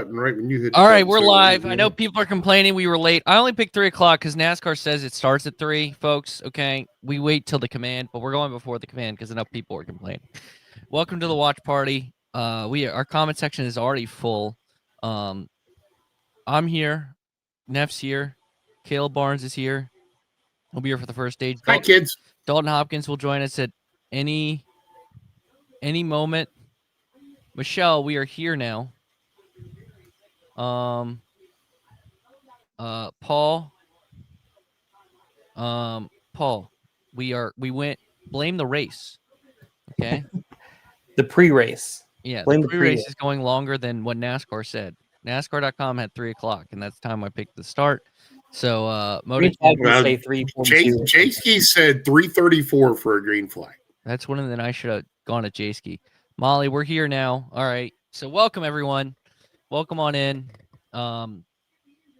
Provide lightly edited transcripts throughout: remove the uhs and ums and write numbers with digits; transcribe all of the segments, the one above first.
button right when you hit. All right, we're live. I know people are complaining we were late. I only picked 3 o'clock because NASCAR says it starts at 3, folks. Okay, we wait till the command, but we're going before the command because enough people are complaining. Welcome to the watch party. Our comment section is already full. I'm here. Neff's here. Caleb Barnes is here. He'll be here for the first stage. Hi, kids. Dalton Hopkins will join us at any moment. Michelle, we are here now. Paul. Paul, we went blame the race. Okay. The pre-race. Yeah, the pre-race is going longer than what NASCAR said. NASCAR.com had 3 o'clock, and that's the time I picked the start. So say 3:42. Jayski said 3:34 for a green flag. That's one of them. I should have gone to Jayski. Molly, we're here now. All right. So welcome everyone. Welcome on in.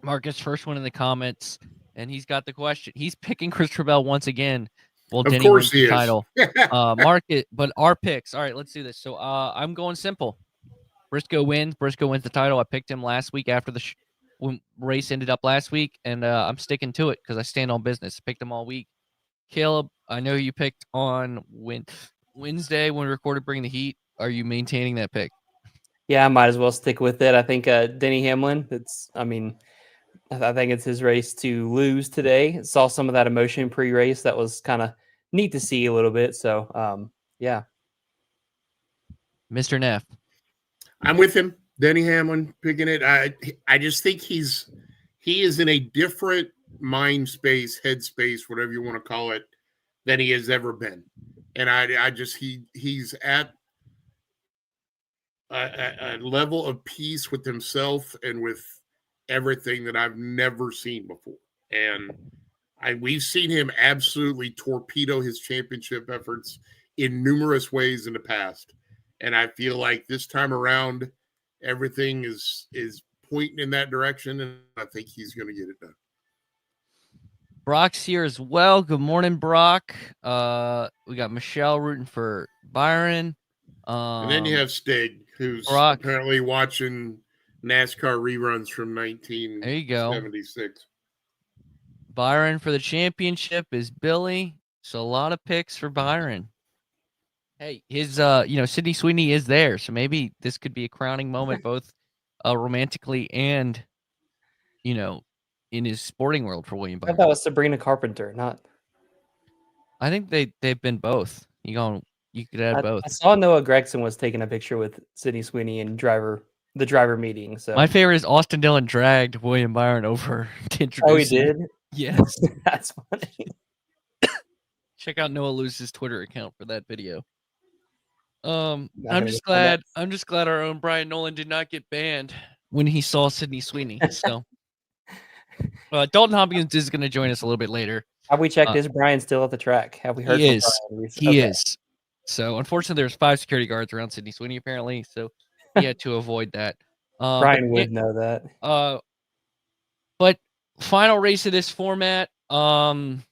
Marcus, first one in the comments, and he's got the question. He's picking Christopher Bell once again. Well, of Denny course wins the he is. title. Market, but our picks. All right, let's do this. So I'm going simple. Briscoe wins. Briscoe wins the title. I picked him last week after the when race ended up last week, and I'm sticking to it because I stand on business. Picked him all week. Caleb, I know you picked on Wednesday when we recorded Bring the Heat. Are you maintaining that pick? Yeah, I might as well stick with it. I think Denny Hamlin, I think it's his race to lose today. Saw some of that emotion pre-race. That was kind of neat to see a little bit. So, yeah. Mr. Neff. I'm with him. Denny Hamlin picking it. I just think he is in a different mind space, head space, whatever you want to call it, than he has ever been. And he's at a level of peace with himself and with everything that I've never seen before. And we've seen him absolutely torpedo his championship efforts in numerous ways in the past. And I feel like this time around, everything is pointing in that direction, and I think he's going to get it done. Brock's here as well. Good morning, Brock. We got Michelle rooting for Byron. And then you have Stig, who's apparently watching NASCAR reruns from 1976. There you go. Byron for the championship is Billy. So a lot of picks for Byron. Hey, his Sydney Sweeney is there, so maybe this could be a crowning moment, both romantically and in his sporting world for William Byron. I thought it was Sabrina Carpenter, not. I think they've been both. You could add both. I saw Noah Gregson was taking a picture with Sydney Sweeney and the driver meeting. So my favorite is Austin Dillon dragged William Byron over to introduce. Oh, he did? Yes. That's funny. Check out Noah Luce's Twitter account for that video. I'm just glad our own Brian Nolan did not get banned when he saw Sydney Sweeney. So Dalton Hopkins is going to join us a little bit later. Have we checked? Is Brian still at the track? Have we heard? He is. So unfortunately, there's 5 security guards around Sydney Sweeney apparently. So he had to avoid that. Brian would know that. But final race of this format. Of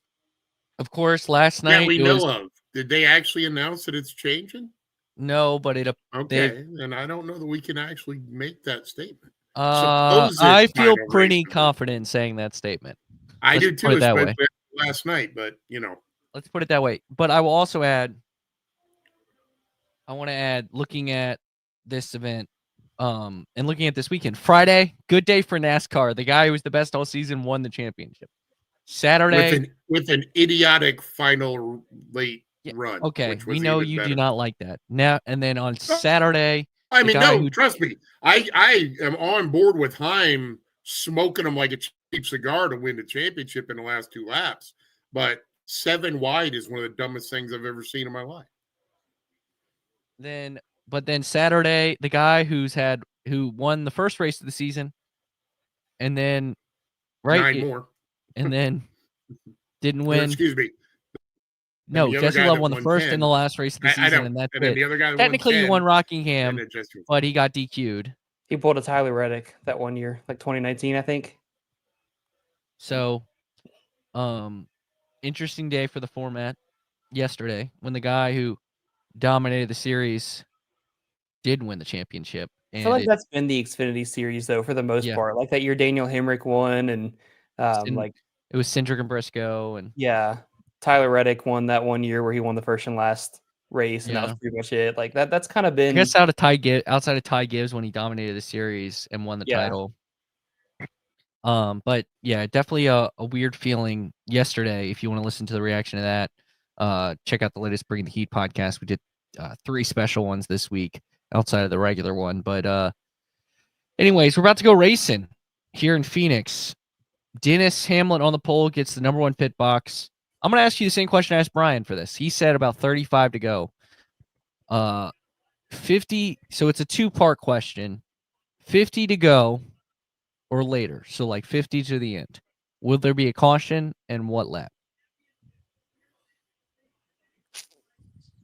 course, last night. Yeah, we know of. Did they actually announce that it's changing? No, but okay, and I don't know that we can actually make that statement. I feel pretty confident in saying that statement. I do too, especially last night. But let's put it that way. But I will also add. I want to add, looking at this event, and looking at this weekend, Friday, good day for NASCAR. The guy who was the best all season won the championship. Saturday with an idiotic final late run. Okay, we know you do not like that. Now and then on Saturday, trust me, I am on board with Heim smoking him like a cheap cigar to win the championship in the last 2 laps. But 7 wide is one of the dumbest things I've ever seen in my life. Then Saturday, the guy who won the first race of the season, and then 9 more, and then didn't win. Excuse me. No, Jesse Love won the first and the last race of the season, and that's it. The other guy technically, he won Rockingham, but he got DQ'd. He pulled a Tyler Reddick that one year, like 2019, I think. So, interesting day for the format yesterday when the guy who dominated the series did win the championship. I feel like that's been the Xfinity series though, for the most part. Like that year Daniel Hemrick won, and like it was Cindric and Briscoe, and Tyler Reddick won that one year where he won the first and last race, and that was pretty much it. Like that's kind of been. I guess outside of Ty Gibbs when he dominated the series and won the title. But yeah, definitely a weird feeling yesterday. If you want to listen to the reaction to that, check out the latest Bring the Heat podcast. We did 3 special ones this week outside of the regular one. But anyways, we're about to go racing here in Phoenix. Dennis Hamlin on the pole gets the number 1 pit box. I'm going to ask you the same question I asked Brian for this. He said about 35 to go. 50. So it's a 2-part question. 50 to go or later. So like 50 to the end. Will there be a caution, and what lap?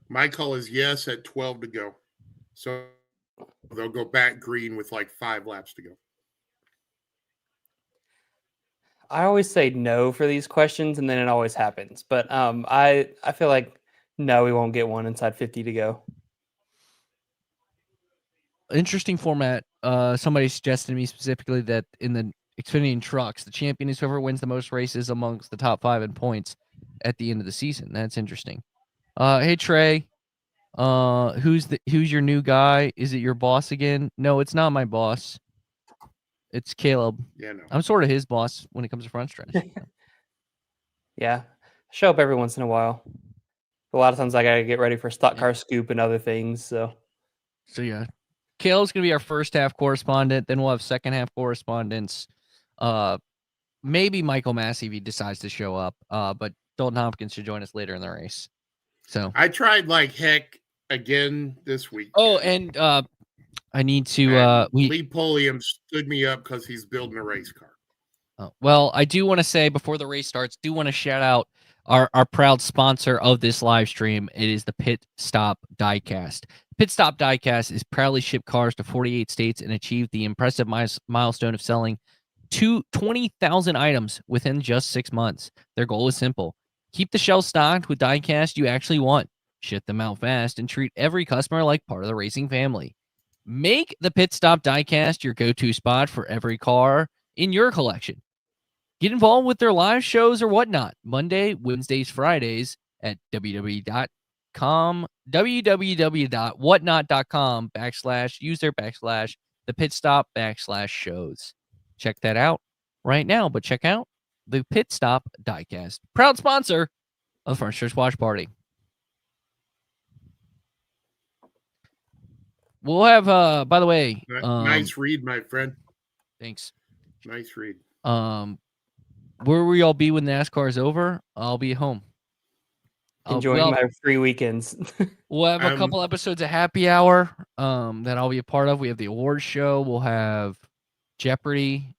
My call is yes at 12 to go. So they'll go back green with like 5 laps to go. I always say no for these questions, and then it always happens. But I feel like no, we won't get one inside 50 to go. Interesting format. Somebody suggested to me specifically that in the Xfinity trucks, the champion is whoever wins the most races amongst the top 5 in points at the end of the season. That's interesting. Hey Trey, who's your new guy? Is it your boss again? No, it's not my boss. It's Caleb. Yeah, no. I'm sort of his boss when it comes to Frontstretch. Yeah, show up every once in a while. A lot of times I gotta get ready for Stock Car Scoop and other things. So yeah, Caleb's gonna be our first half correspondent. Then we'll have second half correspondents. Maybe Michael Massey if he decides to show up. But Dalton Hopkins should join us later in the race. So I tried like heck again this week. Oh, and I need to. Lee Polium stood me up because he's building a race car. Well, I do want to say before the race starts, do want to shout out our proud sponsor of this live stream. It is the Pit Stop Diecast. Pit Stop Diecast is proudly shipped cars to 48 states and achieved the impressive milestone of selling 20,000 items within just 6 months. Their goal is simple: keep the shelves stocked with diecast you actually want, ship them out fast, and treat every customer like part of the racing family. Make the Pit Stop Diecast your go-to spot for every car in your collection. Get involved with their live shows or whatnot. Monday, Wednesdays, Fridays at www.whatnot.com/user/the pit stop /shows. Check that out right now. But check out the Pit Stop Diecast, proud sponsor of the Frontstretch Watch Party. We'll have, by the way, nice read, my friend. Thanks. Nice read. Where will y'all be when NASCAR is over? I'll be home. Enjoying my free weekends. We'll have a couple episodes of Happy Hour that I'll be a part of. We have the awards show. We'll have Jeopardy.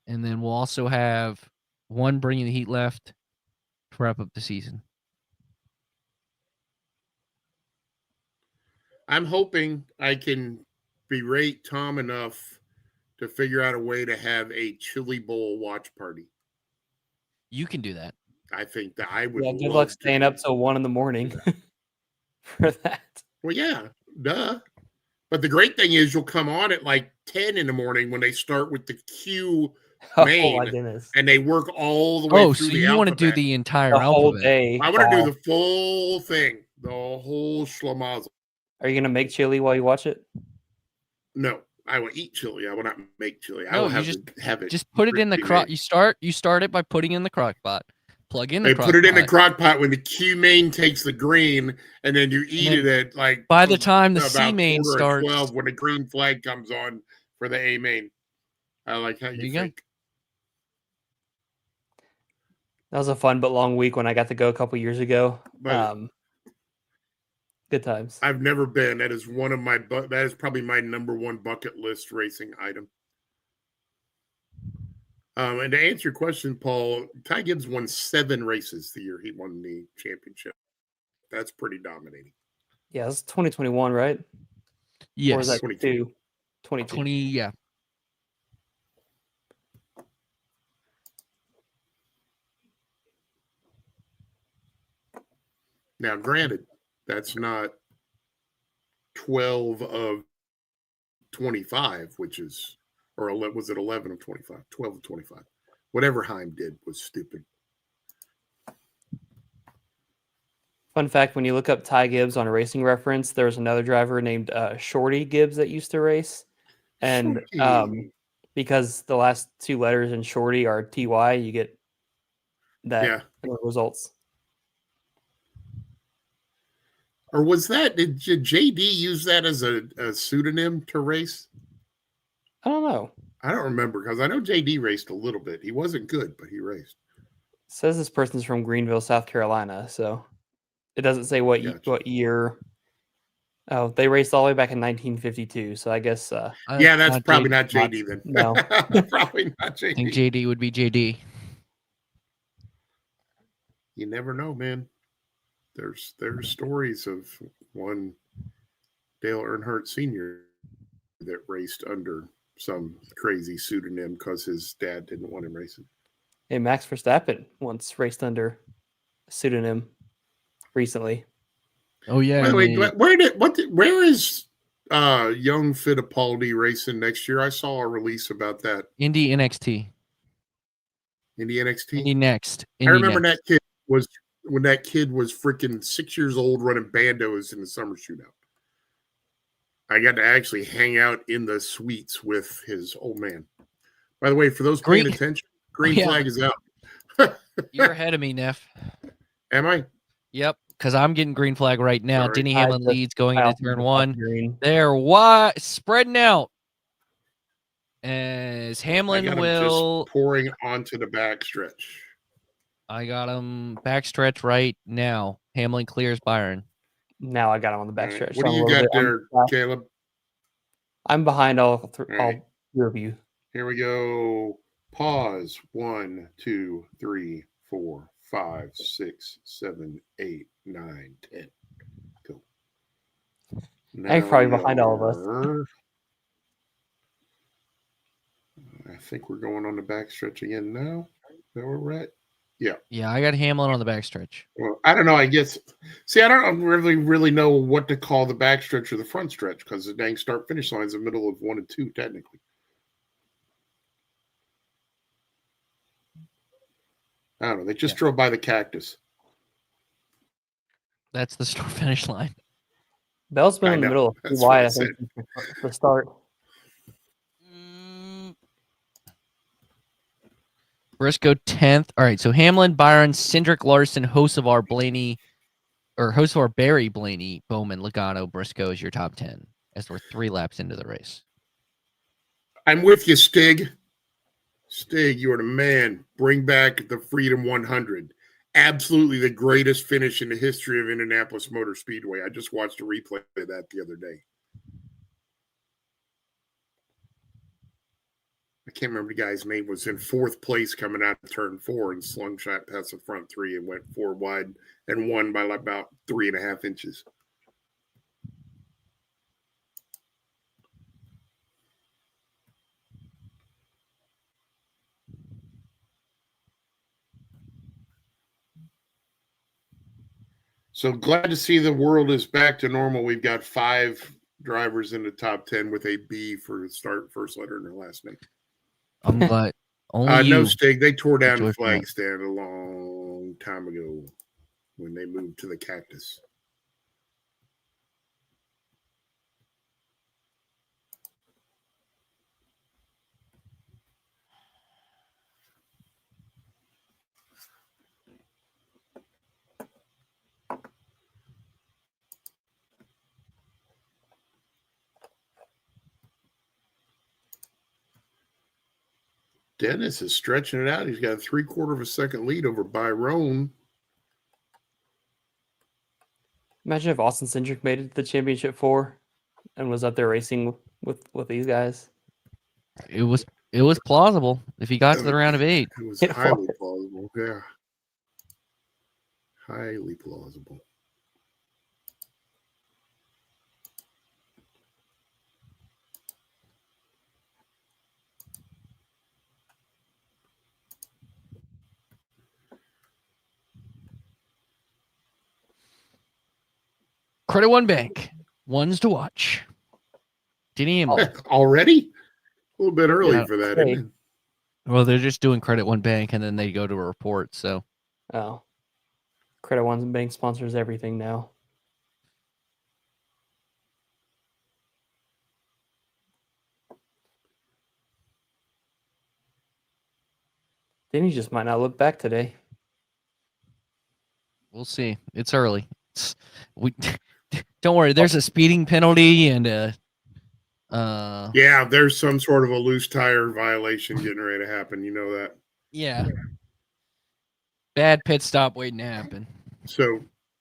And then we'll also have one Bringing the Heat left to wrap up the season. I'm hoping I can berate Tom enough to figure out a way to have a chili bowl watch party. You can do that. I think that I would. Yeah, good luck staying up till 1 a.m. for that. Well, yeah, duh. But the great thing is you'll come on at like 10 in the morning when they start with the Q main, my goodness. and they work all the way through so the you want to do the entire whole alphabet. day. I want to do the full thing, the whole schlemazel. Are you going to make chili while you watch it? No, I will eat chili. I will not make chili. I No, will you have it. Just put it in the crock. You start it by putting it in the crock pot. Plug in the crock pot. They put it in the crock pot when the Q main takes the green, and then you eat it at like by the time the C main starts 12 when the green flag comes on for the A main. I like how you think. That was a fun but long week when I got to go a couple years ago. Good times. I've never been. That is one of my that is probably my number one bucket list racing item. And to answer your question, Paul, Ty Gibbs won 7 races the year he won the championship. That's pretty dominating. Yeah, it's 2021, right? Yes. Or is that 22? 20, yeah. Now, granted, that's not 12 of 25, which is, or was it 11 of 25? 12 of 25. Whatever Heim did was stupid. Fun fact, when you look up Ty Gibbs on a Racing Reference, there's another driver named Shorty Gibbs that used to race. And because the last two letters in Shorty are TY, you get that results. Or was that, did JD use that as a pseudonym to race? I don't know. I don't remember, because I know JD raced a little bit. He wasn't good, but he raced. It says this person's from Greenville, South Carolina, so it doesn't say what what year. Oh, they raced all the way back in 1952, so I guess. Yeah, that's probably not JD then. No, probably not JD. I think JD would be JD. You never know, man. There's stories of one Dale Earnhardt Sr. that raced under some crazy pseudonym because his dad didn't want him racing. Hey, Max Verstappen once raced under a pseudonym recently. Oh yeah. By the way, where is young Fittipaldi racing next year? I saw a release about that. Indy NXT. Indy NXT. Indy next. I remember that kid was when that kid was freaking 6 years old running bandos in the summer shootout. I got to actually hang out in the suites with his old man. By the way, for those paying attention, green flag is out. You're ahead of me, Neff. Am I? Yep, because I'm getting green flag right now. Denny Hamlin leads going into turn one. Green. They're wide spreading out. As Hamlin will just pouring onto the backstretch. I got him backstretch right now. Hamlin clears Byron. Now I got him on the backstretch. What do you got there, Caleb? I'm behind all three of you. Here we go. Pause. 1, 2, 3, 4, 5, 6, 7, 8, 9, 10. Go. I'm probably behind all of us. I think we're going on the backstretch again now. Is that where we're at? Yeah. Yeah, I got Hamlin on the backstretch. Well, I don't know. I guess. See, I don't really know what to call the backstretch or the front stretch because the dang start finish line is the middle of 1 and 2 technically. I don't know. They just drove by the cactus. That's the start finish line. Bell's been in the middle of wide, I think, the start. Briscoe 10th. All right, so Hamlin, Byron, Cindric, Larson, Hocevar, Blaney, or Hocevar, Barry, Blaney, Bowman, Logano, Briscoe is your top 10 as we're 3 laps into the race. I'm with you, Stig. Stig, you're the man. Bring back the Freedom 100. Absolutely the greatest finish in the history of Indianapolis Motor Speedway. I just watched a replay of that the other day. I can't remember the guy's name. Was in 4th place coming out of turn 4 and slungshot past the front 3 and went 4 wide and won by about 3.5 inches. So glad to see the world is back to normal. We've got 5 drivers in the top 10 with a B for start, first letter in their last name. I'm glad. Only you. No, Stig. They tore down the flag stand a long time ago when they moved to the cactus. Dennis is stretching it out. He's got a 3/4 of a second lead over Byron. Imagine if Austin Cindric made it to the championship 4 and was up there racing with these guys. It was plausible if he got to the round of 8. It was highly plausible. Yeah. Highly plausible. Credit One Bank. Ones to watch. Denny Hamlin. Already? A little bit early Yeah. for that, isn't it? Well, they're just doing Credit One Bank, and then they go to a report. So, Oh, Credit One Bank sponsors everything now. Denny just might not look back today. we'll see. It's early. We don't worry. There's a speeding penalty and Yeah, there's some sort of a loose tire violation getting ready to happen. You know that. yeah, bad pit stop waiting to happen. So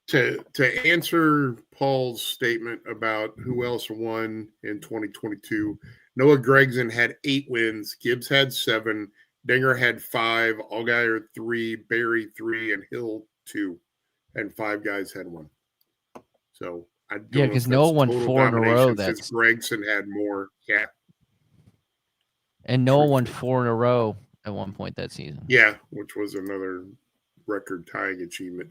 to answer Paul's statement about who else won in 2022, Noah Gragson had 8 wins, Gibbs had 7, Dinger had 5, Allgaier 3, Barry 3, and Hill 2, and 5 guys had 1. So I don't know because if Noah that's won total 4 in a row. domination since Gregson had more. Yeah. And Noah won 4 in a row at one point that season. Yeah, which was another record tying achievement.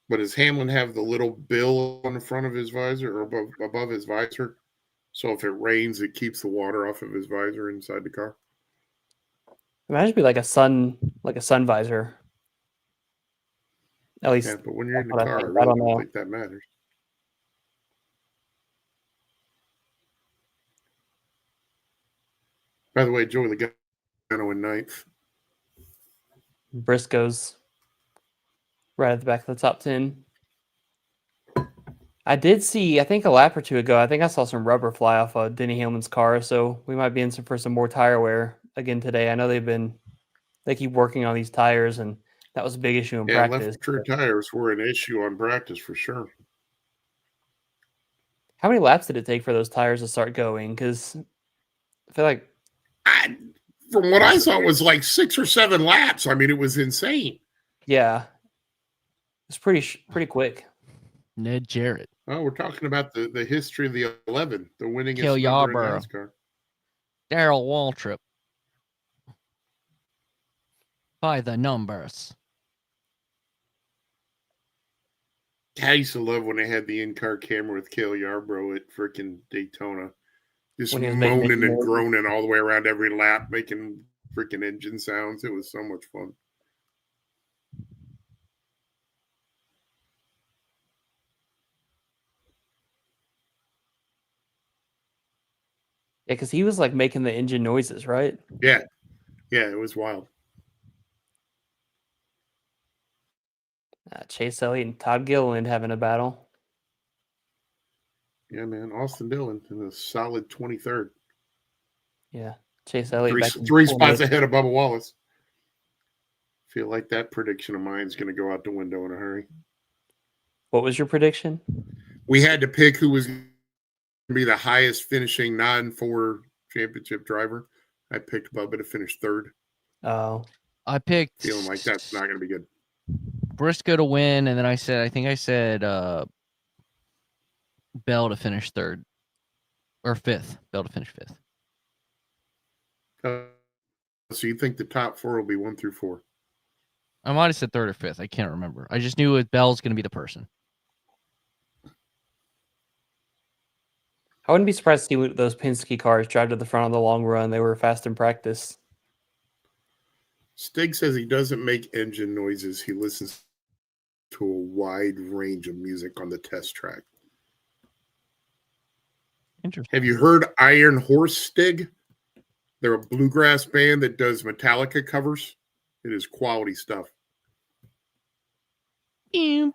But does Hamlin have the little bill on the front of his visor or above his visor? So if it rains, it keeps the water off of his visor inside the car. Imagine it'd be like a sun visor. At least, Yeah, but when you're in the that's what I car, I think. I really don't don't know. think that matters. By the way, Joey Logano in 9th. Briscoe's right at the back of the top 10. I did see, I think a lap or two ago, I think I saw some rubber fly off of Denny Hamlin's car, so we might be in for some more tire wear again today. I know they keep working on these tires, and that was a big issue in practice. Left true tires were an issue on practice for sure. How many laps did it take for those tires to start going? Because I feel like from what I saw, it was like 6 or 7 laps. I mean, it was insane. yeah, it's pretty quick. Ned Jarrett. Oh, we're talking about the history of the 11, the winningest Cale number in Yarborough. NASCAR. Darrell Waltrip. By the numbers. I used to love when they had the in-car camera with Cale Yarborough at freaking Daytona. Just When he was making moaning and noise. groaning all the way around every lap, making freaking engine sounds. It was so much fun. Yeah, because he was like making the engine noises, right? Yeah, it was wild. Chase Elliott and Todd Gilliland having a battle. Yeah, man. Austin Dillon in a solid 23rd. Yeah, Chase Elliott. Three spots ahead of Bubba Wallace. Feel like that prediction of mine is going to go out the window in a hurry. What was your prediction? We had to pick who was going to be the highest finishing non-4 championship driver. I picked Bubba to finish 3rd. Oh, I picked Feeling like that's not going to be good. Briscoe to win, and then I think I said Bell to finish 3rd or 5th. Bell to finish 5th. So you think the top 4 will be 1 through 4? I might have said 3rd or 5th. I can't remember. I just knew Bell's going to be the person. I wouldn't be surprised to see those Penske cars drive to the front of the long run. They were fast in practice. Stig says he doesn't make engine noises. He listens to a wide range of music on the test track. Interesting. Have you heard Iron Horse, Stig? They're a bluegrass band that does Metallica covers. It is quality stuff. And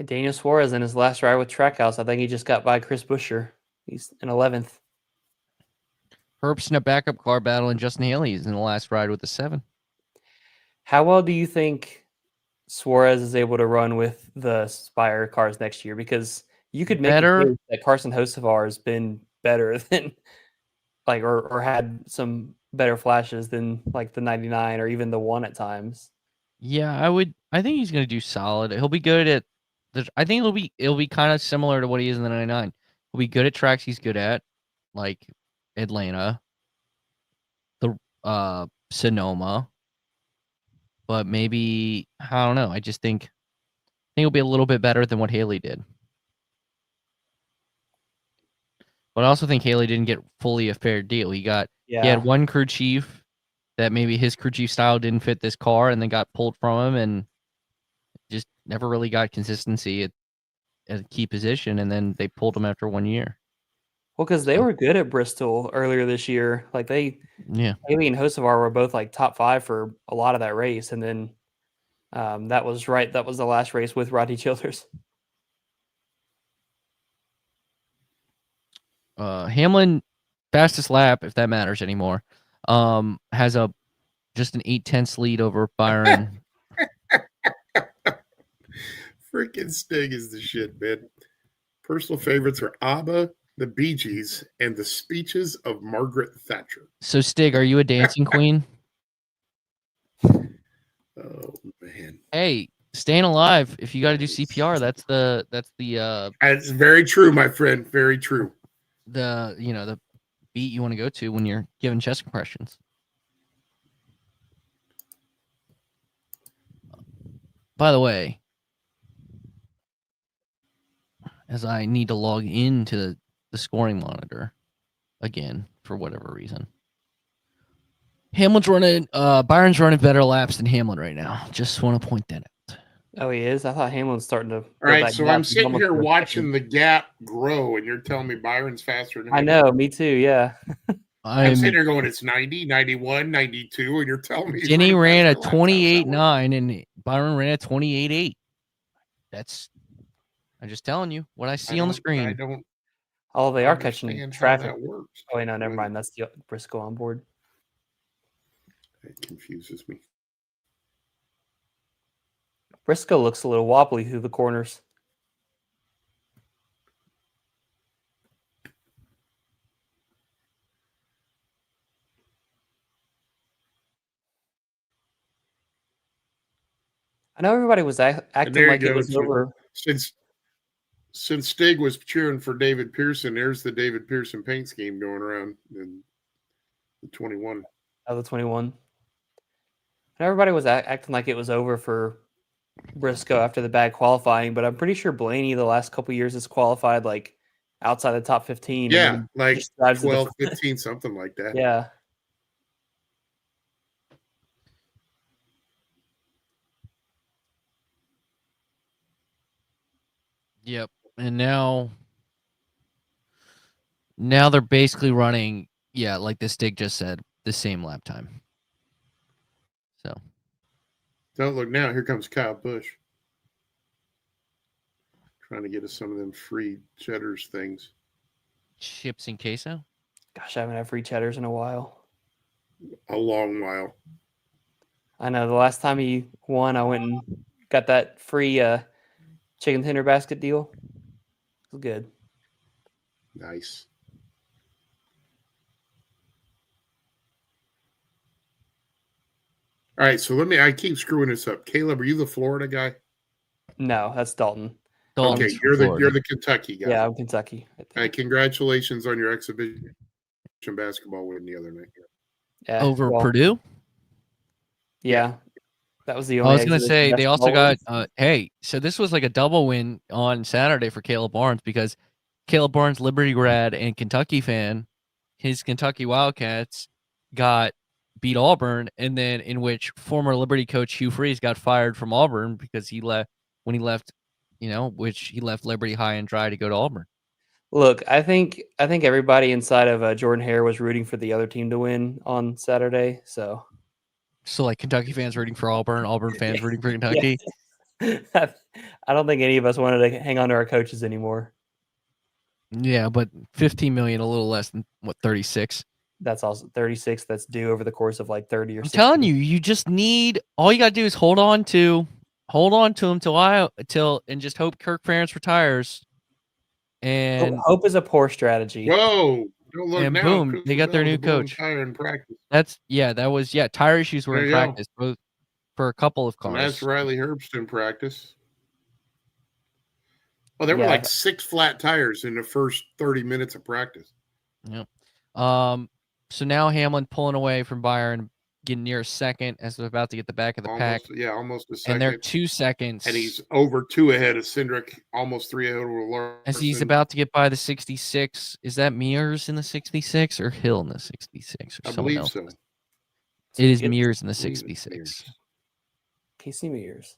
Daniel Suarez in his last ride with Trackhouse, I think he just got by Chris Buescher. He's in 11th. Herbst in a backup car battle, and Justin Haley is in the last ride with the 7. How well do you think Suarez is able to run with the Spire cars next year? Because you could make a case that Carson Hocevar has been better than, like, or had some better flashes than like the 99 or even the 1 at times. Yeah, I think he's going to do solid. He'll be good at I think it'll be kind of similar to what he is in the 99. He'll be good at tracks he's good at, like Atlanta, the Sonoma, but maybe I don't know. I think it'll be a little bit better than what Haley did. But I also think Haley didn't get fully a fair deal. He had one crew chief that maybe his crew chief style didn't fit this car, and then got pulled from him, and just never really got consistency at a key position, and then they pulled him after 1 year. Well, because they were good at Bristol earlier this year. Like Haley and Hocevar were both like top 5 for a lot of that race, and then that was the last race with Rodney Childers. Hamlin, fastest lap, if that matters anymore, has just an 8/10 lead over Byron. Freaking Stig is the shit, man. Personal favorites are ABBA, the Bee Gees, and the speeches of Margaret Thatcher. So, Stig, are you a dancing queen? Oh man. Hey, staying alive. If you got to do CPR, that's the. It's very true, my friend. Very true. The beat you want to go to when you're giving chest compressions. By the way, as I need to log into the scoring monitor again for whatever reason, Byron's running better laps than Hamlin right now. Just want to point that out. Oh, he is? I thought Hamlin's starting to. All right, so I'm sitting here watching the gap grow, and you're telling me Byron's faster than me. I know, me too, yeah. I'm sitting here going, it's 90, 91, 92, and you're telling me. Denny ran a 28.9, and Byron ran a 28.8. I'm just telling you what I see on the screen. I don't. Oh, they are catching traffic. That works. Oh, wait, no, never mind. That's the Briscoe on board. It confuses me. Briscoe looks a little wobbly through the corners. I know everybody was acting like it was over. Since Stig was cheering for David Pearson, there's the David Pearson paint scheme going around in the 21. Oh, the 21. And everybody was acting like it was over for Briscoe after the bad qualifying, but I'm pretty sure Blaney the last couple of years has qualified like outside the top 15. Yeah, like 12, 15, something like that. Yeah. Yep. And now they're basically running, like the Stig just said, the same lap time. So don't look now. Here comes Kyle Busch. Trying to get us some of them free cheddars things. Chips and queso? Gosh, I haven't had free cheddars in a while. A long while. I know. The last time he won, I went and got that free chicken tender basket deal. It was good. Nice. All right, so I keep screwing this up. Caleb, are you the Florida guy? No, that's Dalton. Okay, you're the Kentucky guy. Yeah, I'm Kentucky. All right, congratulations on your exhibition basketball win the other night. Yeah, over Purdue? Yeah. That was the only. I was going to say they also got so this was like a double win on Saturday for Caleb Barnes, because Caleb Barnes, Liberty grad and Kentucky fan, his Kentucky Wildcats beat Auburn, and then in which former Liberty coach Hugh Freeze got fired from Auburn because he left Liberty high and dry to go to Auburn. Look, I think everybody inside of Jordan Hare was rooting for the other team to win on Saturday. So like Kentucky fans rooting for Auburn fans rooting for Kentucky. I don't think any of us wanted to hang on to our coaches anymore. Yeah, but 15 million, a little less than 36. That's also 36. That's due over the course of like 30 or 60. I'm telling you, you just need, all you got to do is hold on to him till and just hope Kirk Ferentz retires. And hope is a poor strategy. Whoa. Don't look and now, boom, they got their new coach. Tire in practice. Tire issues were in practice, both for a couple of cars. And that's Riley Herbst practice. Oh, there were like 6 flat tires in the first 30 minutes of practice. Yep. So now Hamlin pulling away from Byron getting near a second as they're about to get the back of the pack. Yeah, almost a second. And they're 2 seconds. And he's over 2 ahead of Cindric, almost 3 ahead of Larson. As he's about to get by the 66. Is that Mears in the 66 or Hill in the 66? Or I believe so. It is Mears in the 66. Casey Mears.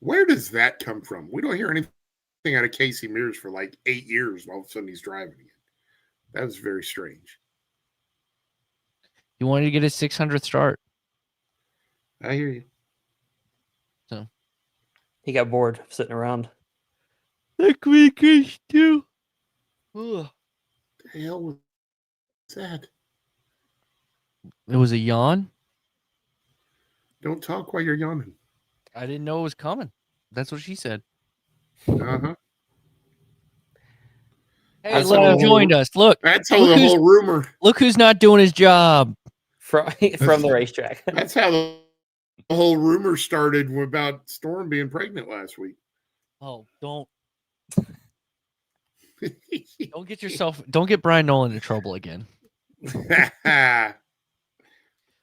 Where does that come from? We don't hear anything out of Casey Mears for like 8 years. All of a sudden he's driving again. That was very strange. He wanted to get his 600th start. I hear you. So he got bored sitting around. That week is too. What the hell was that? It was a yawn. Don't talk while you're yawning. I didn't know it was coming. That's what she said. Uh-huh. Hey, look who joined us. Look. That's how the whole rumor. Look who's not doing his job. From the racetrack. That's how the whole rumor started about Storm being pregnant last week. Oh, don't get Brian Nolan in trouble again.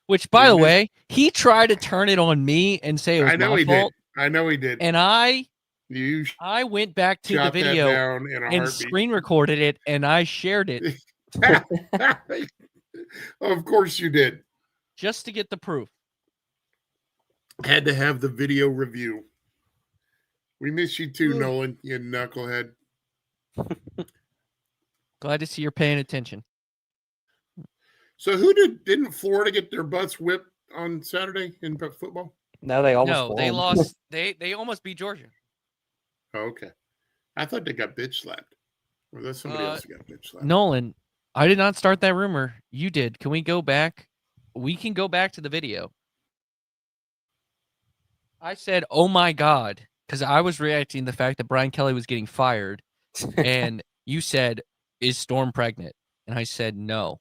Which, by the way, he tried to turn it on me and say it was my fault. I know he did. And I went back to the video and screen recorded it, and I shared it. Of course you did. Just to get the proof. Had to have the video review. We miss you too, Nolan, you knucklehead. Glad to see you're paying attention. So didn't Florida get their butts whipped on Saturday in football? No, they almost they lost. They almost beat Georgia. Oh, okay. I thought they got bitch slapped. Or that's somebody else who got bitch slapped. Nolan, I did not start that rumor. You did. Can we go back? We can go back to the video. I said, oh my God, because I was reacting to the fact that Brian Kelly was getting fired. And you said, is Storm pregnant? And I said, no.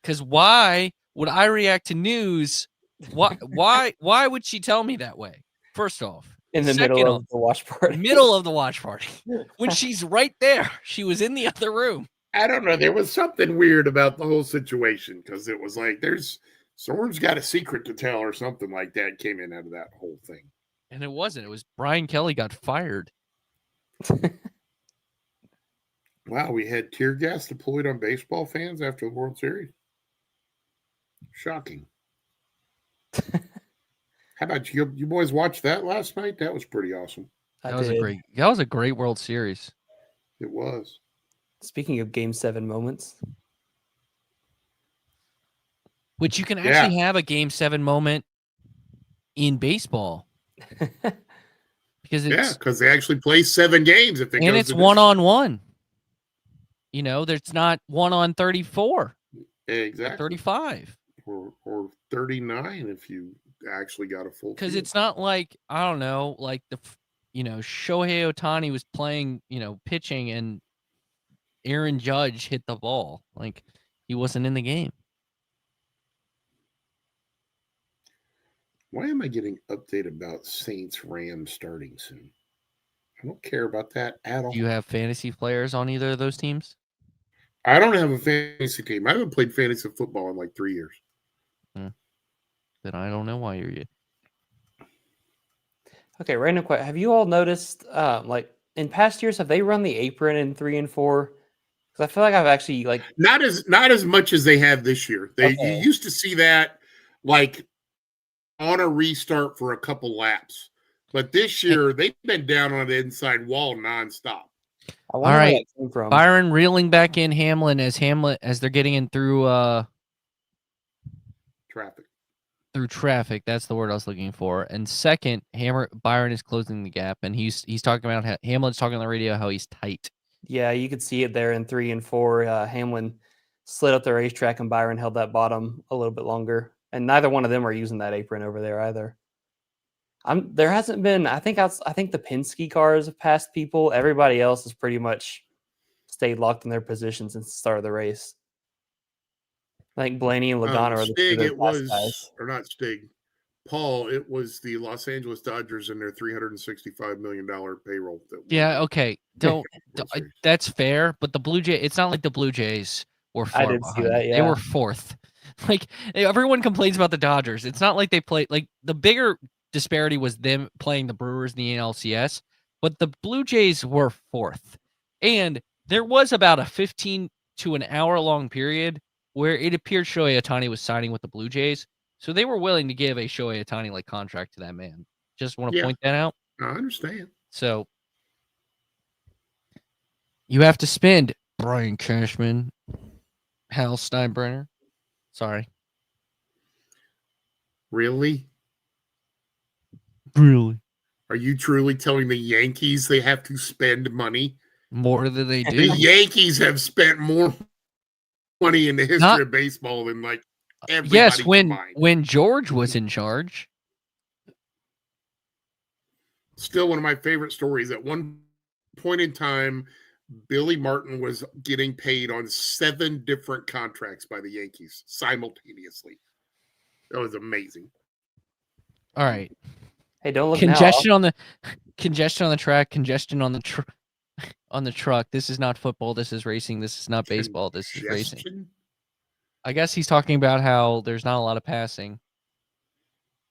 Because why would I react to news? Why would she tell me that way? First off. In the middle of the watch party. Middle of the watch party. When she's right there. She was in the other room. I don't know. There was something weird about the whole situation because it was like Storm's got a secret to tell or something like that came in out of that whole thing. And it wasn't. It was Brian Kelly got fired. Wow, we had tear gas deployed on baseball fans after the World Series. Shocking. How about you boys watch that last night? That was pretty awesome. That was a great World Series. It was. Speaking of Game 7 moments. Which you can actually have a Game 7 moment in baseball. Because they actually play 7 games if and it's 1-on-1. You know, there's not 1-on-34. Exactly. 35. Or 39 if you actually got a full. Because it's not like, I don't know, like Shohei Ohtani was playing, pitching and Aaron Judge hit the ball. Like he wasn't in the game. Why am I getting update about Saints Rams starting soon? I don't care about that at all. Do you have fantasy players on either of those teams? I don't have a fantasy team. I haven't played fantasy football in like 3 years. Then I don't know why you're here. Okay, random question. Have you all noticed, like in past years, have they run the apron in 3 and 4? Because I feel like I've actually not as much as they have this year. You used to see that like on a restart for a couple laps, but this year they've been down on the inside wall nonstop. All right, Byron reeling back in Hamlin as they're getting in through traffic. Through traffic, that's the word I was looking for. And second, Byron is closing the gap, and he's talking about how Hamlin's talking on the radio how he's tight. Yeah, you could see it there in 3 and 4. Hamlin slid up the racetrack, and Byron held that bottom a little bit longer. And neither one of them are using that apron over there either. There hasn't been. I think the Penske cars have passed people. Everybody else has pretty much stayed locked in their positions since the start of the race. I think Blaney and Logano are the Stig, it was, guys. Or not Stig. Paul, it was the Los Angeles Dodgers and their $365 million payroll. Okay. That's fair, but the Blue Jays, it's not like the Blue Jays were far behind. See that, yeah. They were fourth. Like everyone complains about the Dodgers. It's not like they play like the bigger disparity was them playing the Brewers in the NLCS, but the Blue Jays were fourth. And there was about a 15 to an hour long period where it appeared Shohei Ohtani was signing with the Blue Jays. So they were willing to give a Shohei Ohtani like contract to that man. Just want to point that out. I understand. So you have to spend Brian Cashman, Hal Steinbrenner. Sorry. Really? Really? Are you truly telling the Yankees they have to spend money? More than they The do. Yankees have spent more money in the history of baseball than like everybody yes, combined. when George was in charge. Still one of my favorite stories. At one point in time, Billy Martin was getting paid on 7 different contracts by the Yankees simultaneously. That was amazing. All right. Hey, don't look congestion now. on the track, congestion on the on the truck. This is not football. This is racing. This is not baseball. This is racing. I guess he's talking about how there's not a lot of passing.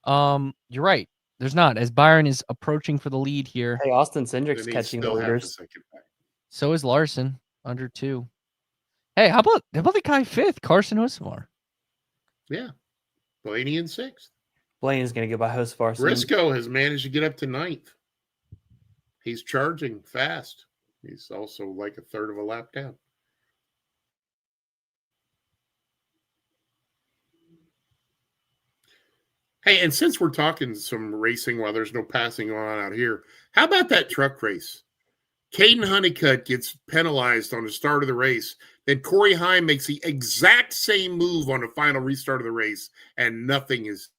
You're right. There's not. As Byron is approaching for the lead here. Hey, Austin Cindric's catching the leaders. So is Larson under 2. Hey, how about the guy 5th, Carson Hocevar? Yeah, Blaney in 6th. Blaney's going to go by Hocevar. Briscoe has managed to get up to 9th. He's charging fast. He's also like a third of a lap down. Hey, and since we're talking some racing while there's no passing on out here, how about that truck race? Caden Honeycutt gets penalized on the start of the race. Then Corey Heim makes the exact same move on the final restart of the race, and nothing is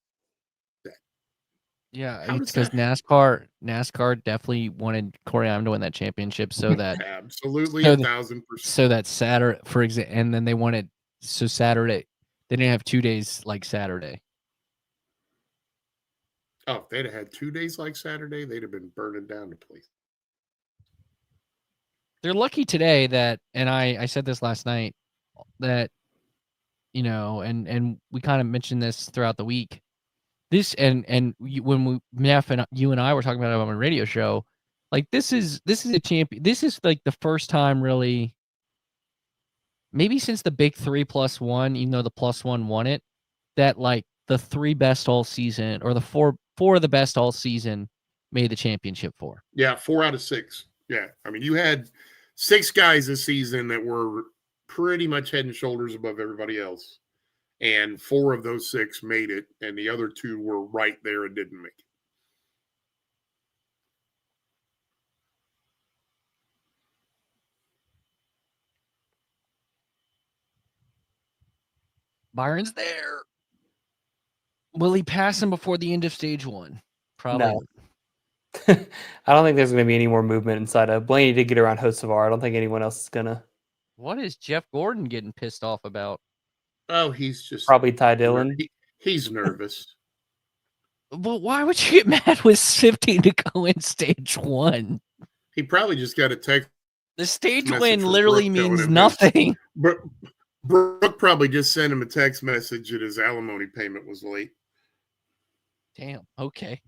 said. Yeah, it's because NASCAR definitely wanted Corey Heim to win that championship so that absolutely 1,000%. So that Saturday, for example, and then they wanted Saturday. They didn't have 2 days like Saturday. Oh, if they'd have had 2 days like Saturday, they'd have been burning down the place. They're lucky today that, and I said this last night, that, and we kind of mentioned this throughout the week. This when Neff and you and I were talking about it on a radio show, like this is a champion. This is like the first time really, maybe since the big 3+1, even though the +1 won it, that like the 3 best all season or the four of the best all season made the championship 4. Yeah, 4 out of 6. Yeah, I mean, you had 6 guys this season that were pretty much head and shoulders above everybody else. And 4 of those 6 made it, and the other 2 were right there and didn't make it. Byron's there. Will he pass him before the end of stage 1? Probably. No. I don't think there's going to be any more movement inside of Blaney did get around Hocevar. I don't think anyone else is going to. What is Jeff Gordon getting pissed off about? Oh, he's just probably Ty Dillon. He's nervous. But why would you get mad with 15 to go in stage 1? He probably just got a text. The stage win literally means nothing. But Brooke probably just sent him a text message that his alimony payment was late. Damn. Okay.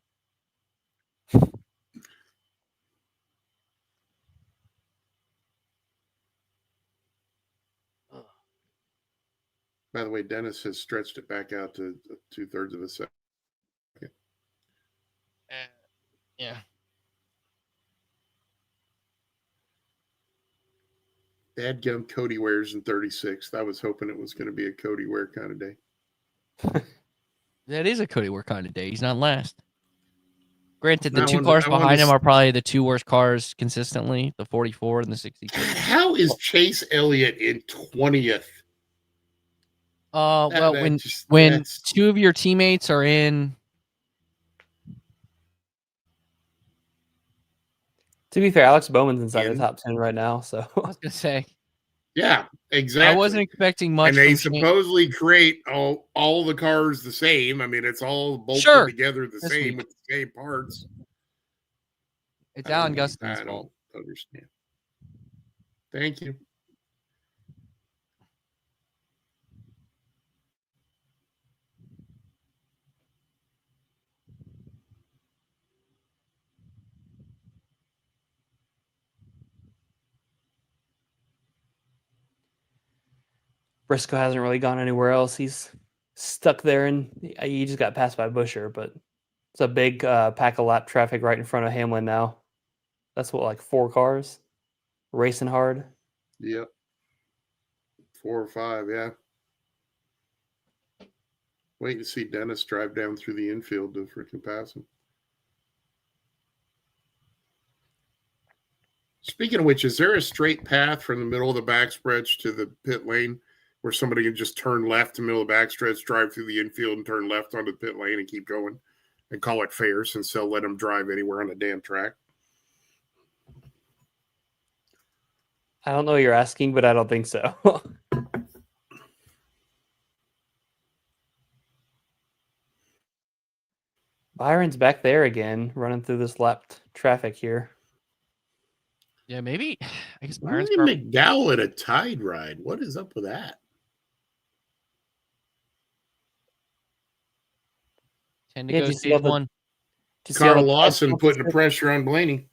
By the way, Dennis has stretched it back out to 2/3 of a second. Yeah. Dadgum Cody Ware's in 36th. I was hoping it was going to be a Cody Ware kind of day. That is a Cody Ware kind of day. He's not last. Granted, the 2 I cars behind him are probably the 2 worst cars consistently, the 44 and the 62. How is Chase Elliott in 20th? Well, when 2 of your teammates are in. To be fair, Alex Bowman's inside the top 10 right now. So I was gonna say, yeah, exactly. I wasn't expecting much. And they supposedly create all the cars the same. I mean, it's all bolted together the same with the same parts. It's Alan Gustin's fault. I don't understand. Thank you. Briscoe hasn't really gone anywhere else. He's stuck there, and he just got passed by Busher, but it's a big pack of lap traffic right in front of Hamlin now. That's what, like 4 cars racing hard. Yep. 4 or 5, yeah. Waiting to see Dennis drive down through the infield to freaking pass him. Speaking of which, is there a straight path from the middle of the backstretch to the pit lane where somebody can just turn left in the middle of the backstretch, drive through the infield, and turn left onto the pit lane and keep going and call it fair since they'll let them drive anywhere on the damn track? I don't know what you're asking, but I don't think so. Byron's back there again, running through this lapped traffic here. Yeah, maybe. I guess Why Byron's is McDowell at a tide ride? What is up with that? 10 to Yeah, go, did you see stage all the- 1. Do you see all Carl the- Lawson putting the pressure on Blaney.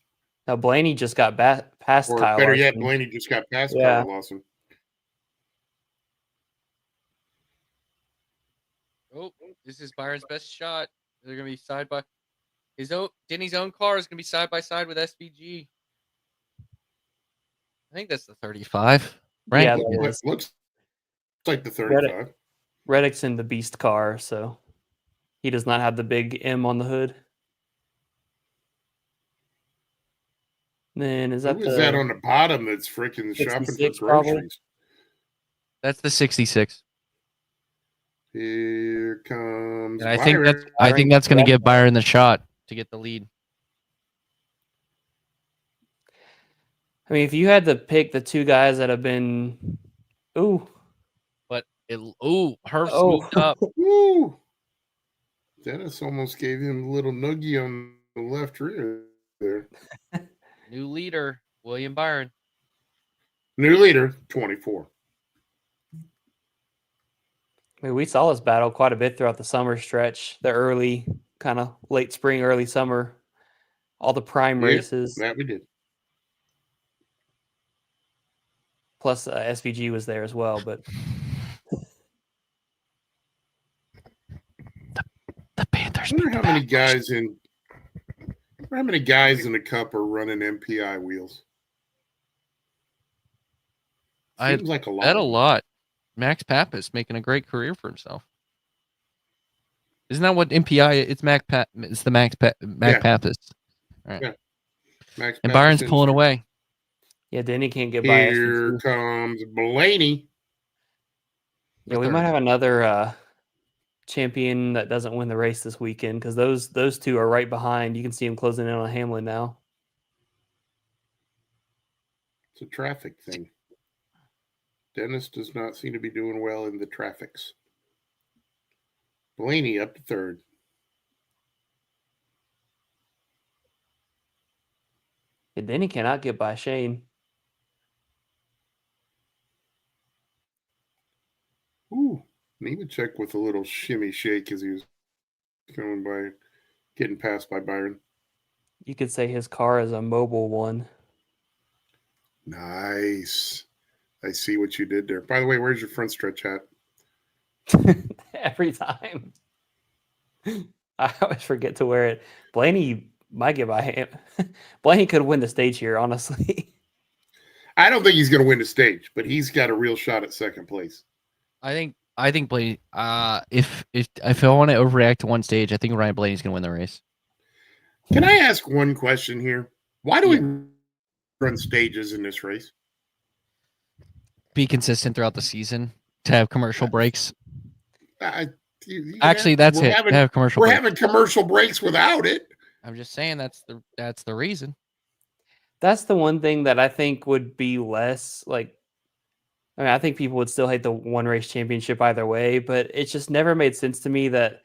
Now Blaney just got past Or Kyle better Larson. yet, Blaney just got past Yeah. Carl Lawson. Oh, this is Byron's best shot. They're going to be side by Denny's own car is going to be side by side with SVG. I think that's the 35, right? Yeah, Looks that like- is. looks like the 35. Reddick's in the beast car, so he does not have the big M on the hood. Then is that Who is that on the bottom that's freaking shopping for 66 probably? groceries? That's the 66. Here comes And I think Byron. that's going to give Byron the shot to get the lead. I mean, if you had to pick the 2 guys that have been, But Herf's Oh. moved up. Woo! Dennis almost gave him a little noogie on the left rear there. New leader, William Byron. New leader, 24. I mean, we saw this battle quite a bit throughout the summer stretch, the early kind of late spring, early summer, all the prime Yeah, races. that we did. Plus SVG was there as well, but The Panthers. I wonder how many guys in the cup are running MPI wheels. I Seems like a lot. bet a lot. Max Pappas making a great career for himself. Isn't that what MPI? It's It's the Max Pappas. All right. Yeah. Max And Byron's Pappas pulling in- yeah, away. Denny can't get by Here SVG. comes Blaney. Yeah, we might have another champion that doesn't win the race this weekend because those 2 are right behind. You can see him closing in on Hamlin now. It's a traffic thing. Dennis does not seem to be doing well in the traffics. Blaney up to 3rd. And Denny cannot get by Shane. Ooh, Nemechek with a little shimmy shake as he was going by, getting passed by Byron. You could say his car is a mobile one. Nice. I see what you did there. By the way, where's your front stretch hat? Every time. I always forget to wear it. Blaney might get by him. Blaney could win the stage here, honestly. I don't think he's going to win the stage, but he's got a real shot at second place. I think Blaney. If I want to overreact to one stage, I think Ryan Blaney's going to win the race. Can I ask one question here? Why do we run stages in this race? Be consistent throughout the season to have commercial breaks. Actually, That's it. To have commercial. We're breaks. having commercial breaks without it. I'm just saying that's the reason. That's the one thing that I think would be less like. I mean, I think people would still hate the one race championship either way, but it just never made sense to me that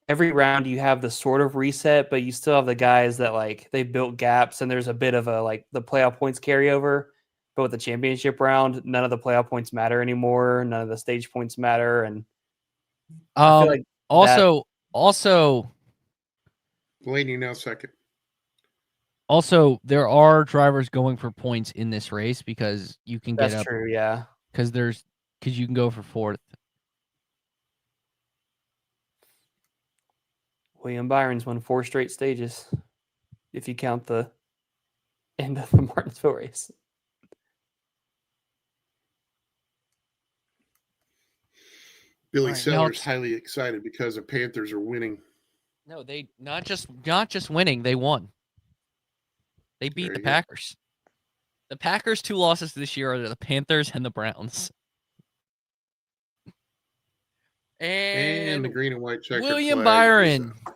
every round you have the sort of reset, but you still have the guys that like they built gaps and there's a bit of a like the playoff points carryover. But with the championship round, none of the playoff points matter anymore. None of the stage points matter, and I feel like also Blaney now second. Also, there are drivers going for points in this race because you can get that's up. true. Yeah, Because there's because you can go for fourth. William Byron's won 4 straight stages, if you count the end of the Martinsville race. Billy Right, Sellers now- highly excited because the Panthers are winning. No, they not just winning, they won. They beat There the you go. Packers. The Packers' 2 losses this year are the Panthers and the Browns. And the green and white checkered William flag Byron is up.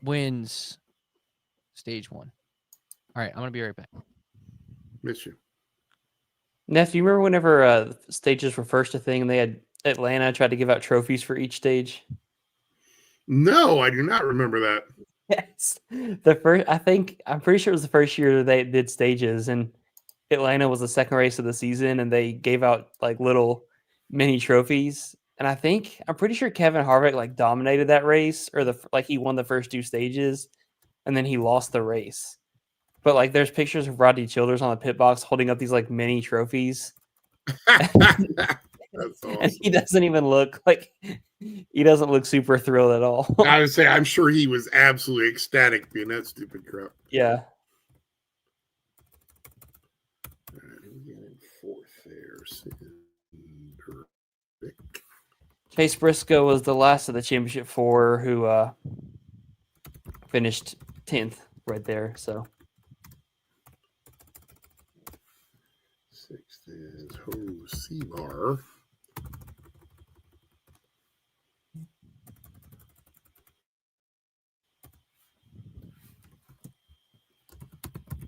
wins stage 1. All right, I'm gonna be right back. Miss you. Neff, do you remember whenever stages were first a thing, they had Atlanta tried to give out trophies for each stage? No, I do not remember that. Yes. I'm pretty sure it was the first year they did stages, and Atlanta was the second race of the season, and they gave out like little mini trophies. And I'm pretty sure Kevin Harvick like dominated that race, or he won the first 2 stages, and then he lost the race. But like, there's pictures of Rodney Childers on the pit box holding up these like mini trophies. That's awesome. And he doesn't even look super thrilled at all. I would say I'm sure he was absolutely ecstatic being that stupid crap. Yeah. All right, we got in fourth there. Chase Briscoe was the last of the championship 4 who finished 10th right there. So sixth is Ho Seabar.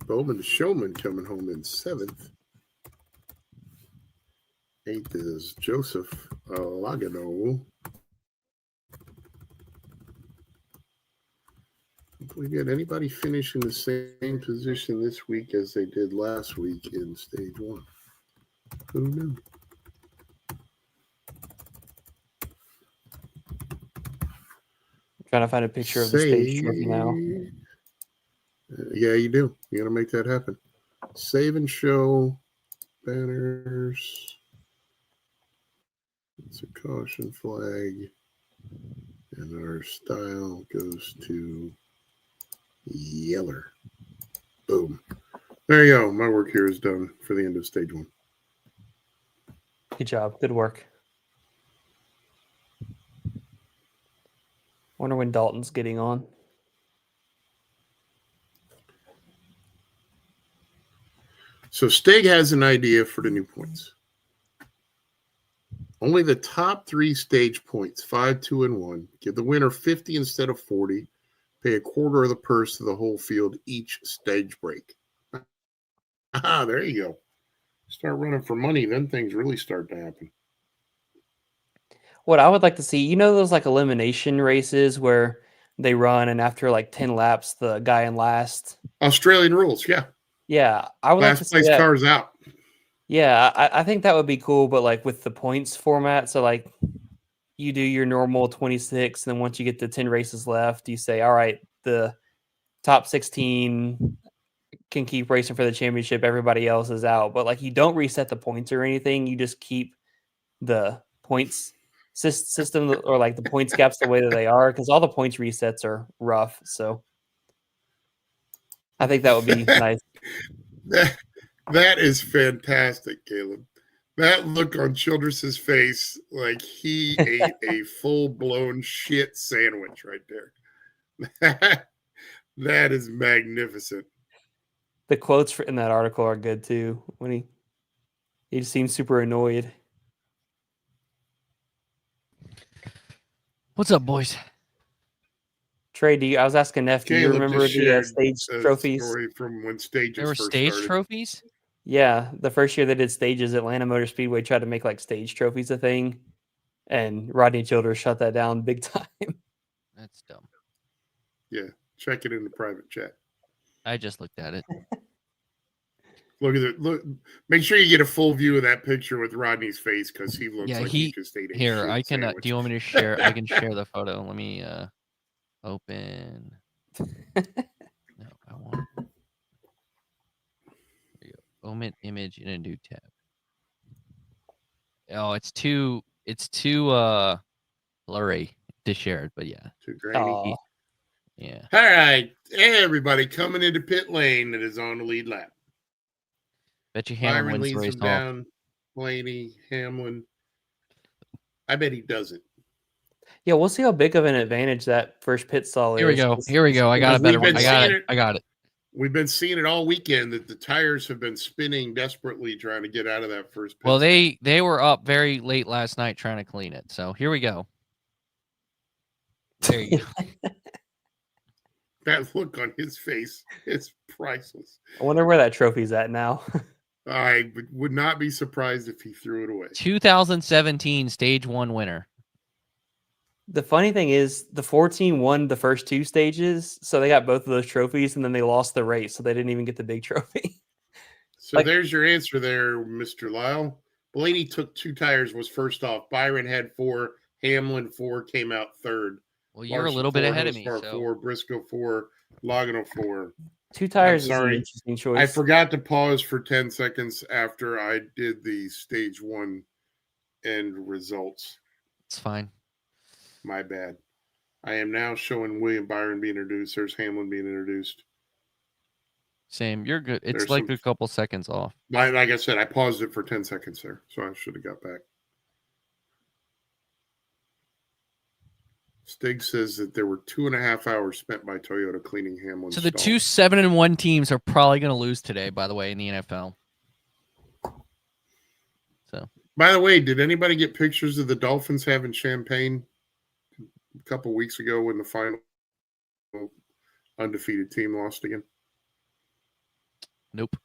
Bowman Showman coming home in 7th. 8th is Joseph Logano. Did we get anybody finish in the same position this week as they did last week in stage 1? Who knew? I'm trying to find a picture of the stage trophy now. Yeah, you do. You got to make that happen. Save and show banners. It's a caution flag. And our style goes to Yeller. Boom. There you go. My work here is done for the end of stage 1. Good job. Good work. Wonder when Dalton's getting on. So Stig has an idea for the new points. Only the top 3 stage points, 5, 2, and 1, give the winner 50 instead of 40. Pay a quarter of the purse to the whole field each stage break. There you go. Start running for money, then things really start to happen. What I would like to see, those like elimination races where they run and after like 10 laps, the guy in last. Australian rules, yeah. Yeah, I would like to see last place that. cars out. Yeah, I think that would be cool, but like with the points format, so like you do your normal 26, and then once you get to 10 races left, you say, all right, the top 16 can keep racing for the championship, everybody else is out. But like, you don't reset the points or anything, you just keep the points system or like the points gaps the way that they are, because all the points resets are rough. So I think that would be nice. That is fantastic, Caleb. That look on Childress's face, like he ate a full-blown shit sandwich right there. That is magnificent. The quotes in that article are good too. When he just seems super annoyed. What's up, boys? Trey, I was asking Neff, do you Caleb remember just the shared stage a trophies? story from when stages There were first stage started. trophies? Yeah, the first year they did stages, Atlanta Motor Speedway tried to make like stage trophies a thing, and Rodney Childers shut that down big time. That's dumb. Yeah, check it in the private chat. I just looked at it. Look at it. Look, make sure you get a full view of that picture with Rodney's face because he looks like he just ate a Here, shit I can. sandwich. Do you want me to share? I can share the photo. Let me open. No, I want. There you go. Omit image in a new tab. Oh, it's too blurry to share it, but yeah. Too grainy. Oh, Yeah. All right. Hey, everybody coming into pit lane that is on the lead lap. Bet you Hamlin Byron wins the leads race him off. down. Blaney, Hamlin. I bet he doesn't. yeah. We'll see how big of an advantage that first pit stall is. Here we go. Here we go. I got a better one. I got it. We've been seeing it all weekend that the tires have been spinning desperately trying to get out of that first pit. Well, they were up very late last night trying to clean it. So here we go. There you go. That look on his face is priceless. I wonder where that trophy's at now. I would not be surprised if he threw it away. 2017 Stage 1 winner. The funny thing is, the 14 won the first two stages, so they got both of those trophies, and then they lost the race, so they didn't even get the big trophy. So there's your answer there, Mr. Lyle. Blaney took 2 tires, was first off. Byron had 4. Hamlin 4, came out third. Well, you're Larson a little bit 4, ahead of me. Hillstar So. 4, Briscoe 4, Logano 4. 2 tires is an sorry. interesting choice. I forgot to pause for 10 seconds after I did the stage 1 end results. It's fine. My bad. I am now showing William Byron being introduced. There's Hamlin being introduced. Same. You're good. It's There's like some- a couple seconds off. Like I said, I paused it for 10 seconds there, so I should have got back. Stig says that there were 2.5 hours spent by Toyota cleaning Hamlin's So the stall. 2 7-1 teams are probably going to lose today, by the way, in the NFL. So, By the way, did anybody get pictures of the Dolphins having champagne a couple weeks ago when the final undefeated team lost again? nope.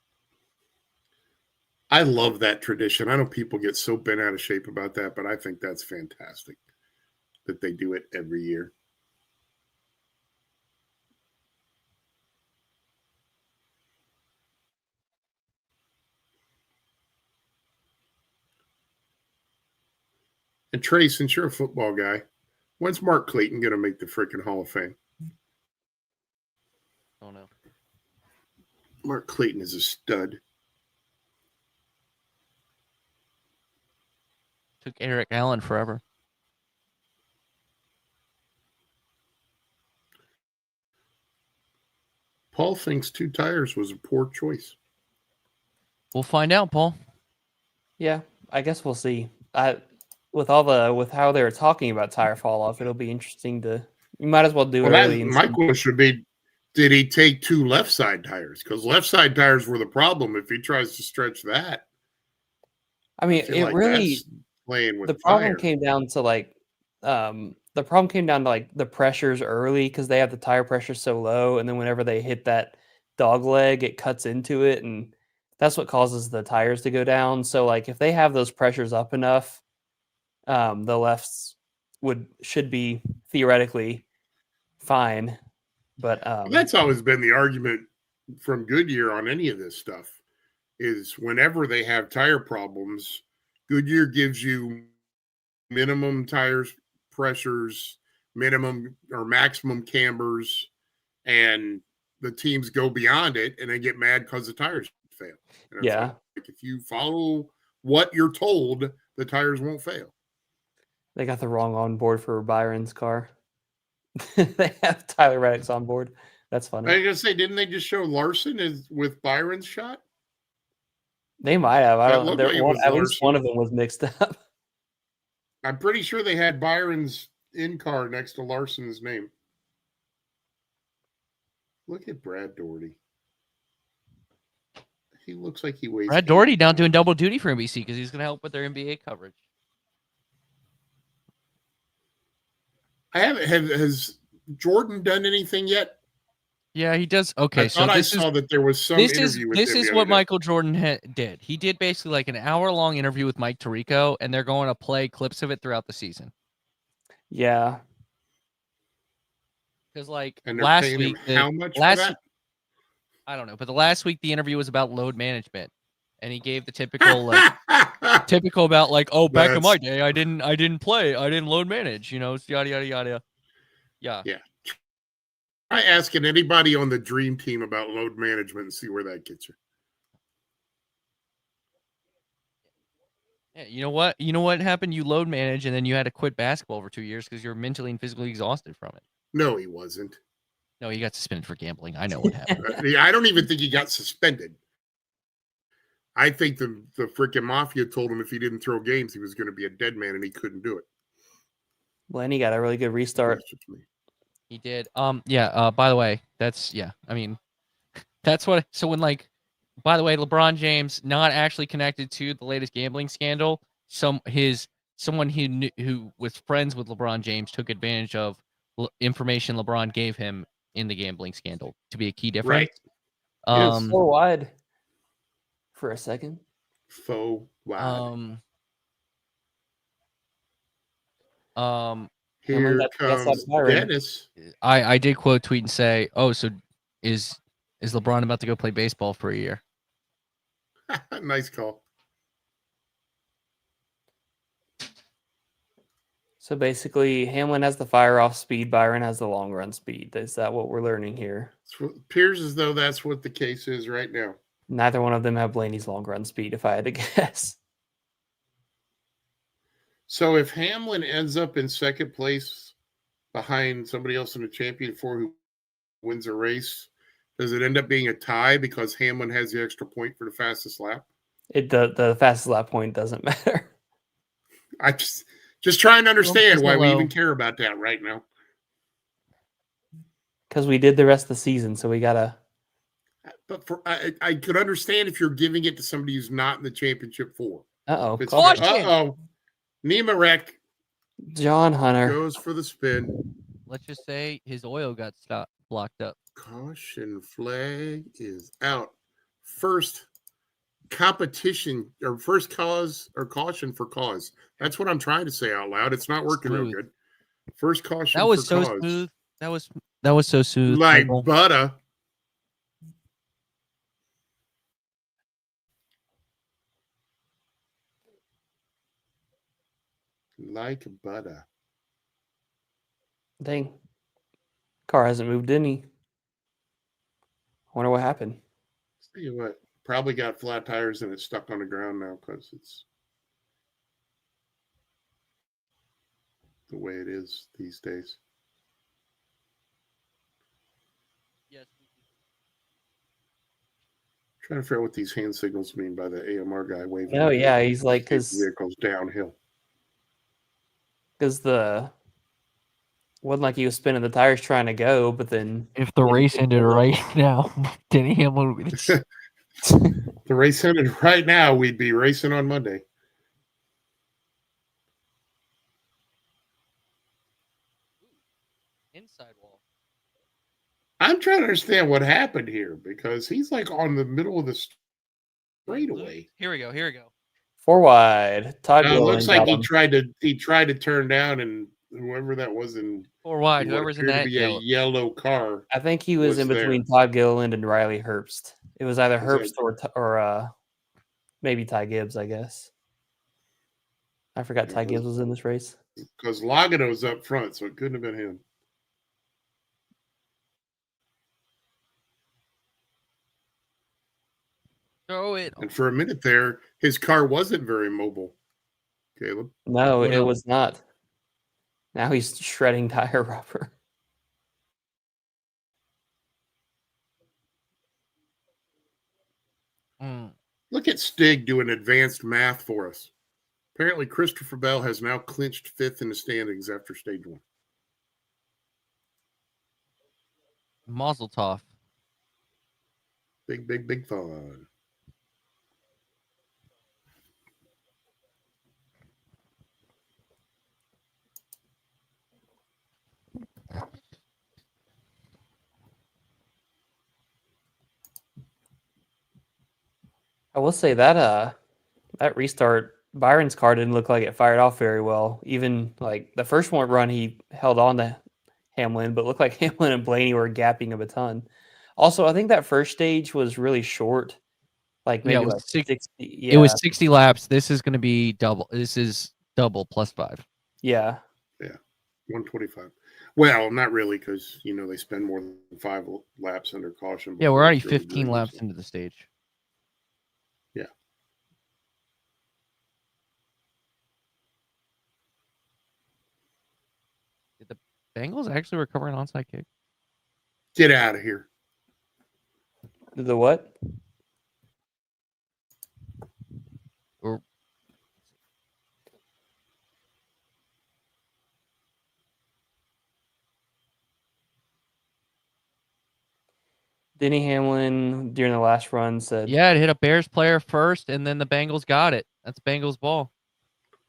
I love that tradition. I know people get so bent out of shape about that, but I think that's fantastic that they do it every year. And Trey, since you're a football guy, when's Mark Clayton going to make the freaking Hall of Fame? Oh, no. Mark Clayton is a stud. Took Eric Allen forever. Paul thinks 2 tires was a poor choice. We'll find out, Paul. Yeah, I guess we'll see. With how they were talking about tire fall off, it'll be interesting to. You might as well do it early. My question should be, did he take 2 left side tires? Because left side tires were the problem. If he tries to stretch that, I mean, feel it like really. that's playing with The problem fire. came down to the pressures early because they have the tire pressure so low, and then whenever they hit that dog leg, it cuts into it, and that's what causes the tires to go down. So, like, if they have those pressures up enough, the lefts should be theoretically fine. But That's always been the argument from Goodyear on any of this stuff is whenever they have tire problems, Goodyear gives you minimum tires pressures, minimum or maximum cambers, and the teams go beyond it and they get mad because the tires fail. And it's like, if you follow what you're told, the tires won't fail. They got the wrong on board for Byron's car. They have Tyler Reddick's on board. That's funny. I was gonna say, didn't they just show Larson with Byron's shot? They might have. I don't know. Like At least one of them was mixed up. I'm pretty sure they had Byron's in car next to Larson's name. Look at Brad Doherty. He looks like he weighs. Brad Doherty down doing double duty for NBC because he's going to help with their NBA coverage. Has Jordan done anything yet? Yeah, he does. Okay, I saw that there was some interview with him. This is what Michael Jordan did. He did basically like an hour-long interview with Mike Tirico, and they're going to play clips of it throughout the season. Yeah. Because like and they're last paying week, him how much for that? I don't know, but the last week the interview was about load management, and he gave the typical like typical about like, oh, back in my day, I didn't play, I didn't load manage, you know, yada yada yada. Yeah. Try asking anybody on the dream team about load management and see where that gets you. Yeah, you know what? You know what happened? You load manage, and then you had to quit basketball for 2 years because you're mentally and physically exhausted from it. No, he wasn't. No, he got suspended for gambling. I know what happened. I don't even think he got suspended. I think the freaking mafia told him if he didn't throw games, he was going to be a dead man, and he couldn't do it. Blaney got a really good restart. That's just me. He did. Yeah. By the way, that's yeah. I mean, that's what. So when like, by the way, LeBron James not actually connected to the latest gambling scandal. Someone who was friends with LeBron James took advantage of information LeBron gave him in the gambling scandal to be a key difference. Right. So wide for a second. Faux wide. Here comes Dennis. I did quote tweet and say, "Oh, so is LeBron about to go play baseball for a year?" Nice call. So basically, Hamlin has the fire off speed. Byron has the long run speed. Is that what we're learning here? It appears as though that's what the case is right now. Neither one of them have Blaney's long run speed, if I had to guess. So if Hamlin ends up in second place behind somebody else in the champion four who wins a race, does it end up being a tie because Hamlin has the extra point for the fastest lap? The fastest lap point doesn't matter. I just trying to understand why we even care about that right now. Because we did the rest of the season, so we gotta. But I could understand if you're giving it to somebody who's not in the championship four. Uh-oh. Niemarek John Hunter goes for the spin. Let's just say his oil got blocked up. Caution flag is out. First competition or first cause or caution for cause. That's what I'm trying to say out loud. It's not working real good. First caution. That was for so cause. smooth. That was so smooth. Like butter. Like butter. Dang. Car hasn't moved, didn't he? I wonder what happened. Tell you what, probably got flat tires and it's stuck on the ground now because it's the way it is these days. Yes. Trying to figure out what these hand signals mean by the AMR guy waving. Oh yeah, he's like because vehicles downhill. Because the wasn't like he was spinning the tires trying to go, but then if the race ended right now, Denny Hamlin would be the race ended right now, we'd be racing on Monday. inside wall. I'm trying to understand what happened here because he's like on the middle of the straightaway. Here we go. 4 wide. Todd It looks like he tried to turn down, and whoever that was in 4 wide, whoever's in that a yellow car. I think he was in between Todd Gilliland and Riley Herbst. It was either Herbst or maybe Ty Gibbs, I guess. I forgot Ty Gibbs was in this race. Because Logano's up front, so it couldn't have been him. Throw it. And for a minute there, his car wasn't very mobile. Caleb? No, it was not. Now he's shredding tire rubber. Look at Stig doing advanced math for us. Apparently, Christopher Bell has now clinched 5th in the standings after stage 1. Mazel tov. Big fun. I will say that that restart, Byron's car didn't look like it fired off very well. Even like the first one run, he held on to Hamlin, but looked like Hamlin and Blaney were gapping him a ton. Also, I think that first stage was really short. Like maybe it was like 60. Yeah. It was 60 laps. This is going to be double. This is double plus 5. Yeah. 125. Well, not really, because they spend more than 5 laps under caution. Yeah, we're already 15 laps into the stage. Yeah. Bengals actually recover an onside kick? Get out of here. The what? Or Denny Hamlin during the last run said, yeah, it hit a Bears player first, and then the Bengals got it. That's Bengals ball.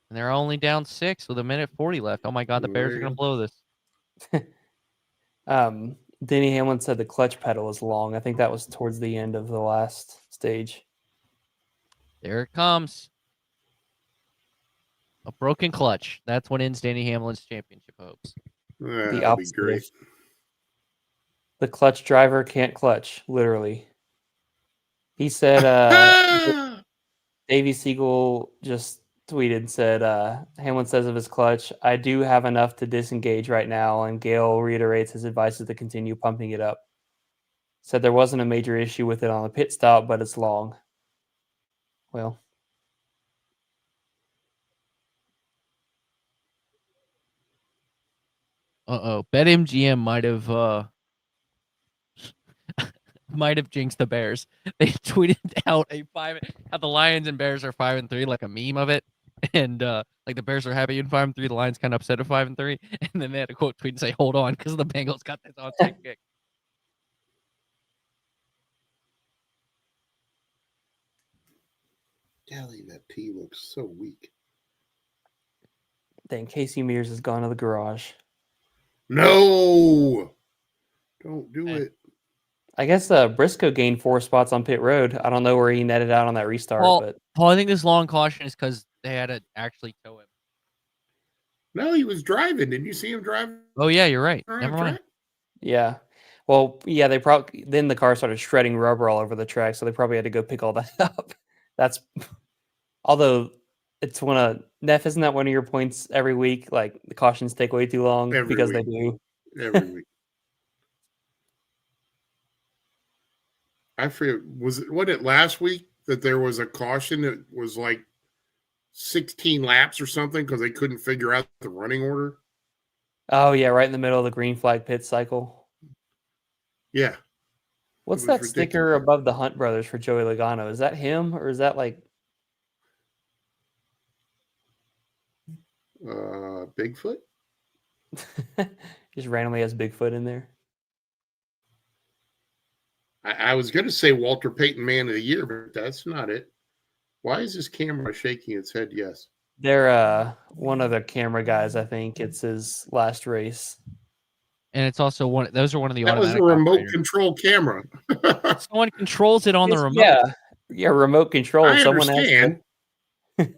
And they're only down 6 with 1:40 left. Oh my God, the Bears are going to blow this. Denny Hamlin said the clutch pedal is long. I think that was towards the end of the last stage. There it comes. A broken clutch. That's what ends Danny Hamlin's championship hopes. The That'll be opposite. great. The clutch driver can't clutch, literally. He said, Davey Siegel just tweeted, said, Hamlin says of his clutch, I do have enough to disengage right now, and Gale reiterates his advice to continue pumping it up. Said there wasn't a major issue with it on the pit stop, but it's long. Well, BetMGM might have jinxed the Bears. They tweeted out how the Lions and Bears are 5-3, like a meme of it, and like the Bears are happy in 5-3, the Lions kind of upset at 5-3, and then they had a quote tweet and say, "Hold on, because the Bengals got this onside kick." Golly, that P looks so weak. dang, Casey Mears has gone to the garage. No, don't do it. I guess Briscoe gained 4 spots on pit road. I don't know where he netted out on that restart, but Paul, I think this long caution is because they had to actually tow him. No, he was driving. Didn't you see him driving? Oh yeah, you're right. around Never the mind. track? yeah. Well, yeah, they probably then the car started shredding rubber all over the track, so they probably had to go pick all that up. That's although it's one of Neff, isn't that one of your points every week? Like the cautions take way too long Every because week. they do. Every week. I forget, was it last week that there was a caution that was like 16 laps or something because they couldn't figure out the running order? Oh yeah, right in the middle of the green flag pit cycle. Yeah. What's was that ridiculous. sticker above the Hunt brothers for Joey Logano? Is that him or is that like Bigfoot? just randomly has Bigfoot in there? I was going to say Walter Payton Man of the Year, but that's not it. Why is this camera shaking its head? Yes. They're one of the camera guys, I think. It's his last race. And it's also those are one of the That was automatic a remote operators. control camera. Someone controls it on the remote. Yeah, remote control. I Someone understand. has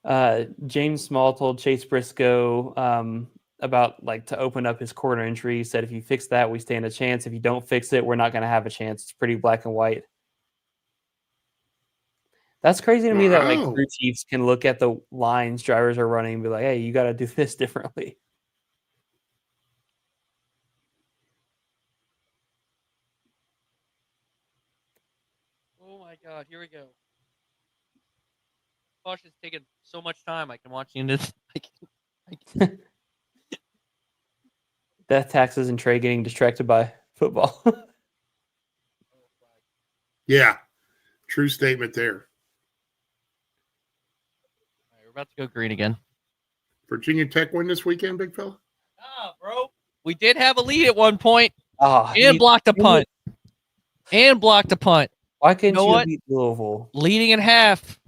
to, James Small told Chase Briscoe about like to open up his corner entry. He said, if you fix that, we stand a chance. If you don't fix it, we're not going to have a chance. It's pretty black and white. That's crazy to me that like Wow. crew chiefs can look at the lines drivers are running and be like, hey, you got to do this differently. Oh my God, here we go. Gosh, it's taking so much time. I can watch the end of this. Death taxes and Trey getting distracted by football. Yeah. True statement there. All right, we're about to go green again. Virginia Tech win this weekend, big fella? Ah, bro. We did have a lead at one point. Oh, And blocked a punt. And blocked a punt. Why couldn't know you what? beat Louisville? Leading in half.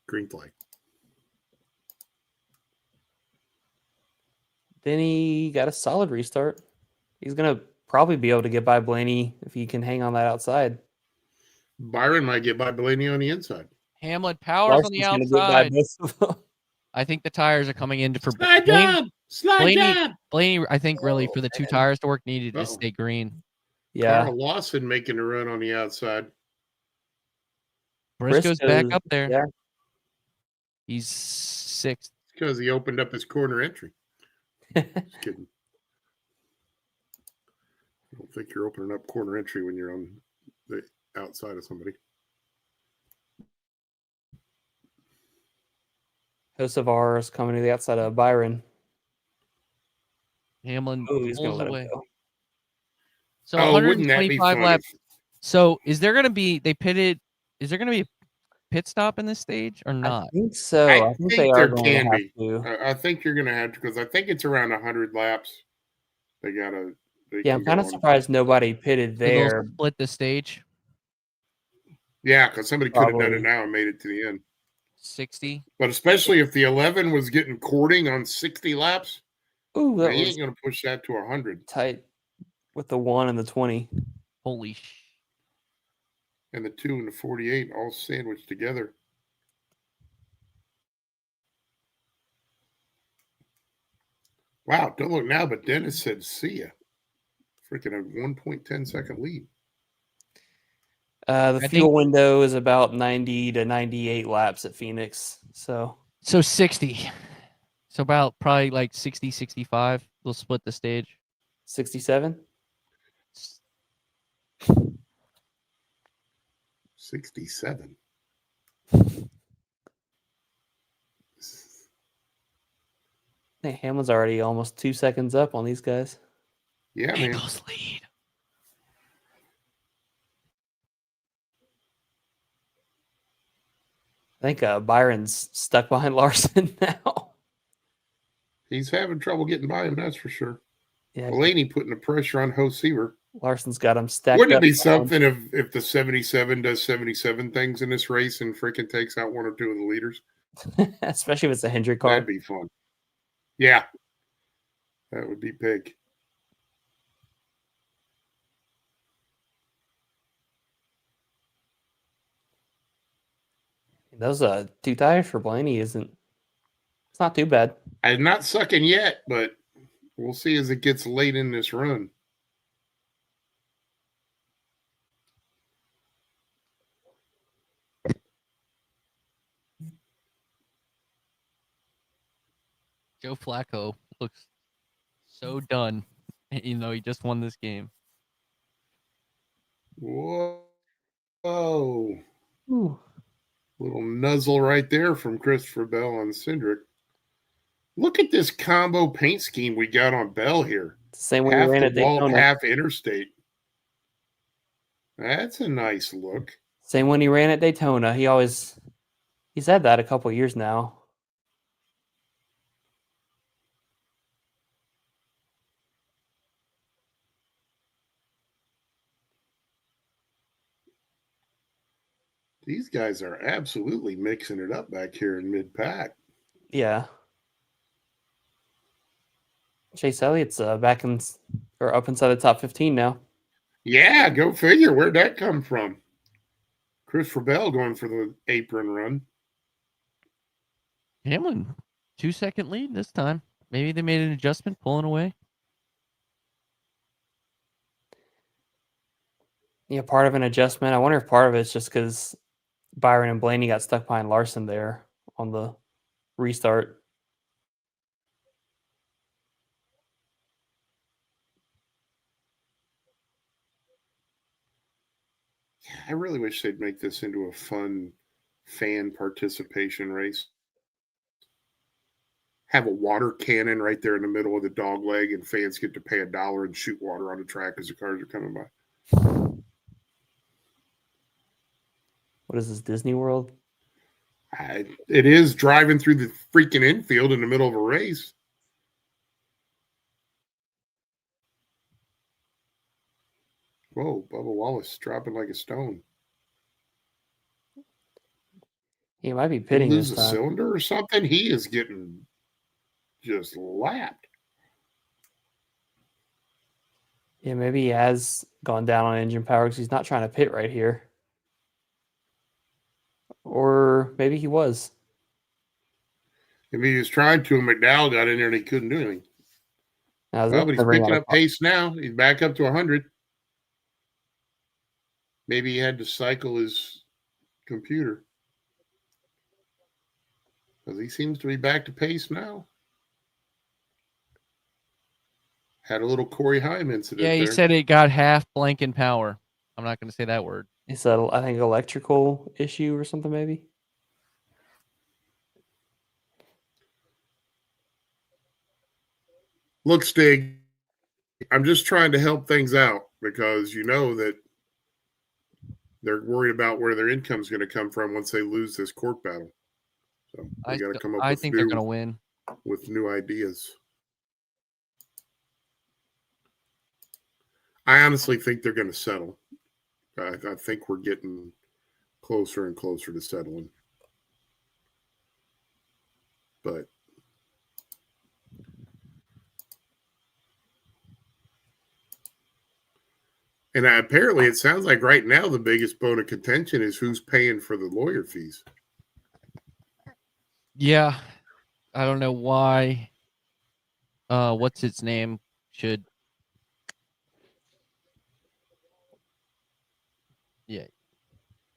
Green flag. Then he got a solid restart. He's going to probably be able to get by Blaney if he can hang on that outside. Byron might get by Blaney on the inside. Hamlin powers on the outside. I think the tires are coming in for Slide job. Slide job. Blaney, I think really for the two tires to work needed to stay green. Yeah. Carl Lawson making a run on the outside. Briscoe's back up there. Yeah. He's 6th. Because he opened up his corner entry. Just kidding. I don't think you're opening up corner entry when you're on the outside of somebody. Kosovar is coming to the outside of Byron. Hamlin Oh, he's going to pulls let him away. go. So Oh, wouldn't that be 125 fun? laps. So is there going to be is there going to be a pit stop in this stage or not? I think so. I think they are there going can to have be. to. I think you're going to have to, because I think it's around 100 laps. They Yeah, I'm kind of surprised nobody pitted So they'll there. split the stage. Yeah, because somebody could have done it Probably. now and made it to the end. 60. But especially if the 11 was getting courting on 60 laps, Ooh, that he was ain't going to push that to 100. tight with the 1 and the 20. Holy sh! And the 2 and the 48 all sandwiched together. Wow, don't look now, but Dennis said, see ya. Freaking a 1.10 second lead. The fuel window is about 90 to 98 laps at Phoenix. So 60. So about probably like 60, 65. They'll split the stage. 67? 67. Hey, Hamlin's already almost 2 seconds up on these guys. Yeah, man. Bengals lead. I think Byron's stuck behind Larson now. He's having trouble getting by him, that's for sure. Yeah, Blaney putting the pressure on Hosiever. Larson's got him stacked Wouldn't up. it be something if the 77 does 77 things in this race and freaking takes out 1 or 2 of the leaders? Especially if it's a Hendrick car. That'd be fun. Yeah. That would be big. Those 2 tires for Blaney it's not too bad. I'm not sucking yet, but we'll see as it gets late in this run. Joe Flacco looks so done, even though he just won this game. Whoa. Ooh. Little nuzzle right there from Christopher Bell on Cindric. Look at this combo paint scheme we got on Bell here. Same way he ran at Daytona. Half interstate. That's a nice look. Same when he ran at Daytona. He's had that a couple years now. These guys are absolutely mixing it up back here in mid-pack. Yeah. Chase Elliott's back in or up inside the top 15 now. Yeah, go figure. Where'd that come from? Christopher Bell going for the apron run. Hamlin, 2-second lead this time. Maybe they made an adjustment, pulling away. Yeah, part of an adjustment. I wonder if part of it's just because Byron and Blaney got stuck behind Larson there on the restart. I really wish they'd make this into a fun fan participation race. Have a water cannon right there in the middle of the dog leg, and fans get to pay $1 and shoot water on the track as the cars are coming by. What is this, Disney World? It is driving through the freaking infield in the middle of a race. Whoa, Bubba Wallace dropping like a stone. He might be pitting lose this a time. cylinder or something. He is getting just lapped. Yeah, maybe he has gone down on engine power because he's not trying to pit right here. Or maybe he was. If he was trying to, McDowell got in there and he couldn't do anything. But he's picking up pace now. He's back up to 100. Maybe he had to cycle his computer. Because he seems to be back to pace now. Had a little Corey Heim incident. Yeah, he said it got half blank in power. I'm not going to say that word. It's I think electrical issue or something maybe. Look, Stig, I'm just trying to help things out because you know that they're worried about where their income is going to come from once they lose this court battle. So we got to come up I with think they're going to win. With new ideas. I honestly think they're going to settle. I think we're getting closer and closer to settling. But and apparently it sounds like right now the biggest bone of contention is who's paying for the lawyer fees. Yeah. I don't know why. What's its name? Should. Yeah.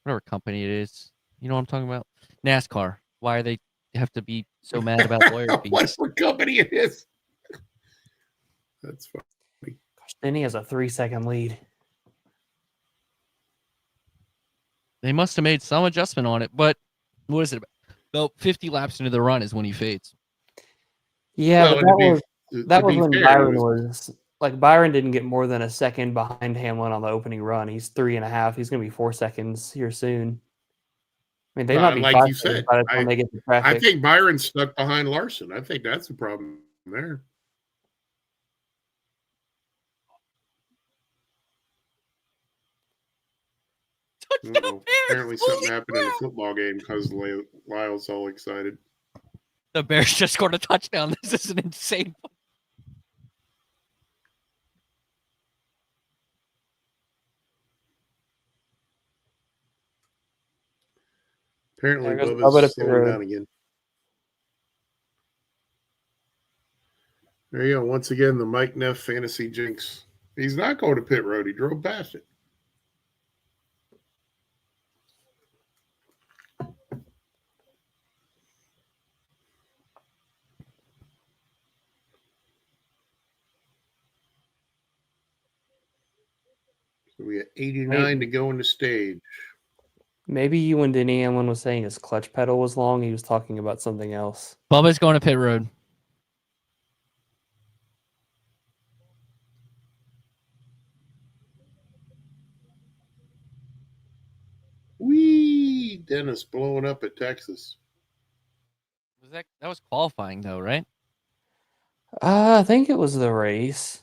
Whatever company it is. You know what I'm talking about? NASCAR. Why are they have to be so mad about lawyer fees? Whatever company it is. That's funny. Gosh, Denny has a 3-second lead. They must have made some adjustment on it, but what is it about? 50 laps into the run is when he fades. Yeah, Well, but that was when Byron was like Byron didn't get more than a second behind Hamlin on the opening run. He's 3.5. He's going to be 4 seconds here soon. I mean, they might be like 5 you seconds said. by the time they get to traffic. I think Byron's stuck behind Larson. I think that's the problem there. Apparently something happened in a football game because Lyle's all excited. The Bears just scored a touchdown. This is an insane. Apparently Bubba's slowing down again. There you go. Once again, the Mike Neff fantasy jinx. He's not going to pit road. He drove past it. So we got 89 to go in the stage. Maybe when Denny Hamlin was saying his clutch pedal was long, he was talking about something else. Bubba's going to pit road. Whee! Dennis blowing up at Texas. That was qualifying though, right? I think it was the race.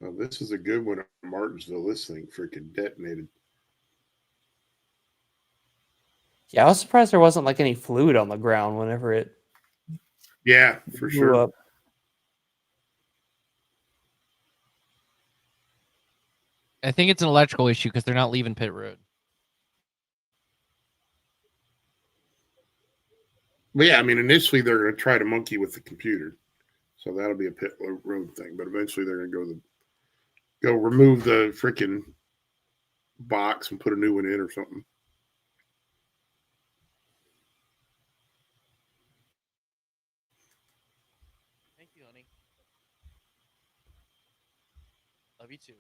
Oh, this is a good one. Martinsville, this thing freaking detonated. Yeah, I was surprised there wasn't like any fluid on the ground whenever it. Yeah, for sure. Up. I think it's an electrical issue because they're not leaving pit road. But yeah, I mean, initially they're going to try to monkey with the computer, so that'll be a pit road thing. But eventually they're going to go remove the freaking box and put a new one in or something. Thank you, honey. Love you too.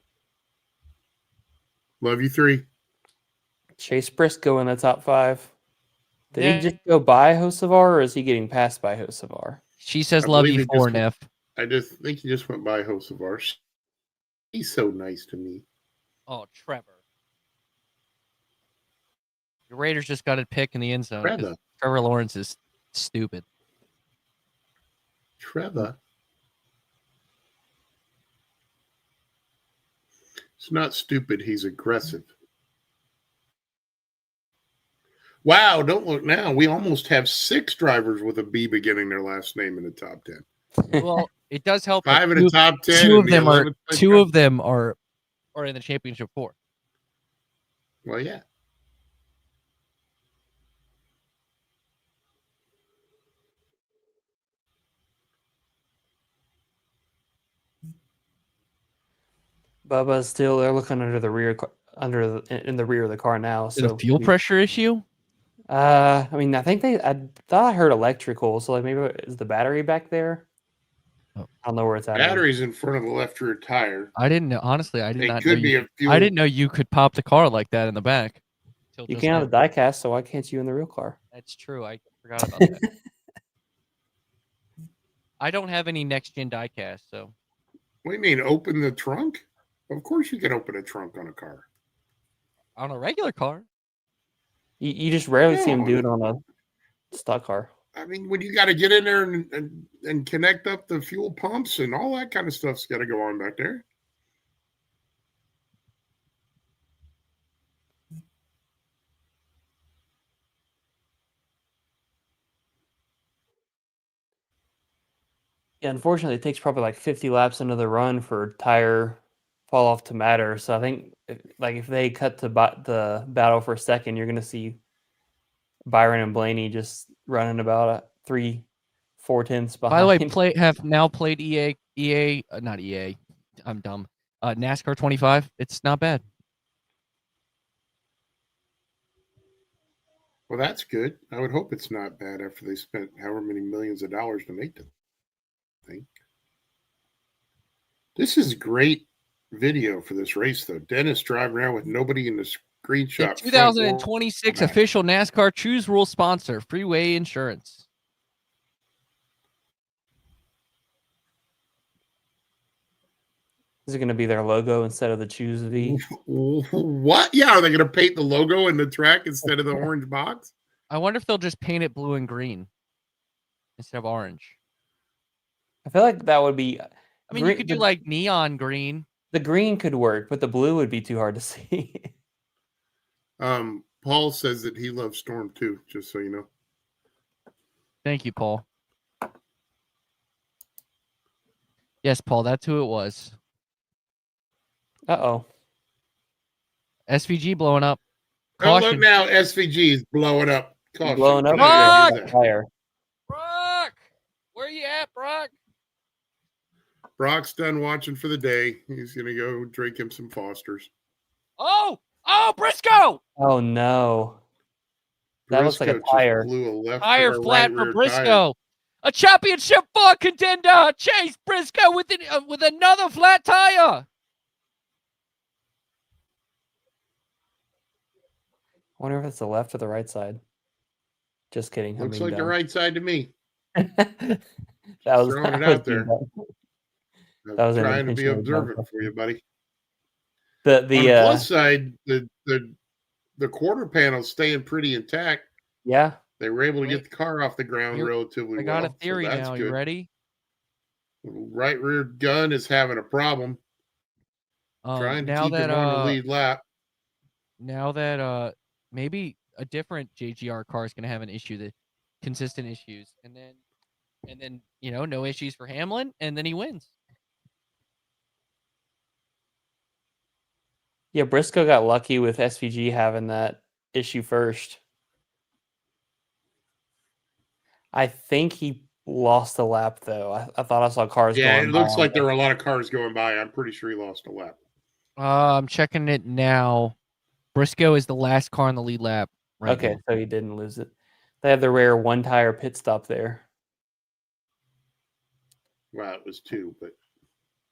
Love you 3. Chase Briscoe in the top 5. Did he just go by Hocevar, or is he getting passed by Hocevar? She says love you 4, Neff. I just think he just went by Hocevar. He's so nice to me. Oh, Trevor. The Raiders just got a pick in the end zone. Trevor Lawrence is stupid. Trevor. It's not stupid. He's aggressive. Wow, don't look now. We almost have 6 drivers with a B beginning their last name in the top 10. Well, it does help. 5 in the top 10. Two of them are in the championship 4. Well, yeah. Bubba's still they're looking under the rear in the rear of the car now. Is it a fuel pressure issue? I mean, I thought I heard electrical, so like maybe is the battery back there? I don't know where it's at. Battery's in front of the left rear tire. I didn't know. Honestly, I did not know. It could be a fuel. I didn't know you could pop the car like that in the back. You can't have a diecast, so why can't you in the real car? That's true. I forgot about that. I don't have any next gen diecast, so. What do you mean, open the trunk? Of course you can open a trunk on a car. On a regular car. You just rarely see them do it on a stock car. I mean, when you got to get in there and connect up the fuel pumps and all that kind of stuff's got to go on back there. Yeah, unfortunately, it takes probably like 50 laps into the run for tire fall off to matter. So I think if they cut to the battle for a second, you're going to see Byron and Blaney just running about 3-4 tenths behind. By the way, have now played not EA. I'm dumb. NASCAR 25. It's not bad. Well, that's good. I would hope it's not bad after they spent however many millions of dollars to make the thing. This is great video for this race, though. Dennis driving around with nobody in the screenshot. The 2026 official NASCAR Choose Rule sponsor, Freeway Insurance. Is it going to be their logo instead of the Choose V? What? Yeah, are they going to paint the logo in the track instead of the orange box? I wonder if they'll just paint it blue and green instead of orange. I feel like that would be. I mean, you could do like neon green. The green could work, but the blue would be too hard to see. Paul says that he loves Storm too, just so you know. Thank you, Paul. Yes, Paul, that's who it was. Uh-oh. SVG blowing up. Oh, look now, SVG is blowing up. Caution. Blowing up. Brock! Brock! Where you at, Brock? Brock's done watching for the day. He's going to go drink him some Fosters. Oh, Briscoe! Oh, no. That looks like a tire. Tire flat for Briscoe. A championship 4 contender. Chase Briscoe with another flat tire. I wonder if it's the left or the right side. Just kidding. Looks like the right side to me. That was throwing it out there. That was trying to be observant for you, buddy. The on the plus side, the quarter panel's staying pretty intact. Yeah, they were able to get the car off the ground relatively well. I got a theory now. Good. You ready? Right rear gun is having a problem. Trying to keep him on the lead lap. Now that maybe a different JGR car is going to have an issue, the consistent issues, and then no issues for Hamlin, and then he wins. Yeah, Briscoe got lucky with SVG having that issue first. I think he lost a lap, though. I thought I saw cars going by. Yeah, it looks like there were a lot of cars going by. I'm pretty sure he lost a lap. I'm checking it now. Briscoe is the last car on the lead lap. Right now. So he didn't lose it. They have the rare one-tire pit stop there. Well, it was 2, but...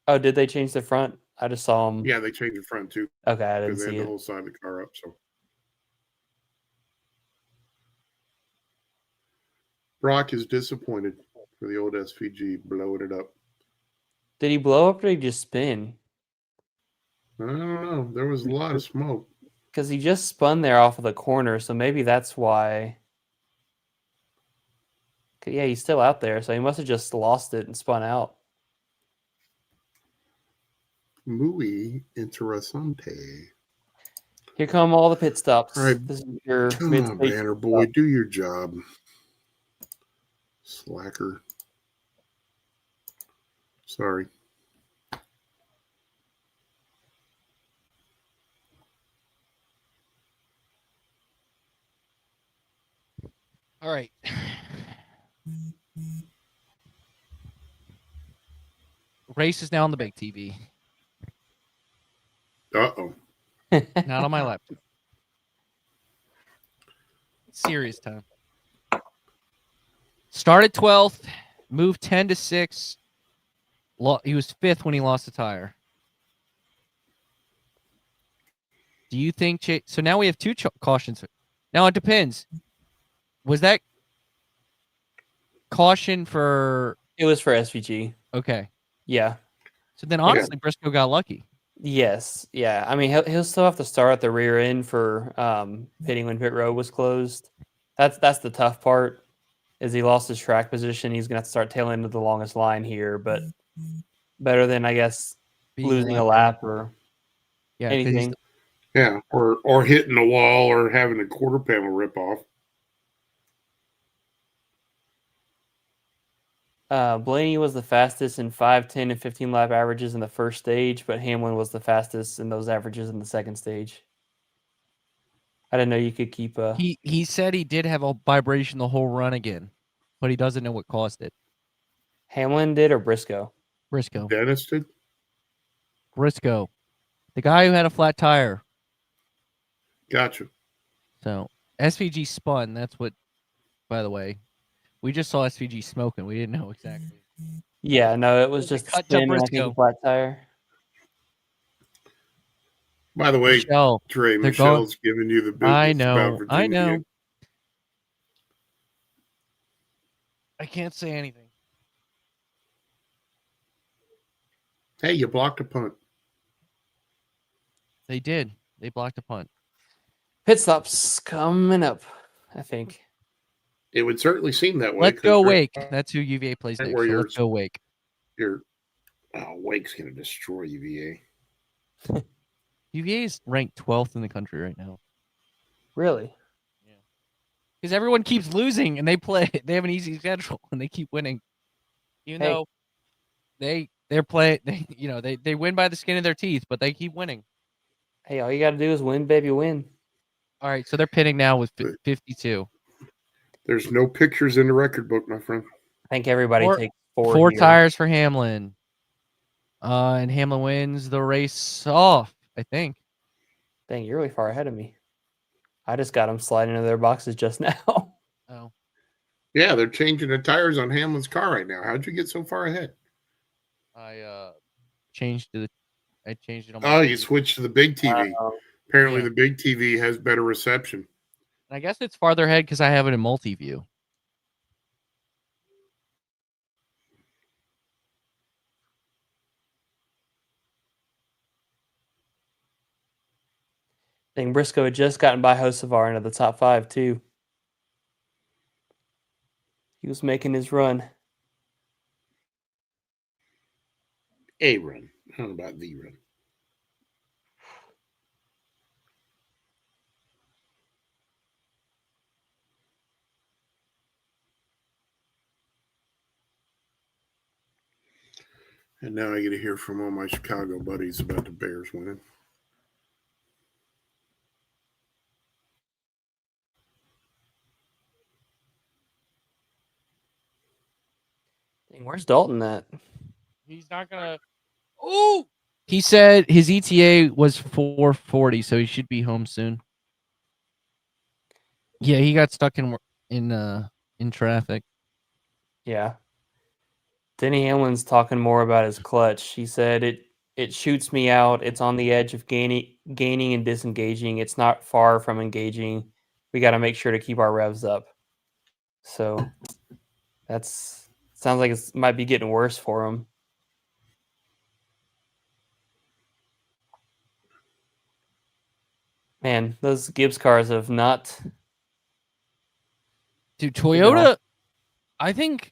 Oh, did they change the front? I just saw them. Yeah, they changed the front, too. Okay, I didn't see it. They had the whole side of the car up, so... Brock is disappointed for the old SVG blowing it up. Did he blow up or did he just spin? I don't know. There was a lot of smoke. Because he just spun there off of the corner, so maybe that's why. Yeah, he's still out there, so he must have just lost it and spun out. Muy interesante. Here come all the pit stops. All right. This is your come on, Banner boy. Do your job. Slacker. Sorry. All right. Race is now on the big TV. Uh-oh. Not on my laptop. Serious time. Start at 12th, move 10 to 6. He was 5th when he lost the tire. Do you think so now we have 2 cautions. Now it depends. Was that caution for It was for SVG. Okay. Yeah. So then honestly Briscoe got lucky. Yes. Yeah. I mean, he'll still have to start at the rear end for pitting when pit road was closed. That's the tough part. Is he lost his track position? He's gonna have to start tail into the longest line here, but better than I guess losing a lap or anything. Yeah, or hitting the wall or having a quarter panel rip off. Blaney was the fastest in 5, 10, and 15 lap averages in the first stage, but Hamlin was the fastest in those averages in the second stage. I didn't know you could keep a. He said he did have a vibration the whole run again, but he doesn't know what caused it. Hamlin did or Briscoe? Briscoe. Dennis did? Briscoe. The guy who had a flat tire. Gotcha. So SVG spun. That's what, by the way, we just saw SVG smoking. We didn't know exactly. Yeah, no, it was just cut spin, to I think, Briscoe. a flat tire. By the way, Michelle, Trey, Michelle's giving you the business I about know. Virginia. I know. I can't say anything. Hey, you blocked a punt. They did. They blocked a punt. Pit stops coming up, I think. It would certainly seem that way. Let's go Wake. That's who UVA plays next. So let's go Wake. Wake's going to destroy UVA. UVA is ranked 12th in the country right now. Really? Yeah. Because everyone keeps losing and they have an easy schedule and they keep winning. Even though they win by the skin of their teeth, but they keep winning. Hey, all you got to do is win, baby, win. All right, so they're pitting now with 52. There's no pictures in the record book, my friend. I think everybody takes four tires for Hamlin. And Hamlin wins the race off, I think. Dang, you're really far ahead of me. I just got them sliding into their boxes just now. Oh. Yeah, they're changing the tires on Hamlin's car right now. How'd you get so far ahead? I changed it on my TV. You switched to the big TV. Apparently the big TV has better reception. I guess it's farther ahead because I have it in multi-view. Dang, Briscoe had just gotten by Hocevar into the top 5, too. He was making his run. A run. I don't know about the run. And now I get to hear from all my Chicago buddies about the Bears winning. Dang, where's Dalton at? He's not gonna. Oh, he said his ETA was 4:40, so he should be home soon. Yeah, he got stuck in traffic. Yeah. Denny Hamlin's talking more about his clutch. He said it shoots me out. It's on the edge of gaining and disengaging. It's not far from engaging. We got to make sure to keep our revs up. So sounds like it might be getting worse for him. Man, those Gibbs cars have not. Dude, Toyota, I think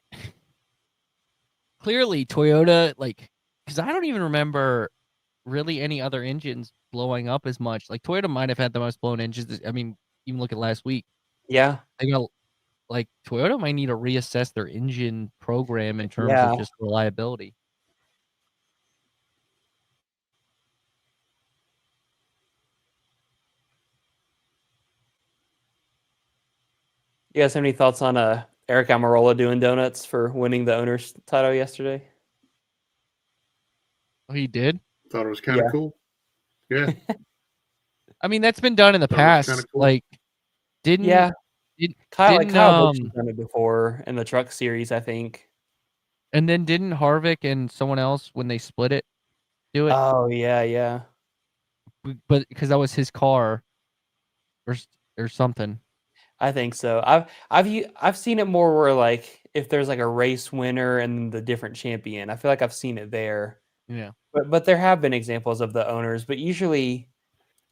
clearly Toyota, because I don't even remember really any other engines blowing up as much. Like Toyota might have had the most blown engines. I mean, even look at last week. Yeah. They got Toyota might need to reassess their engine program in terms of just reliability. You guys have any thoughts on Eric Almirola doing donuts for winning the owner's title yesterday? Oh, he did? Thought it was kind of cool. Yeah. I mean, that's been done in the past. Cool. Kyle Busch has done it before in the truck series, I think. And then didn't Harvick and someone else, when they split it, do it? Oh yeah. But because that was his car, or something. I think so. I've seen it more where like if there's like a race winner and the different champion. I feel like I've seen it there. Yeah. But there have been examples of the owners, but usually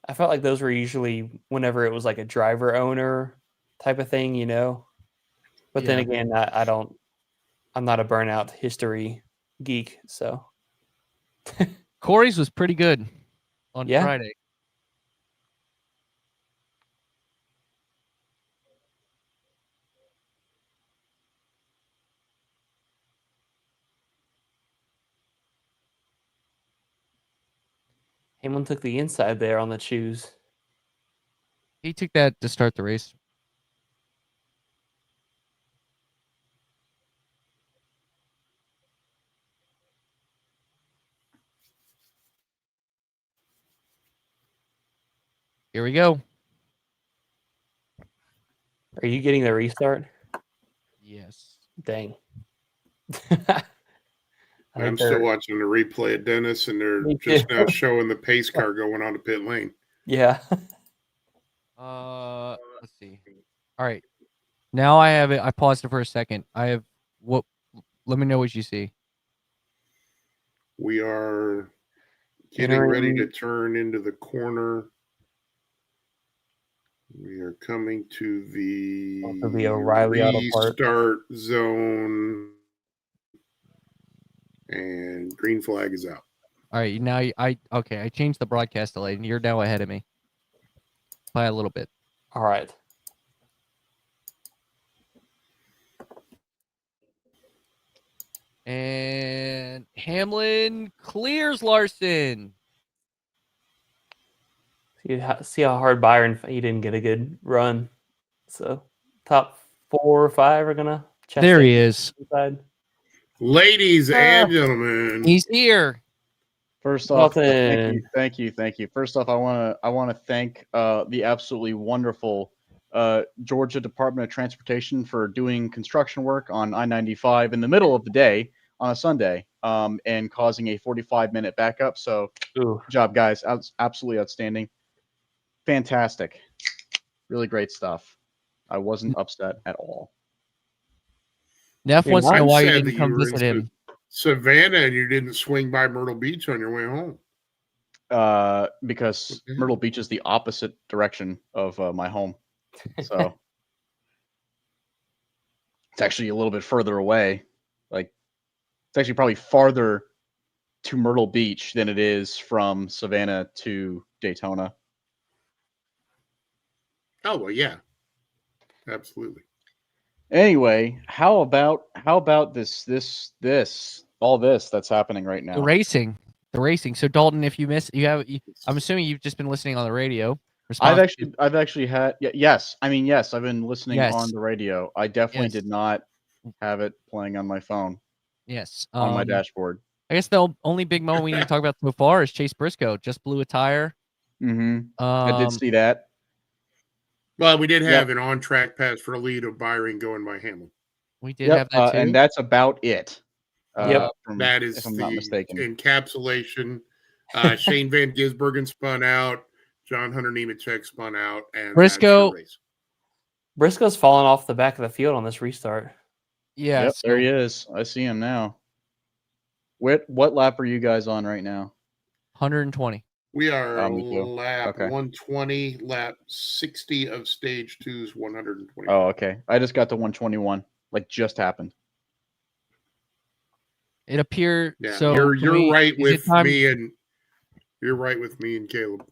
I felt like those were usually whenever it was like a driver owner type of thing, you know. But then Yeah. again, I'm not a burnout history geek, so Corey's was pretty good on Yeah. Friday. Hamlin took the inside there on the choose. He took that to start the race. Here we go. Are you getting the restart? Yes. Dang. I'm still watching the replay of Dennis, and they're Me just too. now showing the pace car going on to pit lane. Yeah. Let's see. All right. Now I have it. I paused it for a second. I have what? Let me know what you see. We are getting ready to turn into the corner. We are coming to the O'Reilly Auto Parts. restart zone, and green flag is out. All right. Now I changed the broadcast delay, and you're now ahead of me by a little bit. All right. And Hamlin clears Larson. See how hard Byron, he didn't get a good run. So top 4 or 5 are gonna check. There he is. Inside. Ladies and gentlemen, He's here. First off, Dalton. thank you. First off, I want to thank the absolutely wonderful Georgia Department of Transportation for doing construction work on I-95 in the middle of the day on a Sunday, and causing a 45-minute backup. So, Ooh. good job, guys! Absolutely outstanding, fantastic, really great stuff. I wasn't upset at all. Neff wants to know I'm why you sad didn't that come were visit in him. Savannah and you didn't swing by Myrtle Beach on your way home. Because Myrtle Beach is the opposite direction of my home, so it's actually a little bit further away. Like, it's actually probably farther to Myrtle Beach than it is from Savannah to Daytona. Oh well, yeah, absolutely. Anyway, how about all this that's happening right now? The racing. So Dalton, if you miss, I'm assuming you've just been listening on the radio. I've actually had yes. I mean, yes, I've been listening on the radio. I definitely did not have it playing on my phone. Yes. On my dashboard. I guess the only big moment we need to talk about so far is Chase Briscoe just blew a tire. Mm-hmm. I did see that. Well, we did have an on-track pass for the lead of Byron going by Hamlin. We did have that too. And that's about it. That is if I'm not mistaken. Encapsulation. Shane Van Gisbergen spun out. John Hunter Nemechek spun out. And Briscoe's falling off the back of the field on this restart. Yeah. Yep, there he is. I see him now. What lap are you guys on right now? 120. We are lap 120, lap 60 of stage 2's 120. Oh, okay. I just got to 121. Like, just happened. It appeared. Yeah, so you're right with me, and you're right with me and Caleb.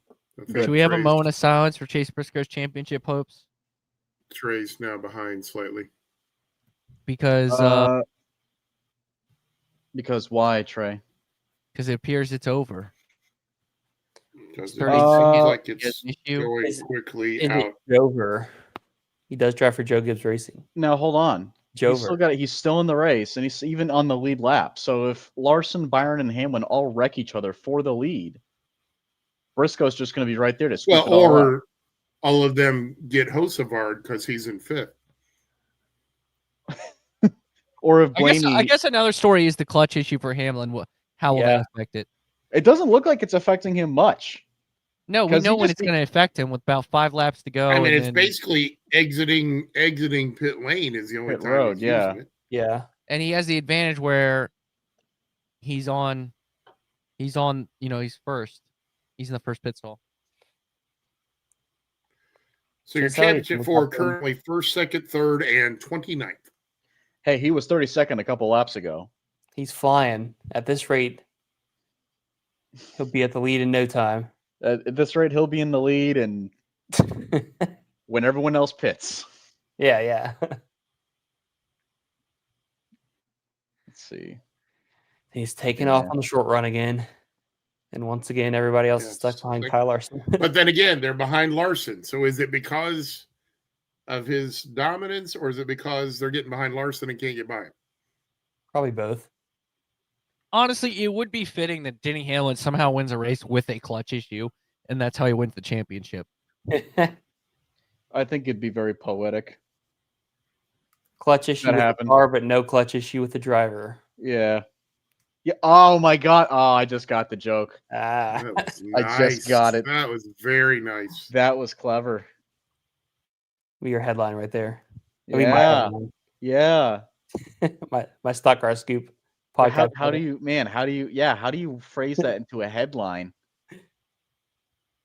Should we have a moment of silence for Chase Briscoe's championship hopes? Trey's now behind slightly. Because why, Trey? Because it appears it's over. Because it seems like it's going quickly out. Jover. He does drive for Joe Gibbs Racing. Now hold on. He's still in the race, and he's even on the lead lap. So if Larson, Byron, and Hamlin all wreck each other for the lead, Briscoe's just going to be right there to sweep it all up. All of them get Hosevard because he's in 5th. or if I guess, Blaney. I guess another story is the clutch issue for Hamlin. How will that affect it? It doesn't look like it's affecting him much. No, we know when it's going to affect him with about 5 laps to go. I mean, and it's then, basically exiting pit lane is the only Pit time road, he's yeah. using it. Yeah. and he has the advantage where he's on, he's first. He's in the first pit stall. So your Just how he championship can four pop in. currently first, second, third, and 29th. Hey, he was 32nd a couple laps ago. He's flying. At this rate, he'll be at the lead in no time. At this rate, he'll be in the lead, and when everyone else pits. Yeah. Let's see. He's taking off on the short run again. And once again, everybody else is stuck behind Kyle Larson. But then again, they're behind Larson. So is it because of his dominance, or is it because they're getting behind Larson and can't get by him? Probably both. Honestly, it would be fitting that Denny Hamlin somehow wins a race with a clutch issue, and that's how he wins the championship. I think it'd be very poetic. Clutch issue That with happened. the car, but no clutch issue with the driver. Yeah. Yeah. Oh my God. Oh, I just got the joke. Ah, That was I nice. just got it. That was very nice. That was clever. your headline right there. I Yeah. mean, Yeah. my stock car scoop But podcast. how do you phrase that into a headline?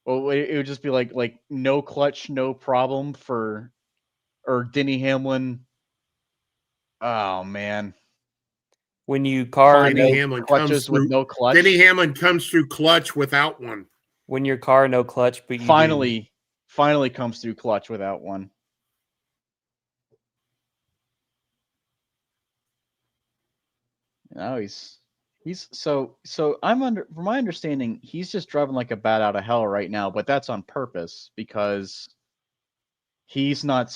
Well, it would just be like no clutch, no problem or Denny Hamlin. Oh man. when you car Denny no, Hamlin Clutches comes with through. no clutch. Denny Hamlin comes through clutch without one. when your car no clutch, but you Finally comes through clutch without one. No, he's so I'm under from my understanding, he's just driving like a bat out of hell right now, but that's on purpose because he's not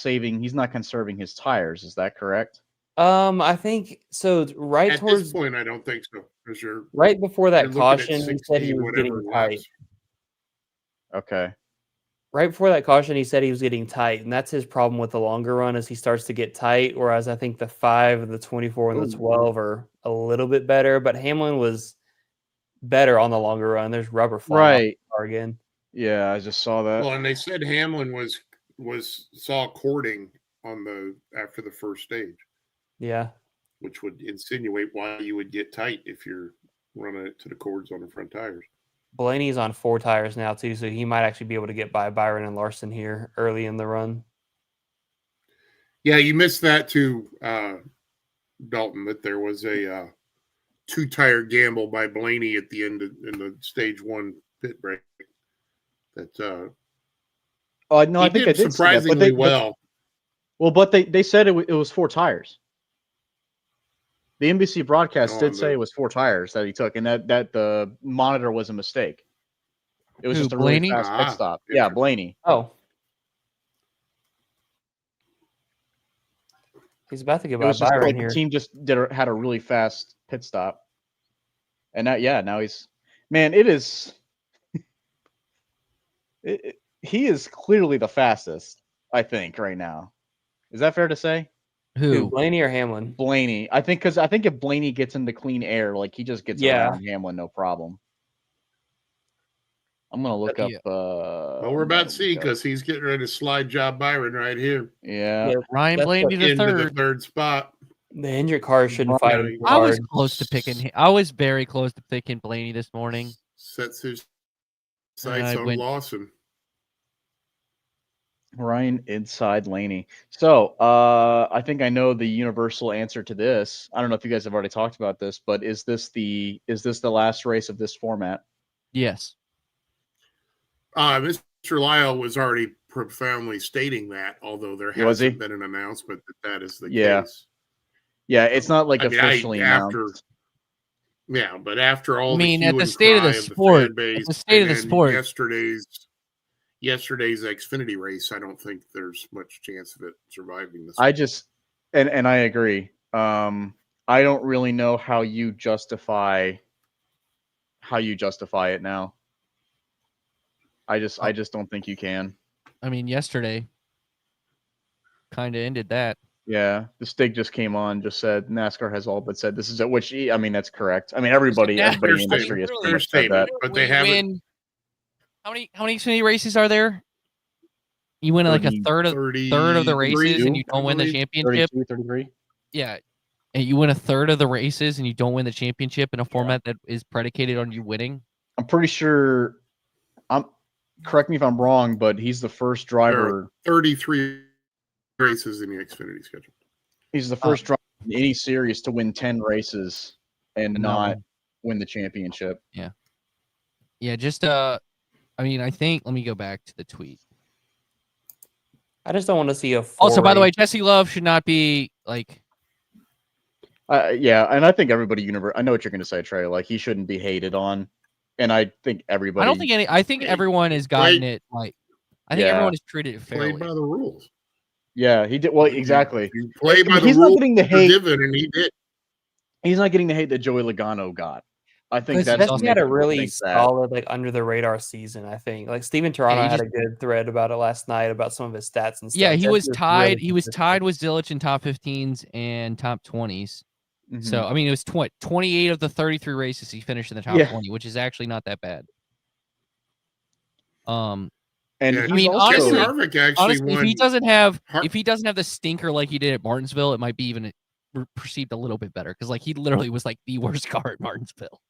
conserving his tires. Is that correct? I think so. Right At towards this point, I don't think so. Because you're right before you're that looking caution, at he 60 said he was whatever getting tight. laps. Okay. Right before that caution, he said he was getting tight, and that's his problem with the longer run as he starts to get tight. Whereas I think the 5, the 24, and the 12 are a little bit better. But Hamlin was better on the longer run. There's rubber flying off Right. the car again. Yeah, I just saw that. Well, and they said Hamlin saw cording after the first stage, Yeah. which would insinuate why you would get tight if you're running it to the cords on the front tires. Blaney's on 4 tires now too, so he might actually be able to get by Byron and Larson here early in the run. Yeah, you missed that too, Dalton, that there was a 2-tire gamble by Blaney at the end in the stage 1 pit break. That no, I think I did see that, but surprisingly well. But they said it was 4 tires. The NBC broadcast did say it was 4 tires that he took, and that the monitor was a mistake. It was Who, just a really Blaney? fast pit stop. Yeah, Blaney. Oh. He's about to get It by was just Byron like here. the team just had a really fast pit stop, and now he's it is. He is clearly the fastest, I think, right now. Is that fair to say? Who, Blaney or Hamlin? Blaney. I think if Blaney gets into clean air, like he just gets around Hamlin, no problem. I'm gonna look up. Well, we're about to see because he's getting ready to slide Job Byron right here. Yeah. Ryan Blaney the into third. the third spot. The injured car shouldn't fight him. I was close to picking. I was very close to picking Blaney this morning. Sets his sights on Lawson. Ryan inside Laney. So I think I know the universal answer to this. I don't know if you guys have already talked about this, but is this the last race of this format? Yes. Mr. Lyle was already profoundly stating that, although there hasn't been an announcement that is the case. Yeah, it's not like officially announced. Yeah, but after all, at the state of the sport, at the state of the sport, yesterday's Xfinity race, I don't think there's much chance of it surviving this. I just and I agree. I don't really know how you justify it now. I just don't think you can. I mean, yesterday kind of ended that. Yeah, the Stig just came on, just said NASCAR has all but said this is it, which I mean that's correct. I mean everybody in the industry has pretty much said that. But they haven't. How many races are there? You win like a third of the races and you don't win the championship. 32, 33. Yeah, and you win a third of the races and you don't win the championship in a format that is predicated on you winning. I'm pretty sure. Correct me if I'm wrong, but he's the first driver. 33 races in the Xfinity schedule. He's the first driver in any series to win 10 races and not win the championship. Yeah. Yeah, just I mean, I think let me go back to the tweet. I just don't want to see a. Also, by the way, Jesse Love should not be like. Yeah, and I think everybody I know what you're going to say, Trey. Like he shouldn't be hated on, and I think everybody. I don't think any. I think everyone has gotten it. Like, I think everyone has treated it fairly. Played by the rules. Yeah, he did. Well, exactly. He played by the he's rules. Not getting the hate, given, and he did. He's not getting the hate that Joey Logano got. I think that's he had a really solid, like under the radar season. I think like Steven Toronto had a good thread about it last night about some of his stats and stuff. Yeah, he was tied. Really he was tied with Zilich in top 15s and top 20s. Mm-hmm. So I mean, it was 28 of the 33 races he finished in the top 20, which is actually not that bad. And I mean, honestly, if he doesn't have the stinker like he did at Martinsville, it might be even perceived a little bit better because like he literally was like the worst car at Martinsville.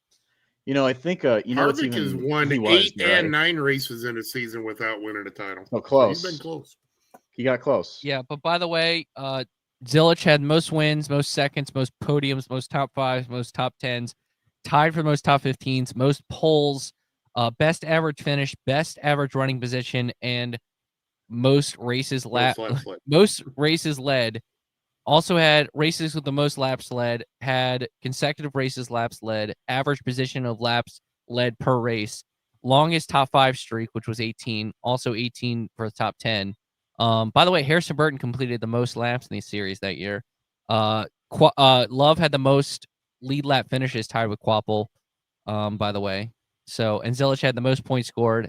You know, I think Harvick has won 8 and 9 races in a season without winning a title. Oh, close. So he's been close. He got close. Yeah, but by the way, Zilich had most wins, most seconds, most podiums, most top 5s, most top 10s, tied for most top 15s, most poles, best average finish, best average running position, and most races most races led. Also had races with the most laps led, had consecutive races laps led, average position of laps led per race, longest top 5 streak, which was 18, also 18 for the top 10. By the way, Harrison Burton completed the most laps in the series that year. Love had the most lead lap finishes tied with Quapple, by the way. So, and Zilich had the most points scored.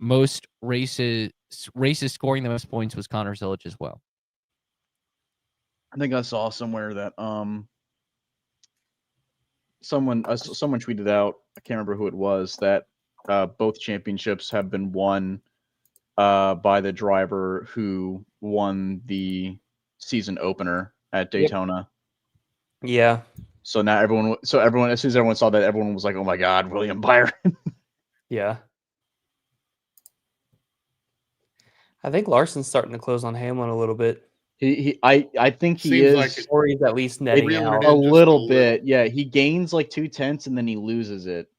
Most races scoring the most points was Connor Zilich as well. I think I saw somewhere that someone tweeted out, I can't remember who it was, that both championships have been won by the driver who won the season opener at Daytona. Yep. Yeah. So now everyone, as soon as everyone saw that, everyone was like, "Oh my God, William Byron." Yeah. I think Larson's starting to close on Hamlin a little bit. I think he is. Like or he's at least netting out a little bit. Yeah, he gains like 2/10 and then he loses it.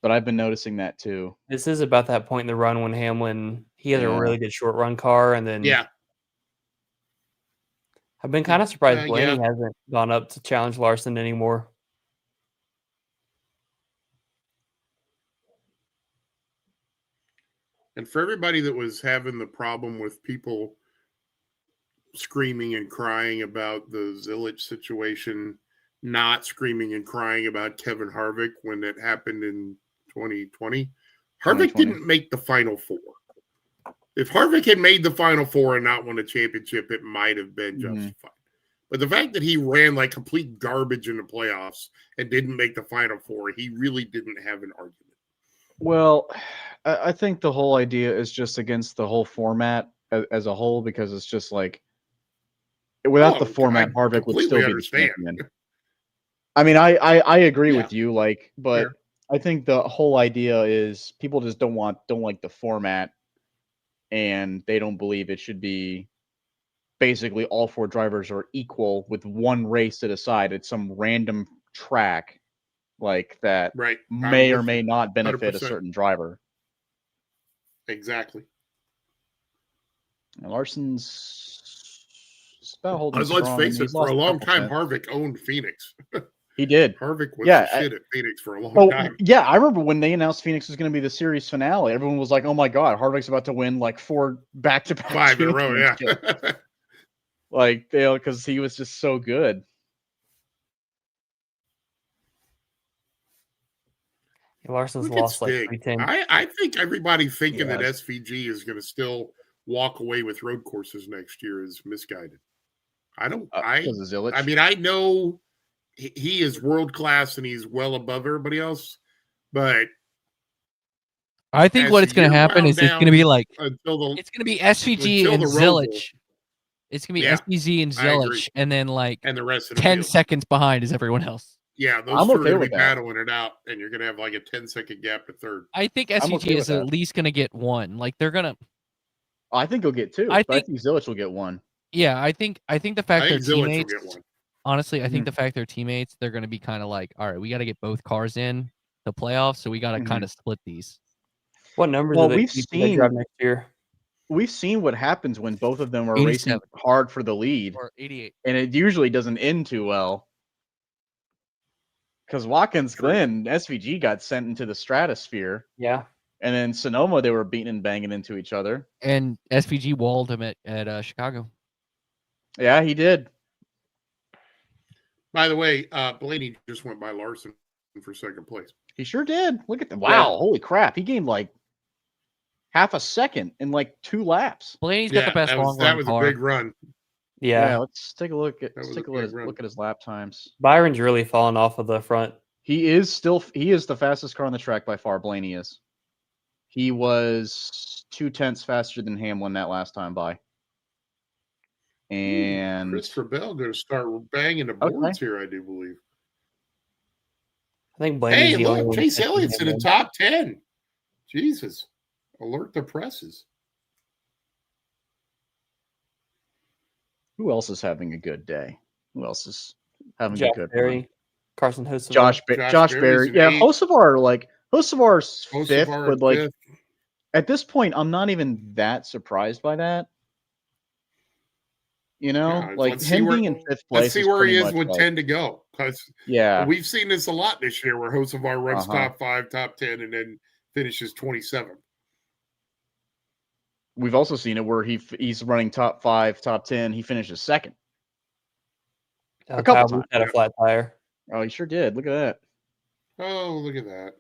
But I've been noticing that too. This is about that point in the run when Hamlin has a really good short run car, and then I've been kind of surprised Blaney hasn't gone up to challenge Larson anymore. And for everybody that was having the problem with people screaming and crying about the Zilich situation, not screaming and crying about Kevin Harvick when it happened in 2020, Harvick didn't make the Final Four. If Harvick had made the Final Four and not won a championship, it might have been justified. But the fact that he ran like complete garbage in the playoffs and didn't make the Final Four, he really didn't have an argument. Well, I think the whole idea is just against the whole format as a whole, because it's just like without the format, Harvick would still be the champion. I mean, I agree with you, like, but I think the whole idea is people just don't like the format, and they don't believe it should be basically all 4 drivers are equal with one race to decide. It's some random track like that may or may not benefit 100%. A certain driver. Exactly. And Larson's about holding let's face it, for a long time, Harvick owned Phoenix. He did. Harvick was shit at Phoenix for a long time. Yeah, I remember when they announced Phoenix was going to be the series finale. Everyone was like, "Oh my God, Harvick's about to win like 4 back-to-back 5 in a row." Yeah, like because he was just so good. Larson's lost like 310. I think everybody thinking that SVG is going to still walk away with road courses next year is misguided. I don't. Because of Zilich. I mean, I know he is world class and he's well above everybody else, but I think as what the it's going to year happen wound is it's going to be down like until it's going to be SVG until and the Rose Bowl. Zillich. It's going to be Yeah, SVG and I agree. Zillich, and then like and the rest of the 10 field. seconds behind is everyone else. Yeah, those I'm two are okay going to be with that. battling it out, and you're going to have like a 10-second gap to third. I think I'm SVG okay is with that. at least going to get one. Like they're going to. I think he'll get two. I but think- I think Zilich will get one. Yeah, I think the I fact they're think Zillich will teammates. get one. Honestly, I think Mhm. the fact they're teammates, they're going to be kind of like, all right, we got to get both cars in the playoffs, so we got to Mhm. kind of split these. What numbers Well, are they we've think they seen- drive next year? We've seen what happens when both of them are 87. racing hard for the lead, Or 88. and it usually doesn't end too well. Because Watkins True. Glen, SVG got sent into the stratosphere, Yeah. and then Sonoma they were beating and banging into each other. And SVG walled him at Chicago. Yeah, he did. By the way, Blaney just went by Larson for second place. He sure did. Look at that! Wow, holy crap! He gained like half a second in like 2 laps. Blaney's got the best long that run was car. a big run. Yeah. Let's take a look at That was let's a take a big run. look at his lap times. Byron's really fallen off of the front. He is the fastest car on the track by far. Blaney is. He was 0.2 faster than Hamlin that last time by. And Christopher Bell going to start banging the boards here, I do believe. I think Blaney's Hey, the only look, one Chase catching Elliott's in the Hamlin. top 10. Jesus. Alert the presses. who else is having a good day? Who else is having Josh a good Berry, run? Carson Hocevar. Josh Josh Berry's Berry. an Yeah, eighth. Hocevar's fifth, Hocevar but like fifth. at this point, I'm not even that surprised by that. You know, Yeah, like let's see him where- being in fifth place. Let's see where he pretty is much with like- 10 to go. Because Yeah, we've seen this a lot this year where Hocevar runs Uh-huh. top 5, top 10, and then finishes 27th. we've also seen it where he's running top 5, top 10. He finishes second. a couple Kyle Busch times, had a yeah. flat tire. Oh, he sure did. Look at that. Oh, look at that.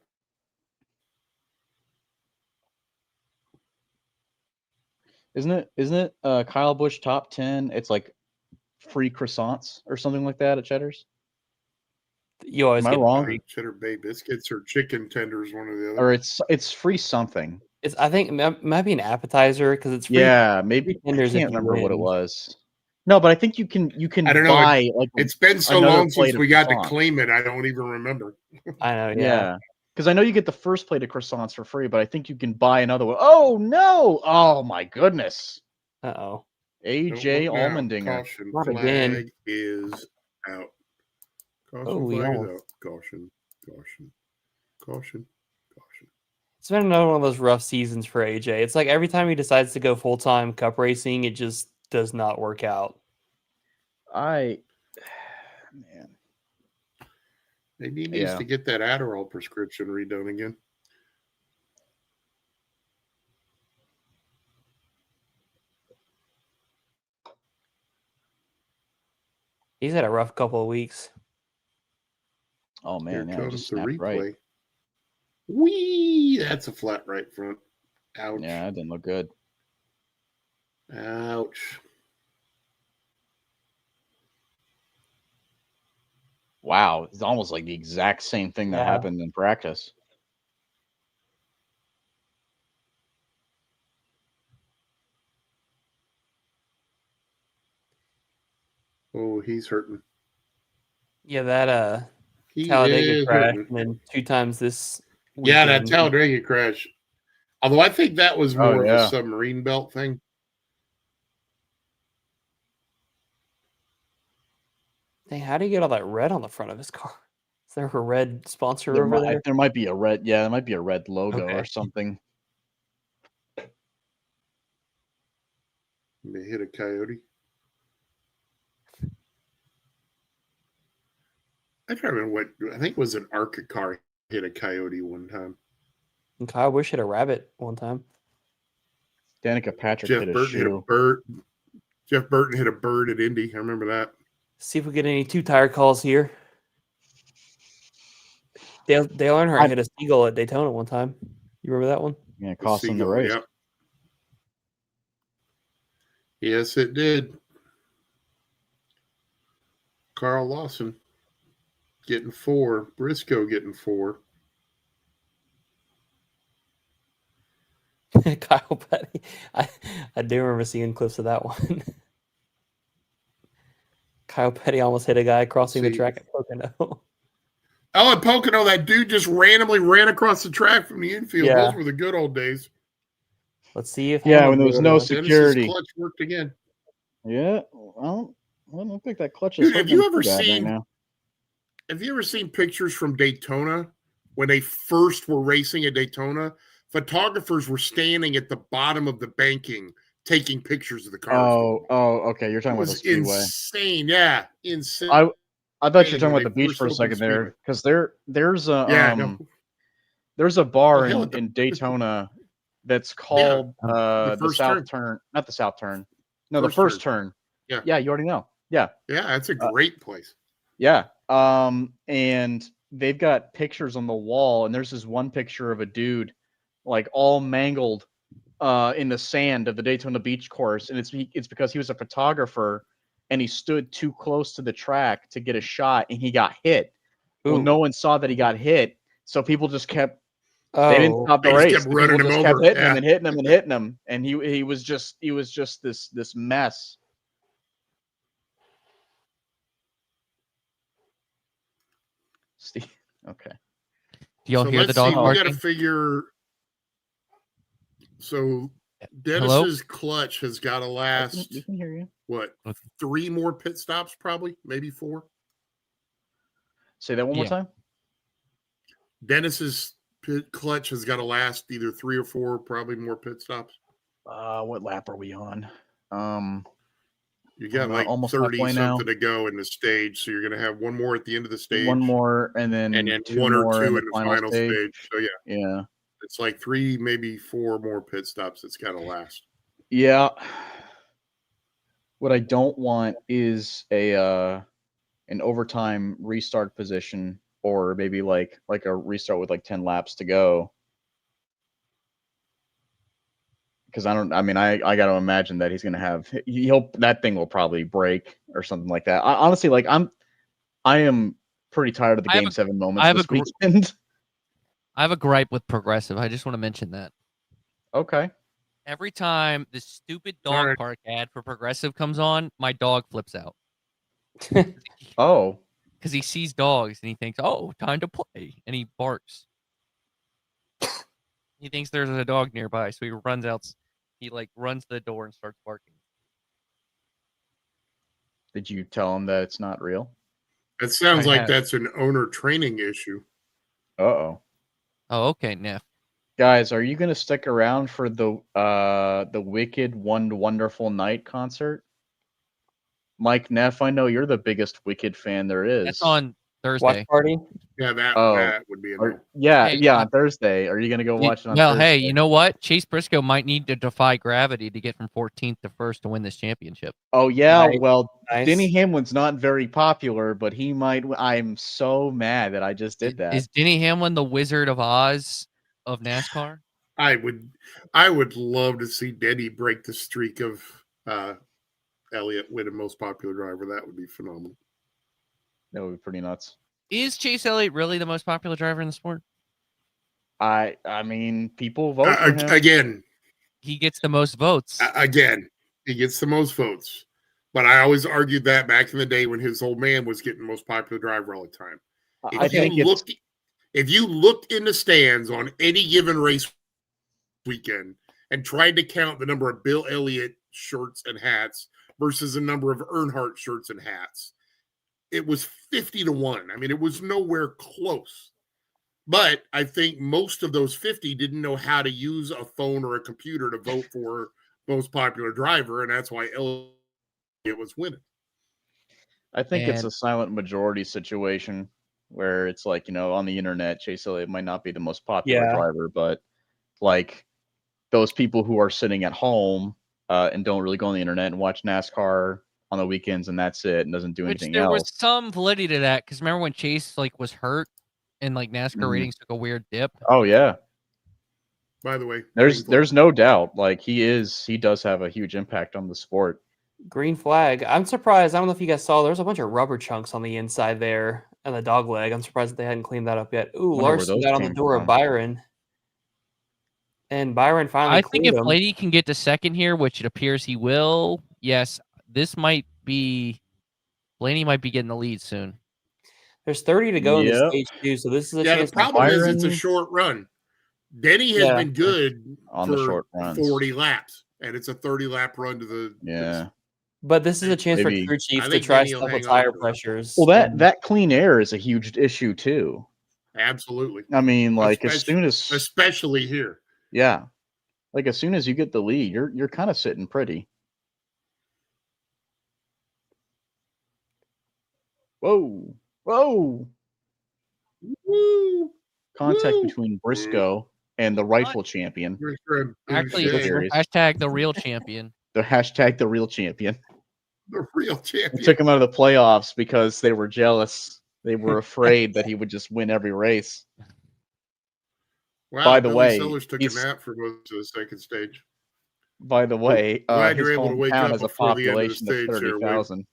Isn't it Kyle Busch top 10? It's like free croissants or something like that at Cheddar's. You always Am I get wrong? free. Cheddar Bay biscuits or chicken tenders, one or the other. Or it's free something. I think it might be an appetizer because it's free. Yeah, maybe. I tenders if can't you remember what it win. was. No, but I think you can I don't know. buy like It's been so another long plate since of we got to croissants. claim it, I don't even remember. I know. Yeah. Yeah. Because I know you get the first plate of croissants for free, but I think you can buy another one. Oh no! Oh my goodness! Uh-oh. AJ Don't look now. Allmendinger. Caution Not flag again. is out. Caution Oh, we flag is almost- out. Caution. Caution. Caution. Caution. It's been another one of those rough seasons for AJ. It's like every time he decides to go full-time cup racing, it just does not work out. Man. Maybe he needs Yeah. to get that Adderall prescription redone again. He's had a rough couple of weeks. Oh man, Here yeah, it comes just the snapped replay. right. Whee! That's a flat right front. Ouch. Yeah, that didn't look good. Ouch. Wow, it's almost like the exact same thing that Yeah. happened in practice. Oh, he's hurting. Yeah, that He Talladega is crash, hurting. and then 2 times this. Yeah, that weekend. Talladega crash. Although I think that was Oh, more of yeah. a submarine belt thing. Dang, how do you get all that red on the front of his car? Is there a red sponsor There over there? might be a red, yeah, there might be a red logo Okay. or something. They hit a coyote. I can't remember what. I think it was an ARCA car hit a coyote one time. And Kyle Busch hit a rabbit one time. Danica Patrick Jeff hit a Burton hit a shoe. bird. Jeff Burton hit a bird at Indy. I remember that. See if we get any 2-tire calls here. Dale Earnhardt hit a seagull at Daytona one time. You remember that one? Yeah, it cost him the Seagull, race. yep. Yes, it did. Carl Lawson getting 4. Briscoe getting 4. Kyle Petty. I do remember seeing clips of that one. Kyle Petty almost hit a guy crossing the track at Pocono. Oh, at Pocono, that dude just randomly ran across the track from the infield. Yeah. Those were the good old days. Let's see if when there was no Dennis's security. clutch worked again. Yeah, well, I don't think that clutch is Dude, have you ever right seen? now. Have you ever seen pictures from Daytona when they first were racing at Daytona? Photographers were standing at the bottom of the banking taking pictures of the cars. Oh, okay. You're It talking about the was speedway. insane. Yeah, insane. I thought you were talking when about the they beach first for a opened second Speedway. there, because there's a Yeah, no. there's a bar Oh, hell, in Daytona that's called the first South Turn, not the South Turn. No, the First first turn. Yeah. You already know. Yeah, Yeah, that's a great place. yeah. And they've got pictures on the wall, and there's this one picture of a dude like all mangled in the sand of the Daytona Beach course, and it's because he was a photographer and he stood too close to the track to get a shot, and he got hit. Well, no one saw that he got hit, so people just kept. They didn't stop the They just race. kept The running people him just kept over. hitting him Yeah. and hitting him and hitting him, and he was just this mess. Steve, okay. Do y'all So hear the let's dog see. We barking? got to figure. So Hello? Dennis's clutch has got to last. We can hear you. What? 3 more pit stops, probably, maybe 4. Say that one more Yeah. time. Dennis's pit clutch has got to last either 3 or 4, probably more pit stops. What lap are we on? You got We're like almost 30 halfway something now. to go in the stage, so you're going to have one more at the end of the stage, One more, and then 2 more or 2 in in the final stage. So Yeah. it's like 3, maybe 4 more pit stops. That's got to last. Yeah. What I don't want is an overtime restart position, or maybe like a restart with like 10 laps to go. Because I got to imagine that he's going to have that thing will probably break or something like that. Honestly, like I am pretty tired of the Game 7 moments this weekend. I have a gripe with Progressive. I just want to mention that. Okay. Every time the stupid dog park ad for Progressive comes on, my dog flips out. Oh. Because he sees dogs and he thinks, oh, time to play. And he barks. He thinks there's a dog nearby, so he runs out. He runs to the door and starts barking. Did you tell him that it's not real? It sounds like that's an owner training issue. Uh-oh. Oh, okay, Neff. Guys, are you going to stick around for the Wicked One Wonderful Night concert? Mike Neff, I know you're the biggest Wicked fan there is. That's on Thursday. Watch party? Yeah, that would be a no. On Thursday. Are you going to go watch it on Thursday? Hey, you know what? Chase Briscoe might need to defy gravity to get from 14th to 1st to win this championship. Oh, yeah. Nice. Well, Nice. Denny Hamlin's not very popular, but he might. I'm so mad that I just did that. Is Denny Hamlin the Wizard of Oz of NASCAR? I would love to see Denny break the streak of Elliott winning most popular driver. That would be phenomenal. That would be pretty nuts. Is Chase Elliott really the most popular driver in the sport? I mean, people vote for him. Again. He gets the most votes. Again, he gets the most votes. But I always argued that back in the day when his old man was getting most popular driver all the time. If you looked in the stands on any given race weekend and tried to count the number of Bill Elliott shirts and hats versus the number of Earnhardt shirts and hats, it was 50-1. I mean, it was nowhere close. But I think most of those 50 didn't know how to use a phone or a computer to vote for most popular driver, and that's why Elliott was winning. I think it's a silent majority situation where it's like, on the internet, Chase Elliott might not be the most popular driver, but like those people who are sitting at home and don't really go on the internet and watch NASCAR on the weekends and that's it and doesn't do anything else. There was some validity to that because remember when Chase was hurt and NASCAR ratings took a weird dip? Oh yeah. By the way, there's no doubt he does have a huge impact on the sport. Green flag. I'm surprised. I don't know if you guys saw. There's a bunch of rubber chunks on the inside there and the dog leg. I'm surprised that they hadn't cleaned that up yet. Ooh, Wonder where Larson those got on the came door of from. Byron. And Byron finally I think cleared if him. Blaney can get to second here, which it appears he will, yes, this might be Blaney might be getting the lead soon. There's 30 to go in this Yep. stage 2, so this is a Yeah, chance the problem is it's a Byron- short run. Denny has Yeah. been good On the for short runs. 40 laps, and it's a 30-lap run to the Yeah. But this is a chance Maybe. for crew I chief to think try Danny will stuff with hang on tire to it. pressures. Well, and- that clean air is a huge issue too. Absolutely. I mean, like Especially- as soon as Especially here. yeah, like as soon as you get the lead, you're kind of sitting pretty. Whoa, whoa! Woo! Contact Woo! between Briscoe and the rightful champion. Actually, Shit. Series. hashtag the real champion. The hashtag the real champion. the real They champion. took him out of the playoffs because they were jealous. They were afraid that he would just win every race. Wow, by the Billy way, Sellers took a he's- nap for most of the second stage. By the way, Glad his you're able to wake hometown up has a before the end of the population of stage there, Wade. 30,000.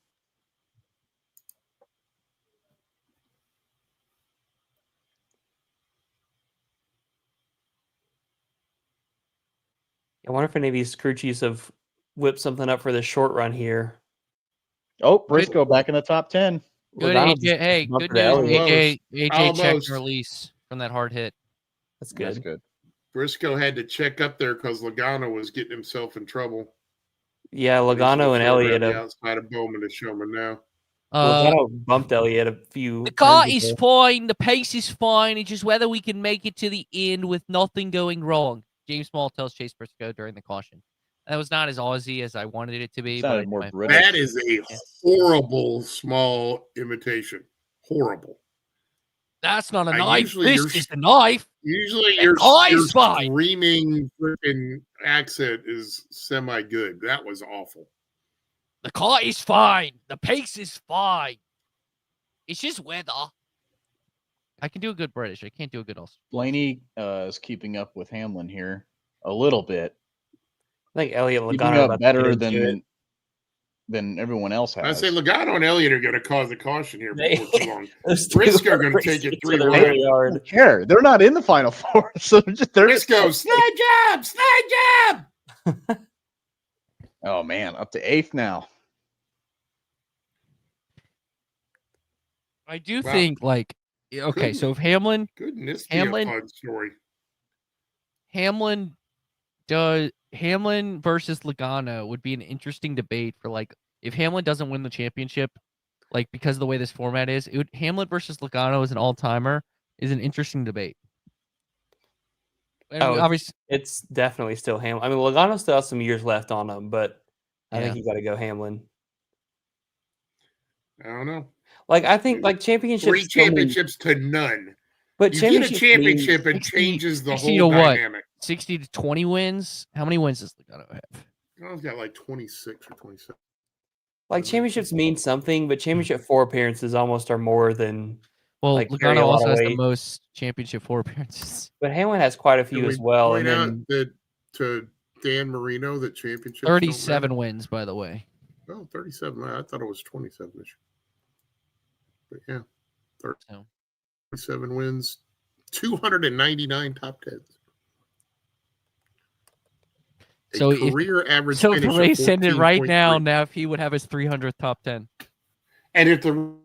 I wonder if any of these crew chiefs have whipped something up for this short run here. Oh, Briscoe back in the top 10. Good Logano AJ. Hey, bumped good to news. Elliott. AJ checked Almost. and release from that hard hit. That's good. That's good. Briscoe had to check up there because Logano was getting himself in trouble. Yeah, Logano and Elliott. Outside of Bowman is showing now. Logano bumped Elliott a few. The car turns is ago. fine. The pace is fine. It's just whether we can make it to the end with nothing going wrong. James Small tells Chase Briscoe during the caution. That was not as Aussie as I wanted it to be. Sounded But more anyway. British. That is a horrible small imitation. Horrible. That's not a I knife. usually This you're- is the knife. Usually The your car is fine. screaming freaking accent is semi good. That was awful. The car is fine. The pace is fine. It's just weather. I can do a good British. I can't do a good Aussie. Blaney is keeping up with Hamlin here a little bit. I think Elliott and Keeping Logano are up about to better get into it. than everyone else has. I say Logano and Elliott are going to cause a caution here They- before too long. Those two Briscoe are gonna take racing it each other 3-1. really I hard. don't care. They're not in the final four, so they're Briscoe, slide job. Oh man, up to 8th now. I do Wow. think, like, okay, so if Hamlin Goodness, Hamlin- be a fun story. Hamlin versus Logano would be an interesting debate for, like, if Hamlin doesn't win the championship, like, because of the way this format is, Hamlin versus Logano as an all-timer is an interesting debate. And Oh, obviously, It's definitely still Hamlin. I mean, Logano still has some years left on him, but I Yeah. think you got to go Hamlin. I don't know. Like I think like championships. 3 still mean- championships to none. but You get a championships mean- championship and 60 changes the 60 whole to what? dynamic. 60 to 20 wins. How many wins does Logano have? He's got like 26 or 27. like championships mean something, but championship 4 appearances almost are more than. Well, Like, carry Logano a lot also of has the weight. most championship 4 appearances. But Hamlin has quite a Can few we as well, point and out then that to Dan Marino that championships 37 wins, by the way. Oh, 37. I thought it was 27 this year. But yeah, So. 37 wins, 299 top 10s. A So if- career average So if finish the of race ended right now, 14.3. now if he would have his 300th top 10. And if the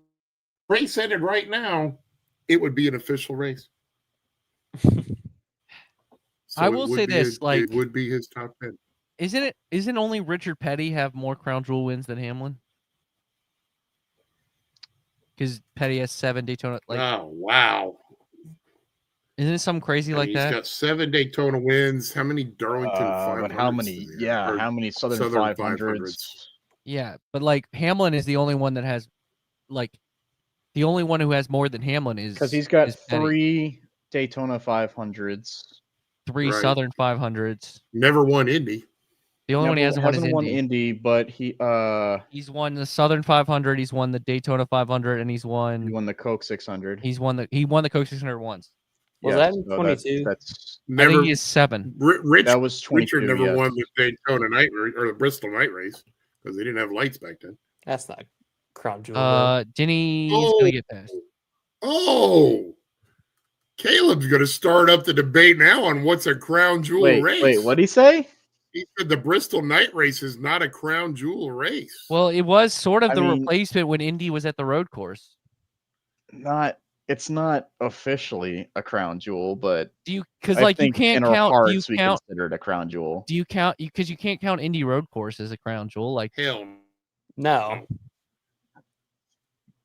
race ended right now, it would be an official race. So I it will would say be this, like- it would be his top 10. Isn't only Richard Petty have more Crown Jewel wins than Hamlin? Because Petty has 7 Daytona. Like, Oh, wow. isn't it something crazy like He's that? got 7 Daytona wins. How many Darlington 500s? But how many? does he have? Or How many Southern, Southern 500s? Yeah, but like Hamlin is the only one that has, like, the only one who has more than Hamlin is Because he's got is Petty. 3 Daytona 500s. 3 Right. Southern 500s. Never won Indy. The only one he hasn't won is won Indy. Indy, but he He's won the Southern 500. He's won the Daytona 500, and he won the Coke 600. he won the Coke 600 once. Was that in 22? That's I Never. think he is 7. Rich that was 22. Richard never yes. won the Daytona night race or the Bristol night race because they didn't have lights back then. That's not crown jewel. though. Denny's Oh. gonna get past. Oh, Caleb's going to start up the debate now on what's a crown jewel race. Wait, what'd he say? He said the Bristol Night Race is not a crown jewel race. Well, it was sort of I the mean- replacement when Indy was at the road course. It's not officially a crown jewel, but Do you? Because I like you think can't in our count. Do you hearts we count? consider it a crown jewel. Do you count? Because you can't count Indy road course as a crown jewel. Like, Hell, No.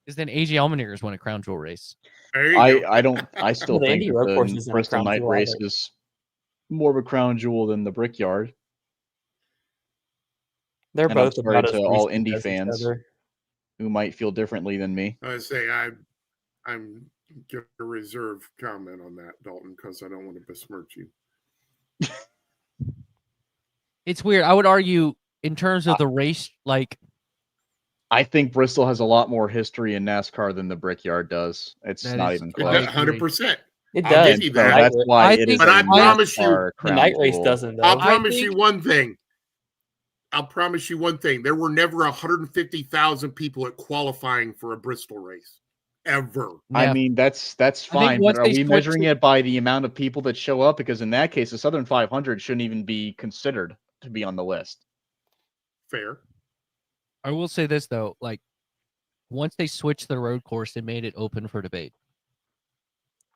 because then AJ Allmendinger won a crown jewel race. there you go. I still The think Indy road course the isn't a Bristol crown Night jewel Race either. is more of a crown jewel than the Brickyard. They're And I'm both sorry about as to all recent Indy as each fans. other. Who might feel differently than me. I say I'm going to reserve comment on that, Dalton, because I don't want to besmirch you. It's weird. I would argue in terms of the race, like I think Bristol has a lot more history in NASCAR than the Brickyard does. It's That not is even correct. close. 100%. It I'll does. give you the that. night That's ra- why I it is think- But I a promise you, NASCAR the crown night race jewel. doesn't. Though. I'll I promise think- you one thing. I'll promise you one thing. There were never 150,000 people at qualifying for a Bristol race. Ever. I Neff. mean, that's think fine, once but are they we switch measuring to- it by the amount of people that show up? Because in that case, the Southern 500 shouldn't even be considered to be on the list. Fair. I will say this though, like once they switched the road course, it made it open for debate.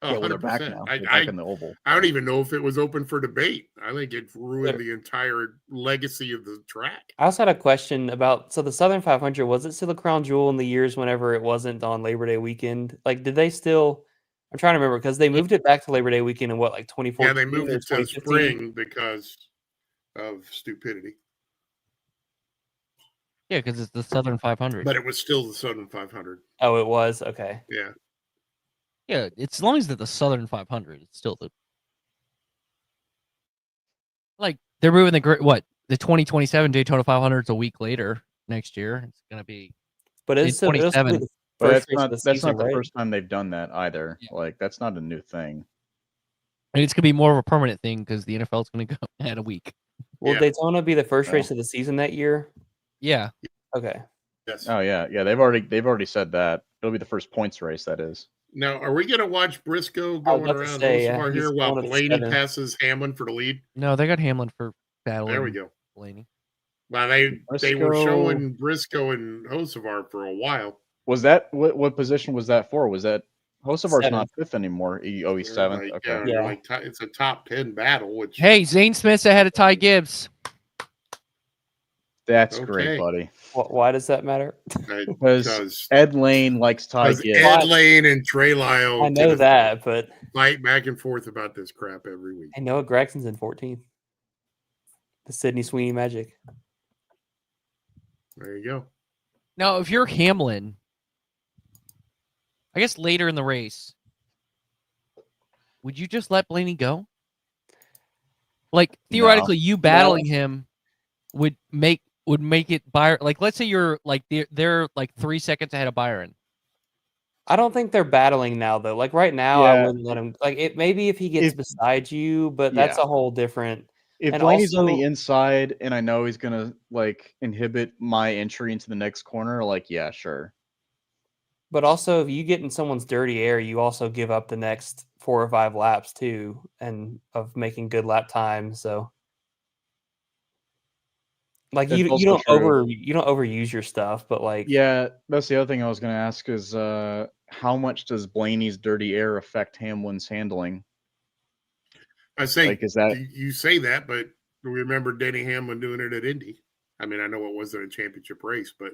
Yeah, well, they're back 100%. now. I, They're I, back in the oval. I don't even know if it was open for debate. I think it ruined the entire legacy of the track. I also had a question about the Southern 500. Was it still a crown jewel in the years whenever it wasn't on Labor Day weekend? Like, did they still? I'm trying to remember because they moved it back to Labor Day weekend in what, like 2014? Yeah, they moved or it to 2015? spring because of stupidity. Yeah, because it's the Southern 500. But it was still the Southern 500. Oh, it was okay. Yeah. Yeah, it's as long as it's the Southern 500, it's still the like they're moving the 2027 Daytona 500 a week later next year. It's gonna be But In it's still, it'll still be 27. the But first that's race not of the that's season, not the right? first time they've done that either. Yeah. Like that's not a new thing. and it's gonna be more of a permanent thing because the NFL's gonna go add a week. Will Yeah. Daytona be the first Oh. race of the season that year? Yeah, Okay. Yes. Oh yeah, they've already said that. It'll be the first points race, that is. Now, are we going to watch Briscoe I was going about to around say, Hocevar he's here while going at Blaney 7. passes Hamlin for the lead? no, they got Hamlin for battling. There we go. Blaney. Well, they were Briscoe- showing Briscoe and Hocevar for a while. Was that what position was that for? Was that Hocevar's Seventh. not fifth anymore? He's They're seventh. like, Okay. they're Yeah. like it's a top 10 battle, which Hey, Zane Smith's ahead of Ty Gibbs. That's Okay. great, buddy. Why does that matter? because Ed Lane likes Ty Gibbs. Ed Lane and Trey Lyle I know that, but fight back and forth about this crap every week. I know Gregson's in 14th. The Sydney Sweeney Magic. There you go. Now, if you're Hamlin, I guess later in the race, would you just let Blaney go? Like theoretically, you battling him would make it Byron. Like, let's say you're like they're like 3 seconds ahead of Byron. I don't think they're battling now though. Like right now, I Yeah. wouldn't let him. Like it maybe if he gets If- beside you, but that's a whole different. If And Blaney's on the also- inside and I know he's gonna like inhibit my entry into the next corner, like yeah, sure. But also, if you get in someone's dirty air, you also give up the next 4 or 5 laps too, and of making good lap time. So, like That's you also true. you don't overuse your stuff, but like Yeah, that's the other thing I was gonna ask is how much does Blaney's dirty air affect Hamlin's handling? I say Like, is that you say that, but remember Denny Hamlin doing it at Indy. I mean, I know it wasn't a championship race, but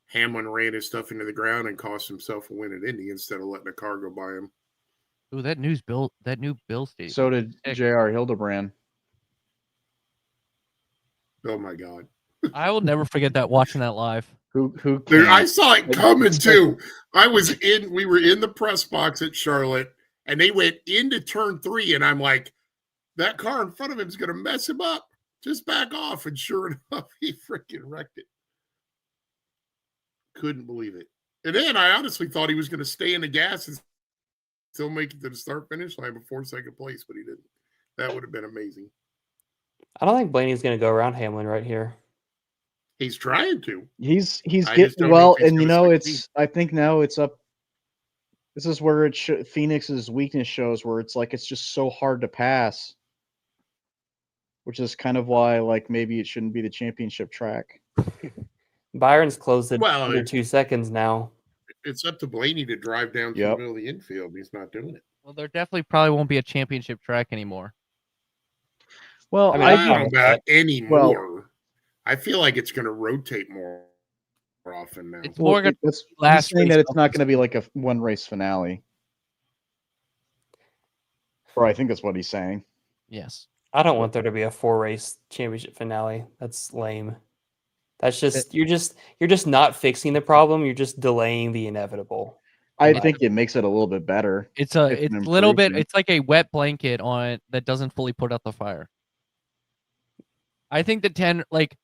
Hamlin ran his stuff into the ground and cost himself a win at Indy instead of letting a car go by him. Ooh, that new Bill stadium. so did J.R. Hildebrand? Oh my God. I will never forget that watching that live. Who Dude, I can't? saw it coming too. We were in the press box at Charlotte and they went into turn 3 and I'm like, that car in front of him is going to mess him up. Just back off. And sure enough, he freaking wrecked it. Couldn't believe it. And then I honestly thought he was going to stay in the gas and still make it to the start finish line before second place, but he didn't. That would have been amazing. I don't think Blaney's going to go around Hamlin right here. He's trying to. He's I just getting don't know well, if he's and you gonna know, succeed. I think now it's up. This is where Phoenix's weakness shows, where it's like it's just so hard to pass, which is kind of why like maybe it shouldn't be the championship track. Byron's closed it Well, under 2 seconds now. It's up to Blaney to drive down to the Yep. middle of the infield. He's not doing it. Well, there definitely probably won't be a championship track anymore. Well, I mean, I I'm don't fine know with about that. anymore. I feel like it's going to rotate more often now. It's more going to he's last saying race that it's of not the going to be like a one race finale. Or I think that's what he's saying. Yes. I don't want there to be a 4-race championship finale. That's lame. That's just you're just not fixing the problem. You're just delaying the inevitable. I think it makes it a little bit better. It's an a little bit. improvement. It's like a wet blanket on that doesn't fully put out the fire. I think the 10, like,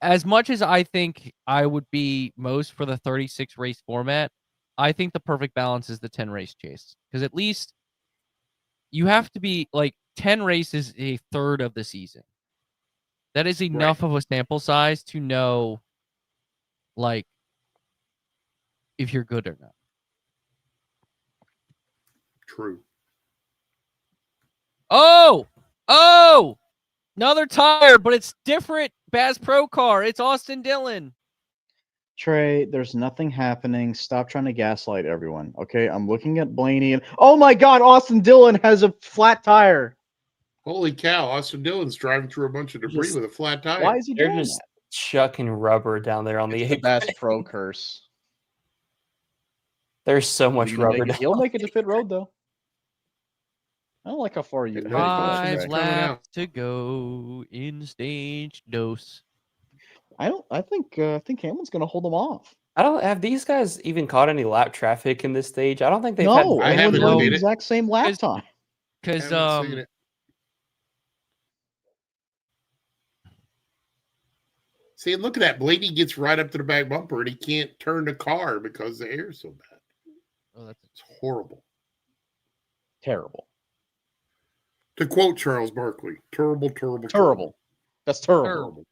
as much as I think I would be most for the 36 race format, I think the perfect balance is the 10 race chase, because at least you have to be like 10 races a third of the season. That is enough of a sample size to know, like, if you're good or not. True. Oh, another tire, but it's different. Bass Pro car. It's Austin Dillon. Trey, there's nothing happening. Stop trying to gaslight everyone. Okay, I'm looking at Blaney and oh my God, Austin Dillon has a flat tire. Holy cow! Austin Dillon's driving through a bunch of debris with a flat tire. Why is he They're doing just that? chucking rubber down there on It's the the Bass Pro curse. There's so much rubber. He'll make it to pit road though. I don't like how far you. How many cautions 5 coming laps out? to go in stage dose. I think Hamlin's gonna hold them off. I don't have these guys even caught any lap traffic in this stage. I don't think they've No, I everyone's haven't running seen the it. exact same lap Because- time. Because Haven't seen it. See, look at that. Blaney gets right up to the back bumper and he can't turn the car because the air's so bad. It's horrible. Terrible. To quote Charles Barkley, terrible. That's terrible. Terrible.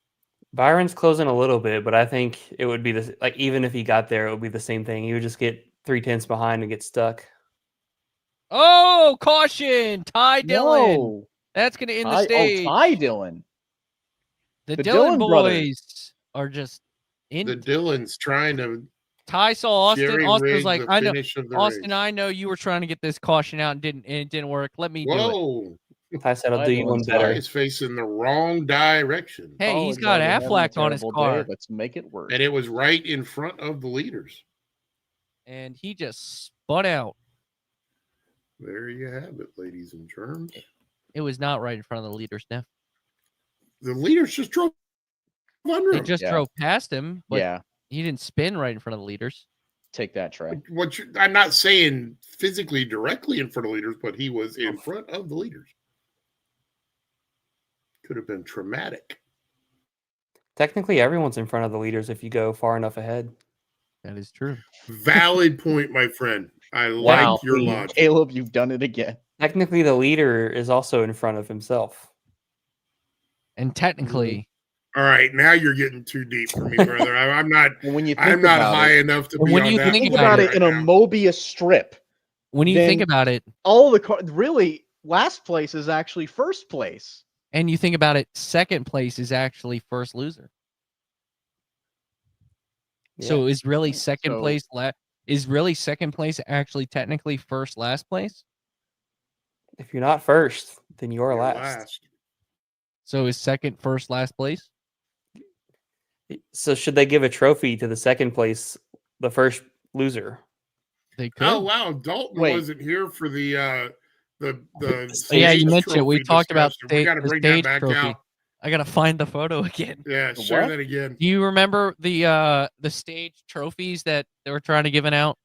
Byron's closing a little bit, but I think it would be the like even if he got there, it would be the same thing. He would just get 3/10 behind and get stuck. Oh, caution! Ty Dillon. No. That's going to end the Oh, stage. Ty Dillon. The the Dillon Dillon brothers. boys are just in. The Dillon's trying to Ty saw Austin. jerry Austin was rig like, the I know. finish of the Austin, race. I know you were trying to get this caution out and it didn't work. Let me do it. Whoa. Ty said, "I'll Ty do you one Dillon's Ty better." is facing the wrong direction. Hey, he's Oh, got they're having a Affleck on his terrible car, day. Let's make it work. And it was right in front of the leaders. and he just spun out. There you have it, ladies and germs. It was not right in front of the leaders, Neff. The leaders just drove under They him. just Yeah. drove past him, but Yeah, he didn't spin right in front of the leaders. take that, Trey. I'm not saying physically directly in front of leaders, but he was in front of the leaders. Could have been traumatic. Technically, everyone's in front of the leaders if you go far enough ahead. That is true. Valid point, my friend. I Wow. like your logic. Caleb, you've done it again. Technically, the leader is also in front of himself. And technically, All right, now you're getting too deep for me, brother. I'm not. When you think I'm not about high it, enough to And be when on you that. think think about about right it in a now. Mobius strip. when you then- think about it, All the really last place is actually first place. and you think about it, second place is actually first loser. So is really second So- place is really second place actually technically first last place? If you're not first, then you're You're last. So is second first last place? So should they give a trophy to the second place, the first loser? They could. Oh wow, Dalton Wait. wasn't here for the Yeah, stage you mentioned it. We trophy talked about discussion. We got to the bring that stage back trophy. out. I gotta find the photo again. Yeah, The share what? that again. Do you remember the stage trophies that they were trying to give out?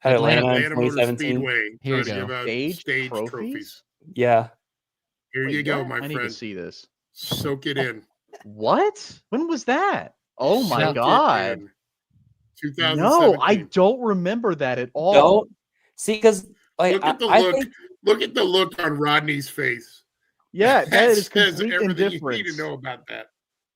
At Atlanta Atlanta in Atlanta Motor 2017. Speedway. Here you trying to go. give out Stage stage trophies? trophies. Yeah. Here you Wait, go, what? my I need to friend. see this. Soak it in. What? When was that? Oh my Soak it God. in. 2017. No, I don't remember that at all. Don't see because like Look at the I look. think Look at the look on Rodney's face. Yeah, that is says complete everything you need indifference. to know about that.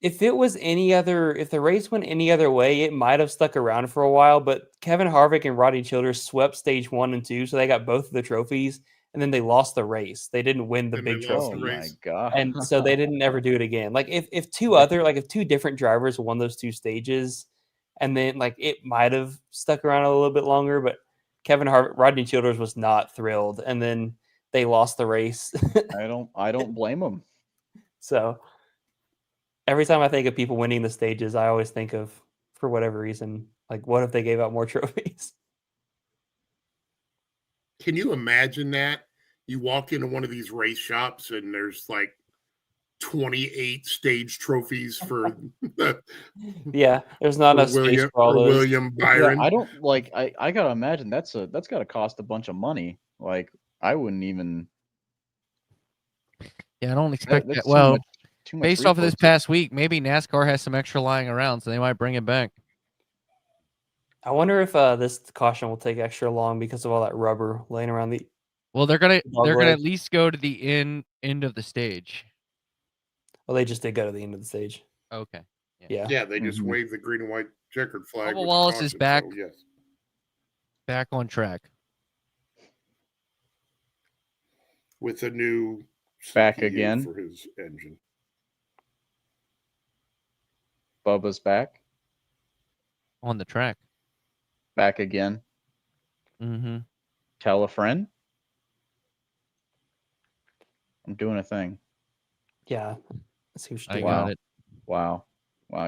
If it was if the race went any other way, it might have stuck around for a while. But Kevin Harvick and Rodney Childers swept stage 1 and 2, so they got both of the trophies, and then they lost the race. They didn't win the And they big lost Oh trophy, the my race. god! and so they didn't ever do it again. Like if two different drivers won those 2 stages, and then like it might have stuck around a little bit longer, but Rodney Childers was not thrilled, and then they lost the race. I don't blame him. So every time I think of people winning the stages, I always think of, for whatever reason, like what if they gave out more trophies? Can you imagine that? You walk into one of these race shops and there's like 28 stage trophies for Yeah, there's not enough space for all those. William Byron. Yeah, I don't like. I gotta imagine that's gotta cost a bunch of money. Like I wouldn't even. Yeah, I don't expect That's that. Well, too much based off of this resources. past week, maybe NASCAR has some extra lying around, so they might bring it back. I wonder if this caution will take extra long because of all that rubber laying around the. Well, they're gonna Dogleg. at least go to the end of the stage. Well, they just did go to the end of the stage. Okay. Yeah. Yeah, they just Mhm. waved the green and white checkered flag. Bubba with the Wallace is caution, back. so yes. Back on track. With a new Back CPU again? for his engine. Bubba's back. On the track. Back again. Mm-hmm. Tell a friend. I'm doing a thing. Yeah. Let's see what you I do. got it. Wow.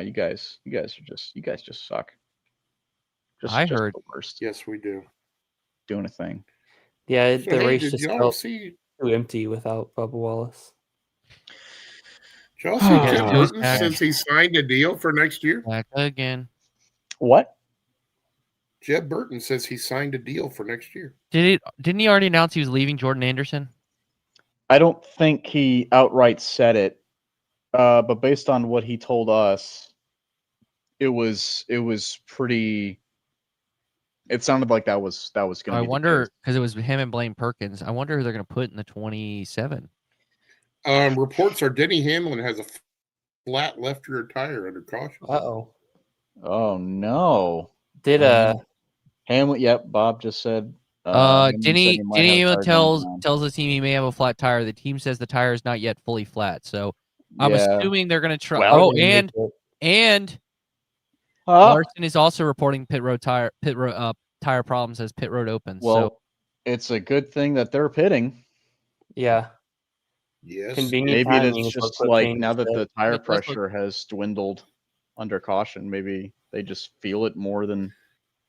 You guys just suck. I heard. the worst. Yes, we do. Doing a thing. Yeah, So, the hey, race did just y'all felt see? too empty without Bubba Wallace. Did y'all see Yeah, Jeb it was Burton back. says he signed a deal for next year? Back again. What? Jeb Burton says he signed a deal for next year. Didn't he already announce he was leaving Jordan Anderson? I don't think he outright said it, but based on what he told us, it was pretty. It sounded like that was going to be. I the wonder, case. because it was him and Blaine Perkins. I wonder who they're going to put in the 27. Reports are Denny Hamlin has a flat left rear tire under caution. Uh-oh. Oh no! Did Hamlin? Yep, Bob just said. Hamlin said Denny he might have Hamlin tires on the ground. tells the team he may have a flat tire. The team says the tire is not yet fully flat. So I'm Yeah. assuming they're going to try. Well, and Huh? Larson is also reporting tire problems as pit road opens. Well, So it's a good thing that they're pitting. yeah. Yes. Convenient Maybe timing it's is what just put like things now that to- the tire It does look- pressure has dwindled under caution, maybe they just feel it more than.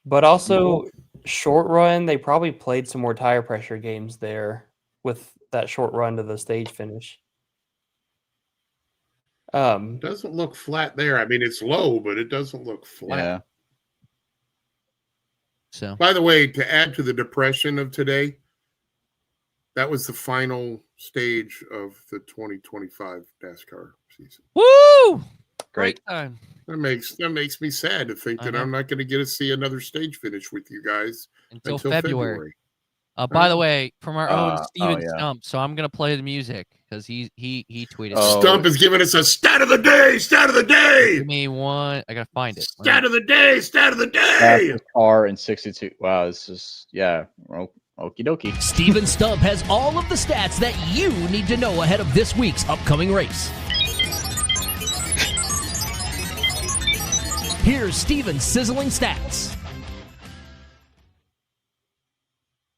But also, short run, they probably played some more tire pressure games there with that short run to the stage finish. Doesn't look flat there. I mean, it's low, but it doesn't look flat. Yeah. So By the way, to add to the depression of today, that was the final stage of the 2025 NASCAR season. woo! Great. time. That makes me sad to think I that know. I'm not going to get to see another stage finish with you guys Until until February. By the way, from our own Steven yeah. Stump, so I'm gonna play the music because he tweeted. Oh. Stump is giving us a stat of the day. Stat of the day. Give me one. I gotta find it. Stat of the day. Stat of the day. Fastest car in 62. Wow, this is okie dokie. Steven Stump has all of the stats that you need to know ahead of this week's upcoming race. Here's Steven's sizzling stats.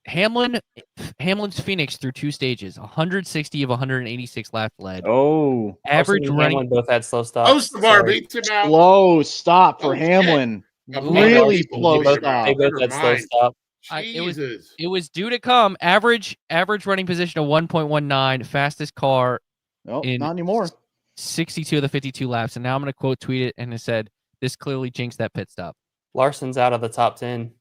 Hamlin's Phoenix through 2 stages, 160 of 186 laps led. Oh, Average Larson and running. Hamlin both had slow stops. Most of our Sorry. beats him out. slow stop for Oh, shit. Hamlin. Ooh, Really People slow beat him stop. out. They both Never had slow mind. stop. Jesus. It was due to come. Average running position of 1.19, fastest car No, in- not anymore. 62 of the 52 laps. And now I'm gonna quote tweet it, and it said, "This clearly jinxed that pit stop." Larson's out of the top 10.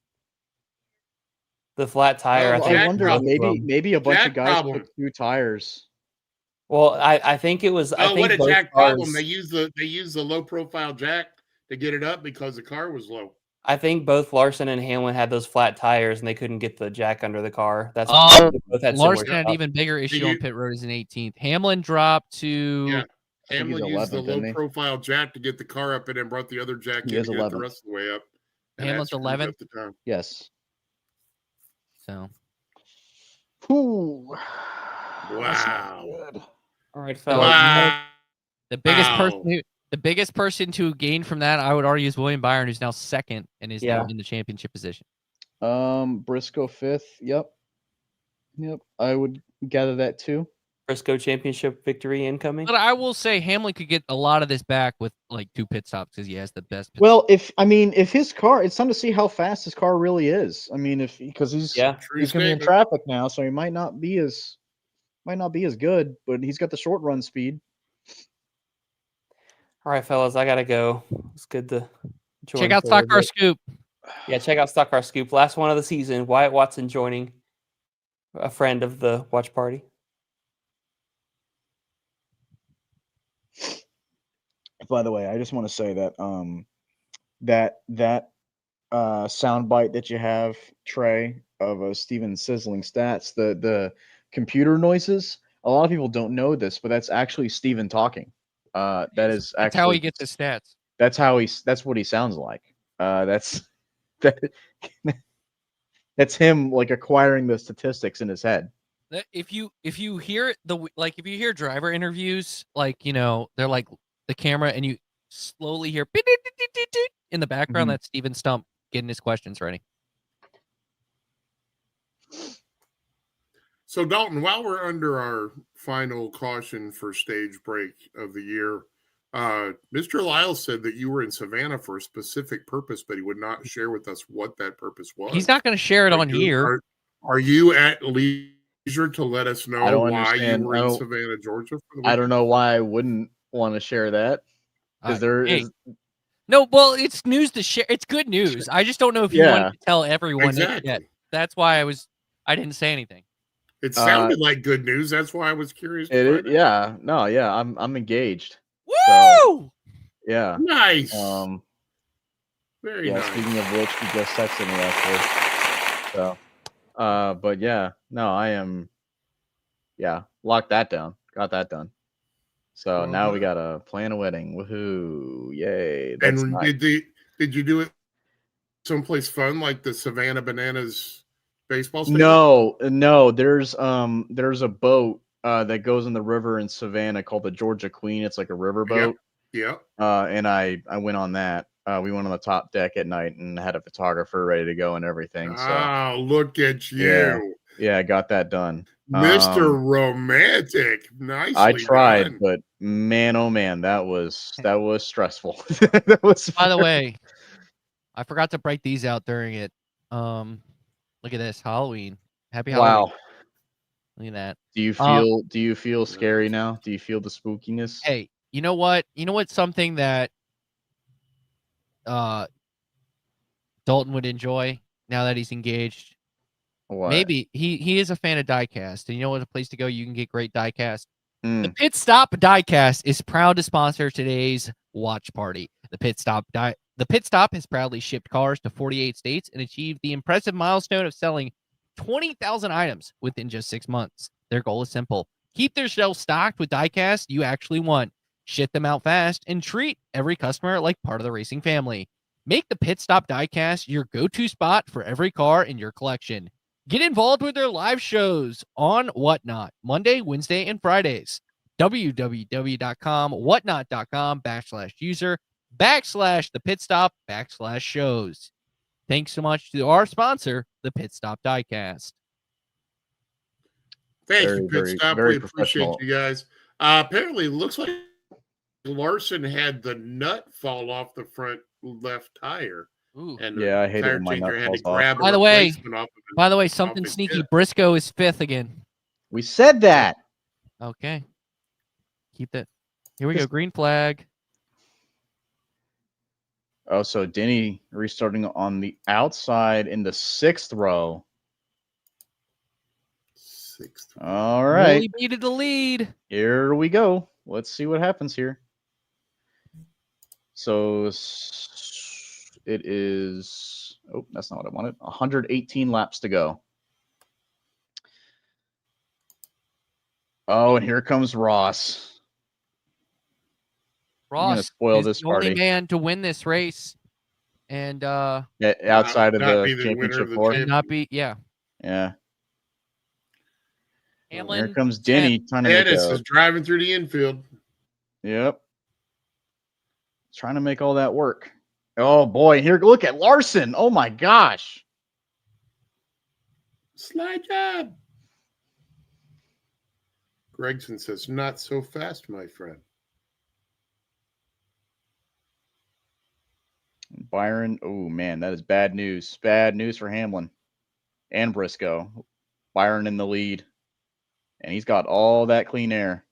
The flat tire, Well, I think. Jack I wonder problem. maybe a bunch Jack of guys problem. put 2 tires. Well, I think it was. I Oh, think what a both jack cars, problem! They use the low profile jack to get it up because the car was low. I think both Larson and Hamlin had those flat tires, and they couldn't get the jack under the car. That's Oh, they both had similar Larson had an stuff. even bigger issue you- on pit road as an 18th. Hamlin dropped to Yeah. I think he's Hamlin used the 11th, didn't he? low-profile jack to get the car up and then brought the other jack He in is to get it the 11th. rest of the way up. And Hamlin's that screwed 11th? up the time. Yes. So Ooh. That's not Wow. good. All right, So, fellas. Wow. the biggest person to gain from that, I would argue, is William Byron, who's now second and is now in the championship position. Briscoe 5th. Yep. I would gather that too. Briscoe championship victory incoming. But I will say Hamlin could get a lot of this back with like 2 pit stops because he has the best. Well, if his car, it's time to see how fast his car really is. I mean, because he's True going to be in statement. traffic now, so he might not be as good, but he's got the short run speed. All right, fellas, I gotta go. It's good to join Check out for a Stock Car bit. Scoop. Yeah, check out Stock Car Scoop. Last one of the season. Wyatt Watson joining a friend of the watch party. By the way, I just want to say that that soundbite that you have, Trey, of Steven sizzling stats, the computer noises. A lot of people don't know this, but that's actually Steven talking. That is actually That's how he gets his stats. That's what he sounds like. That's him like acquiring the statistics in his head. If you hear if you hear driver interviews, they're like the camera and you slowly hear in the background, that's Steven Stump getting his questions ready. So, Dalton, while we're under our final caution for stage break of the year, Mr. Lyle said that you were in Savannah for a specific purpose, but he would not share with us what that purpose was. He's not going to share it on here. Are you at leisure to let us know why you were in Savannah, Georgia? For the weekend? I don't know why I wouldn't want to share that. No, well, it's news to share. It's good news. I just don't know if you wanted to tell everyone exactly. yet. That's why I didn't say anything. It sounded like good news. That's why I was curious. I'm engaged. Woo! So, yeah. Nice. Very nice. Speaking of which, he just texted me actually. So, but yeah, no, I am. Yeah, locked that down. Got that done. So now we got to plan a wedding. Woohoo! Yay! That's and nice. did you do it someplace fun like the Savannah Bananas baseball stadium? No. There's a boat that goes in the river in Savannah called the Georgia Queen. It's like a river boat. Yeah. And I went on that. We went on the top deck at night and had a photographer ready to go and everything. So look at you. Yeah, I got that done. Mr. Romantic. Nice. I tried, but man, oh man, that was stressful. That was. By the way, I forgot to break these out during it. Look at this, Halloween. Happy Halloween. Wow. Look at that. Do you feel scary now? Do you feel the spookiness? Hey, you know what? Something that Dalton would enjoy now that he's engaged. What? Maybe he is a fan of diecast, and you know what a place to go you can get great diecast. Mm. The Pit Stop Diecast is proud to sponsor today's watch party. The Pit Stop has proudly shipped cars to 48 states and achieved the impressive milestone of selling 20,000 items within just 6 months. Their goal is simple: keep their shelves stocked with diecast you actually want, ship them out fast, and treat every customer like part of the racing family. Make the Pit Stop Diecast your go-to spot for every car in your collection. Get involved with their live shows on Whatnot, Monday, Wednesday, and Fridays. www.com/whatnot.com/user/the pitstop/shows. Thanks so much to our sponsor, the Pit Stop Diecast. Thank you, Pit Stop. We appreciate you guys. Apparently, it looks like Larson had the nut fall off the front left tire. Ooh. And I hate it when my nut falls off. By the way, something sneaky. Briscoe is 5th again. We said that. Okay. Keep that. Here we go. Green flag. Oh, so Denny restarting on the outside in the 6th row. 6th. All right. Really needed the lead. Here we go. Let's see what happens here. So it is, that's not what I wanted. 118 laps to go. Oh, and here comes Ross. Ross spoil is this the only party. man to win this race, and Yeah, outside of not the be the winner championship of the four. and not be Yeah. Hamlin. Here comes 10th. Denny trying to make Dennis a. is driving through the infield. Yep. Trying to make all that work. Oh boy, here look at Larson. Oh my gosh. Slide job. Gregson says, not so fast, my friend. Byron. Oh man, that is bad news. Bad news for Hamlin and Briscoe. Byron in the lead. And he's got all that clean air.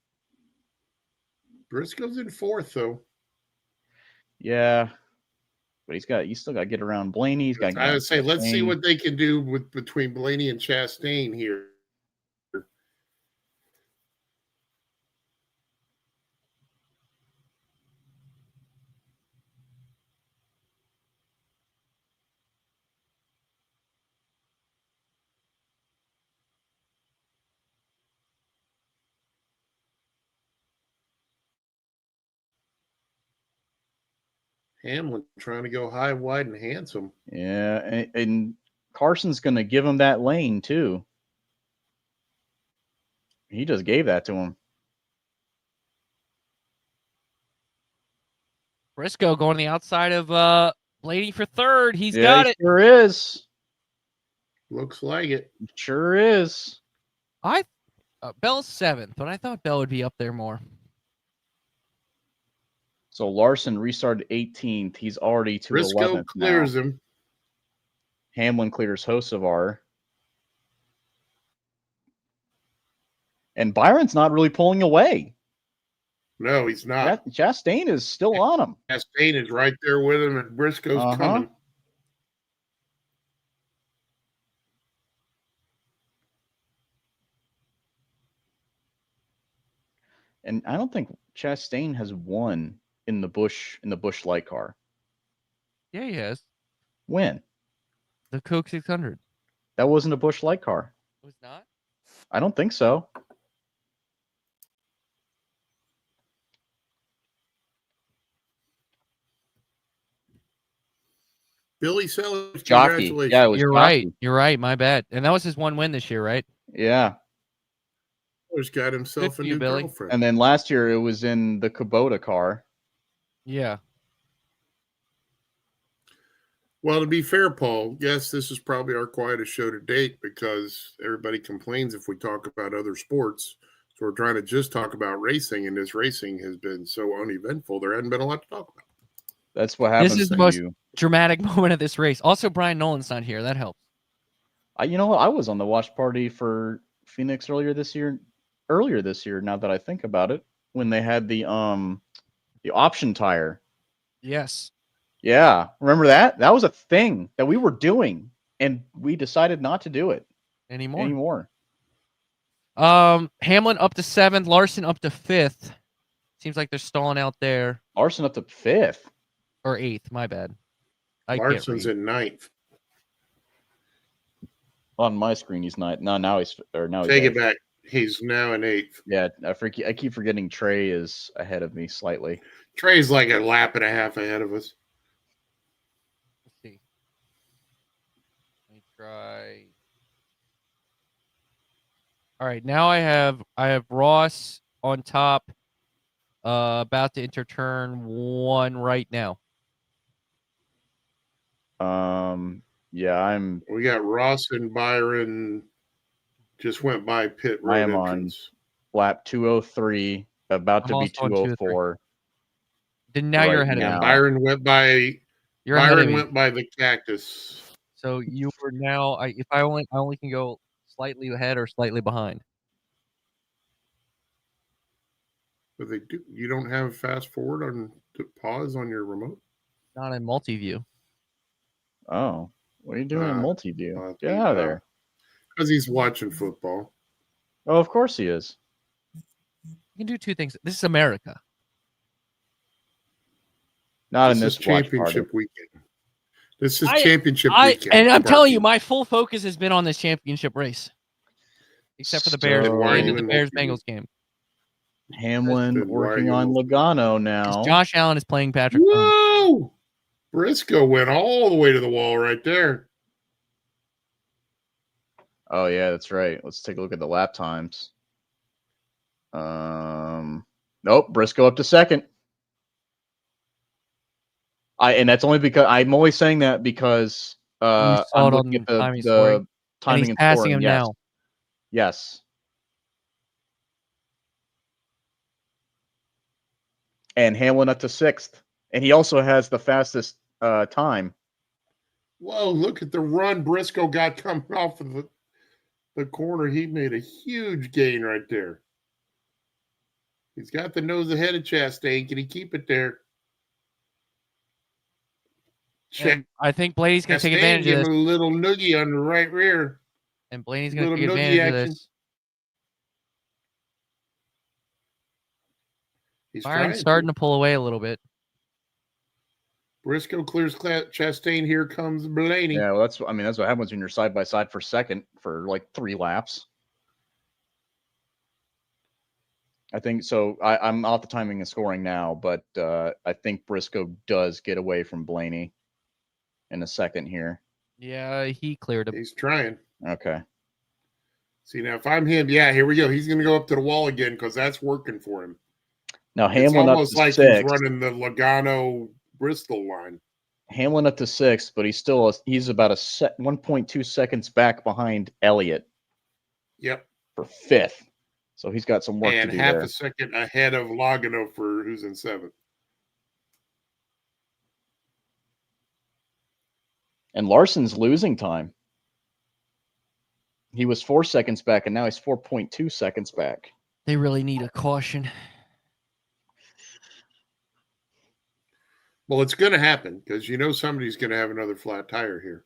Briscoe's in 4th, though. Yeah. But he's still got to get around Blaney. He's got to get I around would say, let's see Chastain. what they can do between Blaney and Chastain here. Hamlin trying to go high, wide, and handsome. Yeah, and Carson's going to give him that lane too. He just gave that to him. Briscoe going the outside of Blaney for 3rd. He's got it. Sure is. Looks like it. Sure is. Bell's 7th, but I thought Bell would be up there more. So Larson restarted 18th. He's already to Briscoe 11th clears now. him. Hamlin clears Hocevar. And Byron's not really pulling away. No, he's not. Chastain is still on him. Chastain is right there with him, and Briscoe's coming. And I don't think Chastain has won in the Busch light car. Yeah, he has. When? The Coke 600. That wasn't a Busch light car. It was not? I don't think so. Billy Sellers, Jockey. congratulations. Yeah, it was You're Jockey. right. You're right. My bad. And that was his one win this year, right? Yeah. Sellers got himself Good for a you, new Billy. girlfriend. And then last year it was in the Kubota car. Yeah. Well, to be fair, Paul, yes, this is probably our quietest show to date because everybody complains if we talk about other sports. So we're trying to just talk about racing, and this racing has been so uneventful. There hadn't been a lot to talk about. That's what happens is the to most- you. Dramatic moment of this race. Also, Brian Nolan's not here. That helps. You know what? I was on the watch party for Phoenix earlier this year. Now that I think about it, when they had the option tire. Yes. Yeah, remember that? That was a thing that we were doing, and we decided not to do it Anymore. anymore. Hamlin up to 7th. Larson up to 5th. Seems like they're stalling out there. Larson up to 5th. Or 8th. My bad. I Larson's can't read. in 9th. On my screen, he's not. No, now he's Take it eighth. back. He's now in 8th. Yeah, I keep forgetting Trey is ahead of me slightly. Trey's like a lap and a half ahead of us. Let's see. Let me try. All right, now I have Ross on top, about to enter turn 1 right now. Yeah, We got Ross and Byron just went by pit road I am entrance. on lap 203, about I'm to be also on 203. 204. Then now you're Right ahead now. of me. Byron went by. You're ahead of Byron me. went by the cactus. So you are now. I only can go slightly ahead or slightly behind. But they do. You don't have fast forward on to pause on your remote. Not in multi-view. Oh, what are you doing in multi-view? Get he- out of there. Because he's watching football. Oh, of course he is. You can do two things. This is America. Not in This this is watch party. championship weekend. This is I- championship weekend. And I'm telling you, Sparky. my full focus has been on this championship race, except for the Bears So- Why are and you the in Bears multi-view? Bengals game. Hamlin Then why working you on almost- Logano 'Cause now. Josh Allen is playing Patrick Mahomes. Whoa! Briscoe went all the way to the wall right there. Oh yeah, that's right. Let's take a look at the lap times. Nope, Briscoe up to second. And that's only because I'm only saying that because saw I'm it looking on at the timing scoring. And timing he's and passing scoring. him Yes. now. Yes. And Hamlin up to sixth. And he also has the fastest time. Whoa, look at the run Briscoe got coming off of the corner. He made a huge gain right there. He's got the nose ahead of Chastain. Can he keep it there? And I think Blaney's going to take advantage of Gave this. him a little noogie on the right rear. And Blaney's going to Little take noogie advantage of action. this. He's Byron's starting to pull away a little bit. Briscoe clears Chastain. Here comes Blaney. Yeah, well, that's what happens when you're side by side for second for like 3 laps. I think so. I'm off the timing and scoring now, but I think Briscoe does get away from Blaney in a second here. Yeah, he cleared him. He's trying. Okay. See, now if I'm him, yeah, here we go. He's going to go up to the wall again because that's working for him. Now It's Hamlin up almost to like sixth. he's running the Logano Bristol line. Hamlin up to sixth, but he's about 1.2 seconds back behind Elliott Yep. for fifth. So he's got some work And to do half there. a second ahead of Logano for who's in seventh. And Larson's losing time. He was 4 seconds back, and now he's 4.2 seconds back. They really need a caution. Well, it's going to happen because you know somebody's going to have another flat tire here.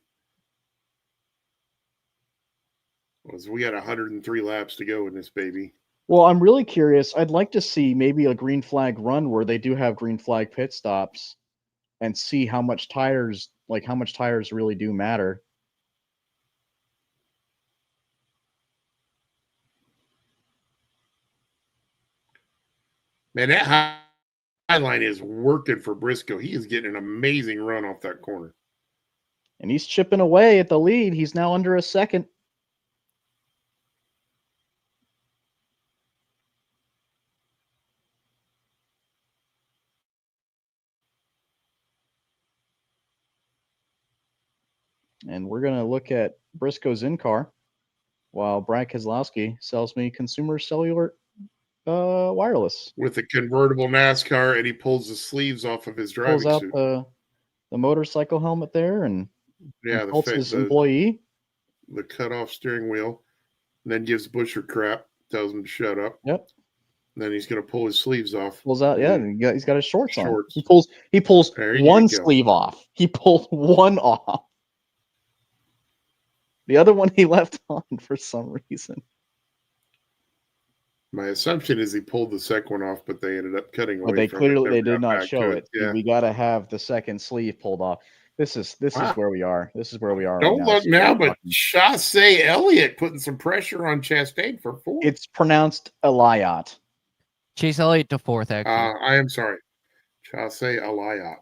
Well, so we got 103 laps to go in this baby. Well, I'm really curious. I'd like to see maybe a green flag run where they do have green flag pit stops and see how much tires really do matter. Man, that high line is working for Briscoe. He is getting an amazing run off that corner. And he's chipping away at the lead. He's now under a second. And we're going to look at Briscoe's in-car while Brad Keselowski sells me consumer cellular wireless. With a convertible NASCAR, and he pulls the sleeves off of his driving Pulls out suit. the motorcycle helmet there and Yeah, insults his employee. The cut-off steering wheel. And then gives Busher crap. Tells him to shut up. Yep. And then he's going to pull his sleeves off. Pulls out, yeah, he's got his shorts on. Shorts. He pulls There you one go. sleeve off. He pulled one off. The other one he left on for some reason. My assumption is he pulled the second one off, but they ended up cutting away. But they from clearly it. they Never did got not back show to it. Yeah. We got to have the second sleeve pulled off. This is Wow. where we are. This is where we are. Don't right look now. now, but Chastain Elliott putting some pressure on Chastain for fourth. It's pronounced Eliot. Chase Elliott to fourth, actually. I am sorry. Chastain Elliott.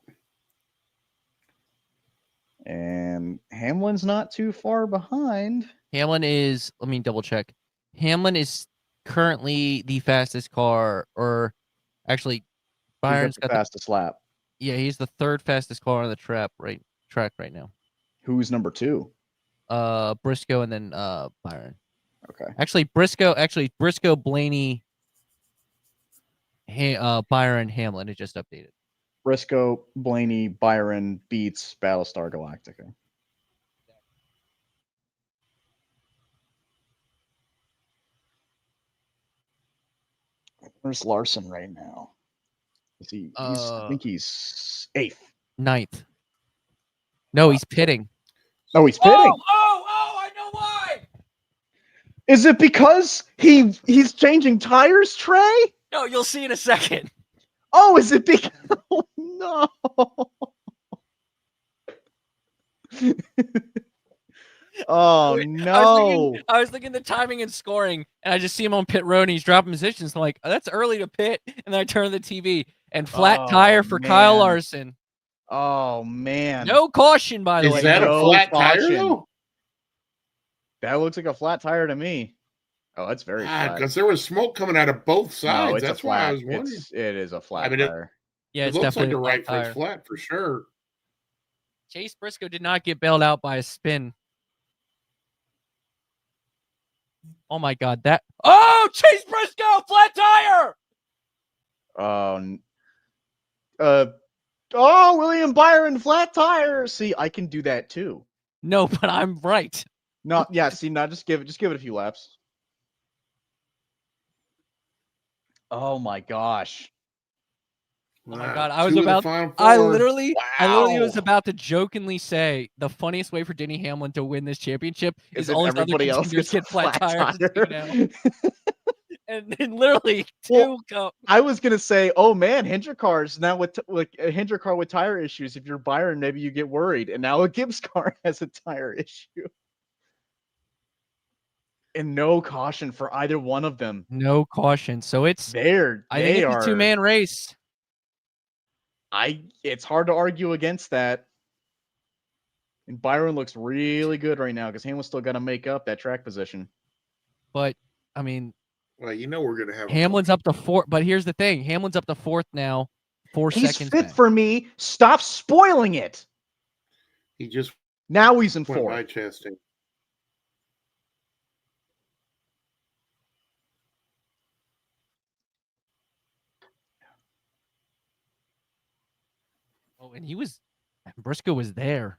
And Hamlin's not too far behind. Hamlin is, let me double check. Hamlin is currently the fastest car, or actually, Byron's He's got got the fastest lap. he's the third fastest car on the track right now. Who's number 2? Briscoe and then Byron. Okay. Actually, Briscoe, Blaney, Byron, Hamlin. It just updated. Briscoe, Blaney, Byron beats Battlestar Galactica. Where's Larson right now? Is he? I think he's 8th. 9th. No, he's pitting. Oh, he's pitting. I know why. Is it because he's changing tires, Trey? No, you'll see in a second. Oh, is it because? Oh, no. Oh no! I was thinking the timing and scoring, and I just see him on pit road, and he's dropping positions. I'm like, oh, that's early to pit, and then I turn on the TV, and flat tire for Kyle man. Larson. Oh man! No caution, by the Is way. that a no flat tire caution. though? That looks like a flat tire to me. Oh, that's very flat. Because there was smoke coming out of both sides. No, it's That's a why I flat. was wondering. It is a flat I mean, tire. Yeah, it it's looks like definitely a right tire. front flat for sure. Chase Briscoe did not get bailed out by a spin. Oh my God, Oh, Chase Briscoe, flat tire! William Byron, flat tire. See, I can do that too. No, but I'm right. No, yeah. See, now just give it a few laps. Oh my gosh. Oh my God, I Wow. literally was about to jokingly say the funniest way for Denny Hamlin to win this championship is all his everybody other else contenders gets get flat tires. tire. And then literally Well, two go. I was gonna say, oh man, Hendrick cars now with a Hendrick car with tire issues. If you're Byron, maybe you get worried. And now a Gibbs car has a tire issue. And no caution for either one of them. No caution. So I think it's a two-man race. It's hard to argue against that. And Byron looks really good right now because Hamlin's still got to make up that track position. But I mean, well, you know we're gonna have Hamlin's up to fourth. But here's the thing: Hamlin's up to fourth now. 4 He's seconds. fifth back. for me. Stop spoiling it. He just Now he's in went by fourth. Chastain. Oh, and Briscoe was there.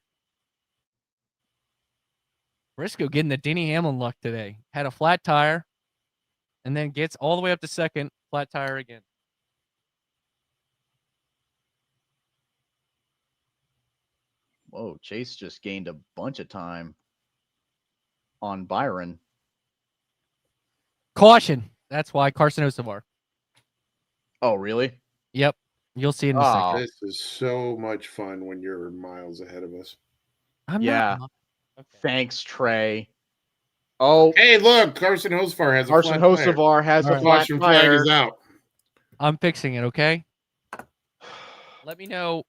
Briscoe getting the Denny Hamlin luck today. Had a flat tire, and then gets all the way up to second, flat tire again. Whoa, Chase just gained a bunch of time on Byron. Caution. That's why Carson Osavar. Oh, really? Yep. You'll see it in a second. This is so much fun when you're miles ahead of us. I'm Yeah. not. Okay. Thanks, Trey. Oh, Hey, look, Carson Hocevar has a Carson flat tire. Hocevar has All a right. flat Caution flag tire. is out. I'm fixing it, okay? Let me know.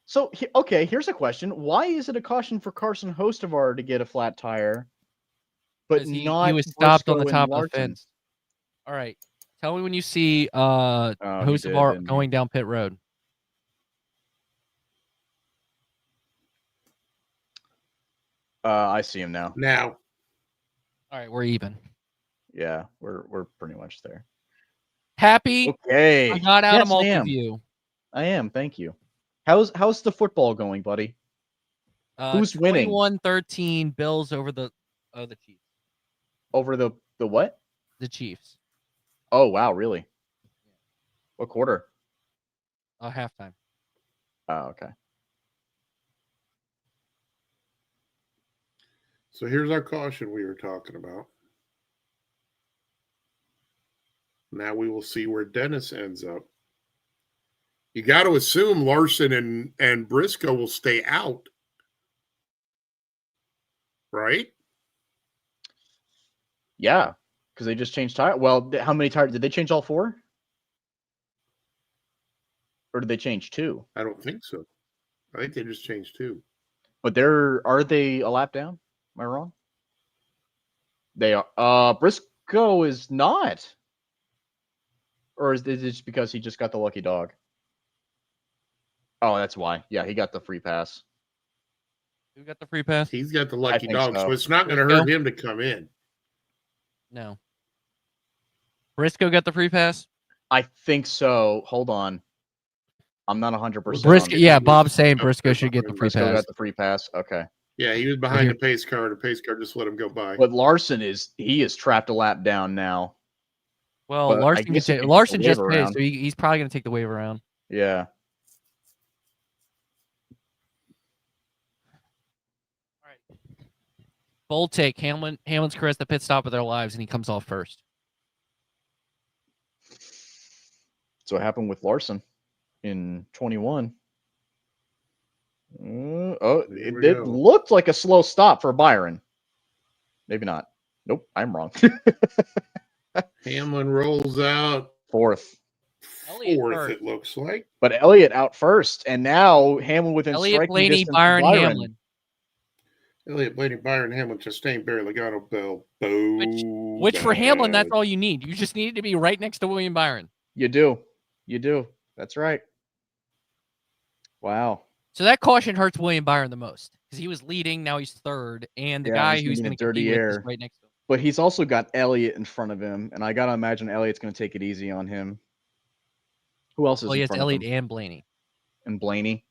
So, okay, here's a question. Why is it a caution for Carson Hocevar to get a flat tire, but 'Cause he not was stopped on Briscoe the and top of the Larson? fence. All right. Tell me when you see he Hocevar did, going down pit road. I see him now. Now, All right, we're even. Yeah, we're pretty much there. Happy Okay. I got out Yes, of multi-view. I am. Thank you. How's the football going, buddy? Who's winning? 21-13 Bills over the Chiefs. Over the what? The Chiefs. Oh, wow, really? What quarter? Halftime. Oh, okay. so here's our caution we were talking about. Now we will see where Dennis ends up. You got to assume Larson and Briscoe will stay out, right? Yeah, because they just changed tire. Well, how many tires did they change? All four, or did they change two? I don't think so. I think they just changed two. But are they a lap down? Am I wrong? They are. Briscoe is not. Or is it just because he just got the lucky dog? Oh, that's why. Yeah, he got the free pass. Who got the free pass? He's got the lucky think dog, so. so it's not going to Briscoe? hurt him to come in. No. Briscoe got the free pass? I think so. Hold on. I'm not 100%. Briscoe, yeah, He Bob's was saying up Briscoe there should get the behind free Briscoe pass. got the free pass. Okay. Yeah, he was behind here. the pace car. The pace car just let him go by. But Larson is trapped a lap down now. Well, But I Larson guess he can take Larson the just wave paid, around. so he's probably going to take the wave around. Yeah. Bold take. Hamlin's career at the pit stop of their lives, and he comes off first. So what happened with Larson in 21? Here It we go. looked like a slow stop for Byron. Maybe not. Nope, I'm wrong. Hamlin rolls out Fourth. Elliott fourth, first. it looks like. But Elliott out first, and now Hamlin within Elliott, striking Blaney, distance of Byron, Hamlin. Elliott, Blaney, Byron, Hamlin, Chastain, Barry, Logano, Bell, Bo. Which for Hamlin, that's all you need. You just needed to be right next to William Byron. You do. That's right. Wow. So that caution hurts William Byron the most because he was leading. Now he's third, and the guy he's who's getting going a to dirty compete with air. is right next to him. But he's also got Elliott in front of him, and I gotta imagine Elliott's going to take it easy on him. Who else is Well, he in has front Elliott of him? and Blaney. And Blaney.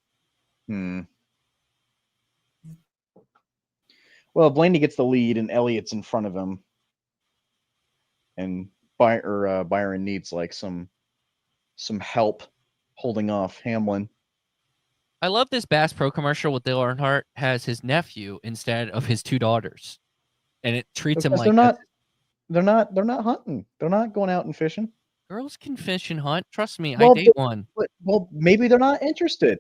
Well, Blaney gets the lead, and Elliott's in front of him. And Byron needs like some help holding off Hamlin. I love this Bass Pro commercial with Dale Earnhardt has his nephew instead of his two daughters, and it treats him Because like they're not hunting. They're not going out and fishing. girls can fish and hunt. Trust me, Well, I date one. Well, maybe they're not interested.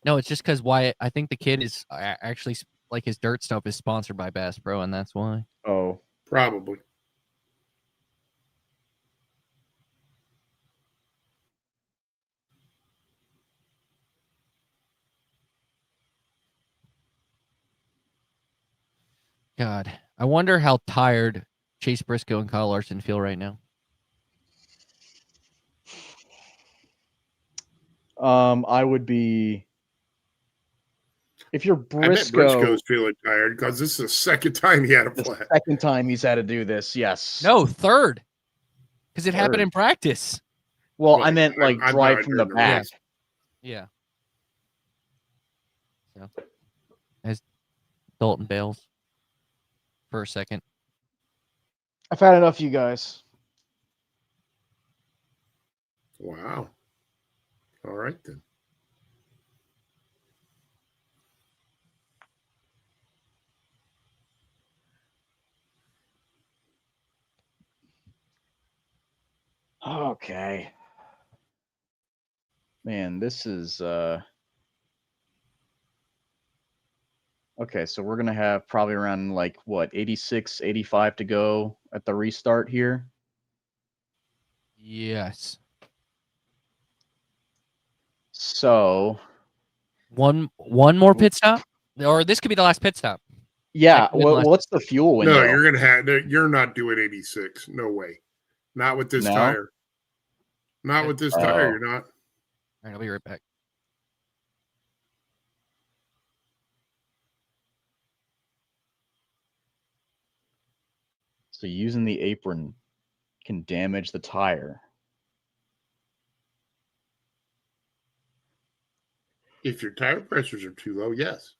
No, it's just because Wyatt. I think the kid is actually like his dirt stuff is sponsored by Bass Pro, and that's why. Oh, Probably. God, I wonder how tired Chase Briscoe and Kyle Larson feel right now. I would be if you're I bet Briscoe. Briscoe's feeling tired because this is the second time he had a The flat. second time he's had to do this. Yes. No, third, because it happened Third. in practice. Well, Well, I meant like I'm drive not from the during the back. race. Yeah. So, as Dalton bails for a second. I've had enough, you guys. Wow. All right then. Okay. Man, this is okay, so we're gonna have probably around like what 86, 85 to go at the restart here. Yes. So One more pit stop, or this could be the last pit stop. yeah, That could be the last what's the fuel window? No, you're gonna have. You're not doing 86. No way. Not with this No? tire. Not with this tire. Oh. You're not. All right, I'll be right back. So using the apron can damage the tire. If your tire pressures are too low, yes,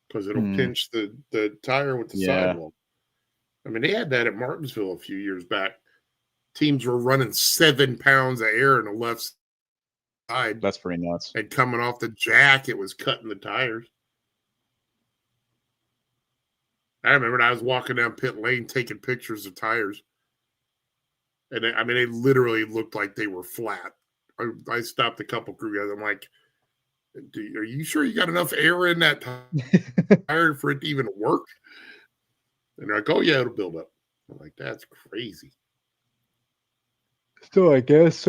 because it'll Hmm. pinch the tire with the Yeah. sidewall. I mean, they had that at Martinsville a few years back. Teams were running 7 pounds of air in the left side, That's pretty nuts. and coming off the jack, it was cutting the tires. I remember I was walking down pit lane taking pictures of tires, and I mean, they literally looked like they were flat. I stopped a couple crew guys. I'm like, are you sure you got enough air in that tire for it to even work? And they're like, oh yeah, it'll build up. I'm like, that's crazy. So I guess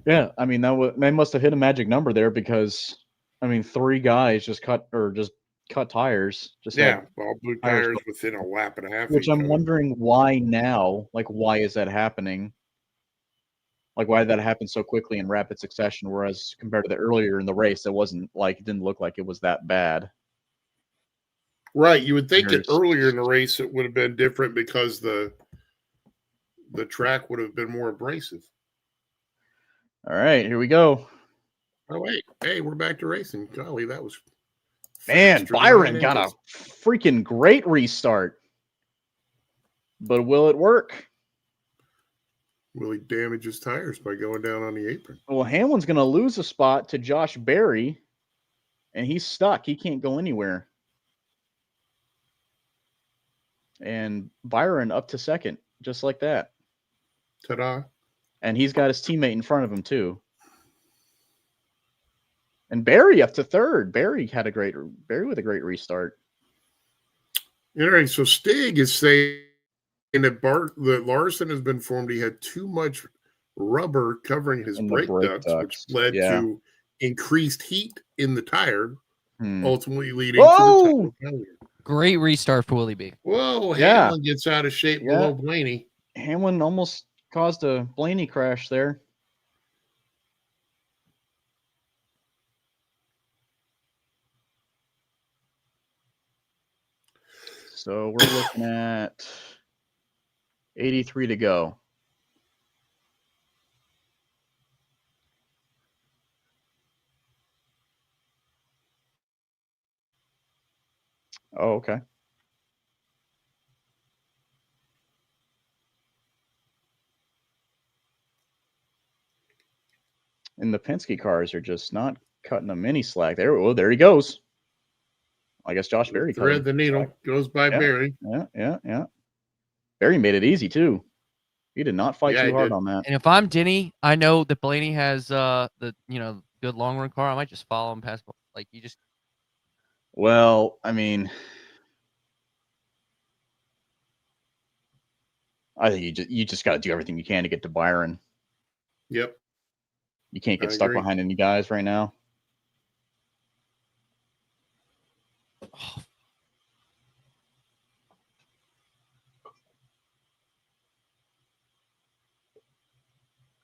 yeah, I mean they must have hit a magic number there because I mean 3 guys just cut tires. Just Yeah, had- well, blue tires tires within a lap and a half. which of each I'm other. wondering why now. Like why is that happening? Like why did that happen so quickly in rapid succession? Whereas compared to the earlier in the race, it didn't look like it was that bad. Right. You would think that There's- earlier in the race it would have been different because the track would have been more abrasive. All right, here we go. Oh wait, hey, we're back to racing. Golly, that was Man, faster than Byron 9 got a inches. freaking great restart. But will it work? Will he damage his tires by going down on the apron? Well, Hamlin's going to lose a spot to Josh Berry, and he's stuck. He can't go anywhere. And Byron up to second, just like that. Ta-da. And he's got his teammate in front of him, too. And Barry up to third. Barry with a great restart. Interesting. So Stig is saying that Larson has been informed he had too much rubber covering his In the brake brake ducts, which ducts, led yeah. to increased heat in the tire, ultimately leading Whoa! to the tire failure. Great restart for Willie B. Whoa, Yeah. Hamlin gets out of shape below Blaney. Hamlin almost caused a Blaney crash there. So we're looking at 83 to go. Oh, okay. And the Penske cars are just not cutting them any slack. There he goes. I guess Josh Berry cut Thread him the needle, slack. goes by Yeah. Barry. Yeah. Berry made it easy too. He did not fight too hard on that. And if I'm Denny, I know that Blaney has the good long run car. I might just follow him past. Like you just. Well, I mean, I think you just got to do everything you can to get to Byron. Yep. You can't get I stuck agree. behind any guys right now.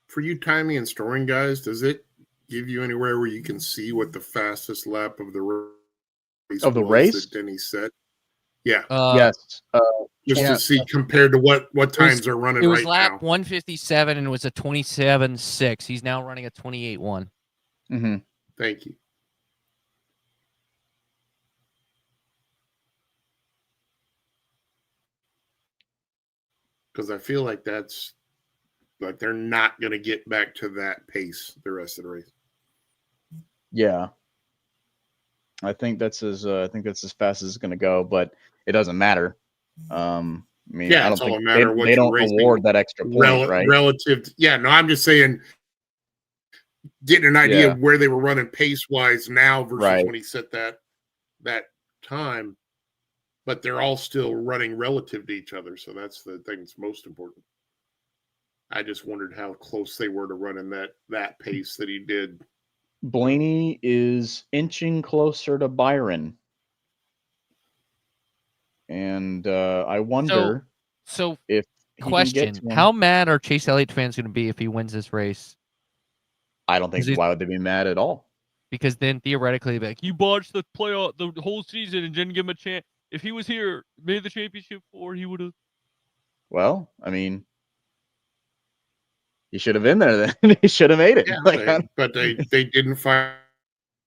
For you timing and storing guys, does it give you anywhere where you can see what the fastest lap of the race Of the was race? that Denny set? Yeah. Yes. Just to see compared to what times are running It was right lap now. 157 and it was a 27.6. He's now running a 28.1. Mm-hmm. Thank you. Because I feel like that's like they're not going to get back to that pace the rest of the race. Yeah. I think that's as fast as it's going to go, but it doesn't matter. I mean, Yeah, I don't it's all think a matter of what they you're don't racing reward that extra point, right? Relative to, yeah, no, I'm just saying getting an idea of where they were running pace wise now versus when he set that time, but they're all still running relative to each other. So that's the thing that's most important. I just wondered how close they were to running that pace that he did. Blaney is inching closer to Byron. And I wonder so if he question, can get to him. how mad are Chase Elliott fans going to be if he wins this race? I don't think, why would they be mad at all? Because then theoretically, like, you botched the playoff the whole season and didn't give him a chance. If he was here, made the championship for, he would have. Well, I mean, he should have been there then. He should have made it. Yeah, but they didn't fire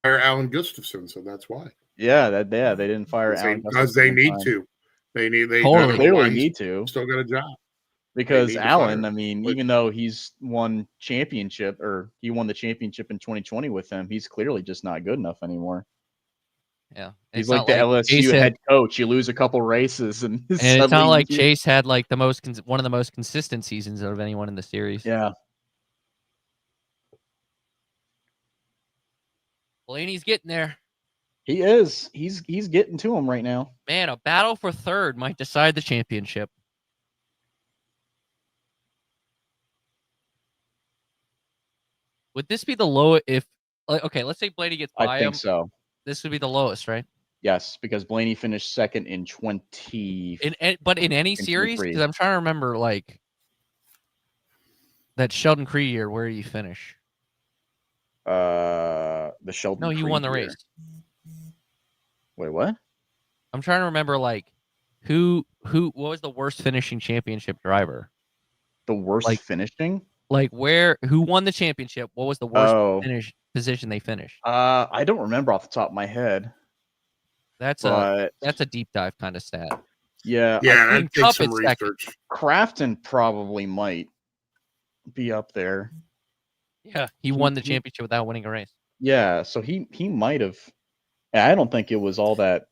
Alan Gustafson, so that's why. Yeah, they didn't fire Alan because they need to. They totally clearly need to. Still got a job. Because Alan, I mean, even though he's won championship or he won the championship in 2020 with them, he's clearly just not good enough anymore. Yeah, he's like the LSU head coach. You lose a couple races, and it's not like Chase had like the one of the most consistent seasons out of anyone in the series. Yeah. Blaney's getting there. He is. He's getting to him right now. Man, a battle for third might decide the championship. Would this be the lowest if okay, let's say Blaney gets by him. I think so. This would be the lowest, right? Yes, because Blaney finished second in 20. But in any series, because I'm trying to remember like that Sheldon Creed year, where did he finish? The Sheldon. No, he won the race. Wait, what? I'm trying to remember like what was the worst finishing championship driver? The worst finishing? Like who won the championship? What was the worst position they finished? I don't remember off the top of my head. That's a deep dive kind of stat. Yeah. That takes some research. Crafton probably might be up there. Yeah, he won the championship without winning a race. Yeah, so he might have. I don't think it was all that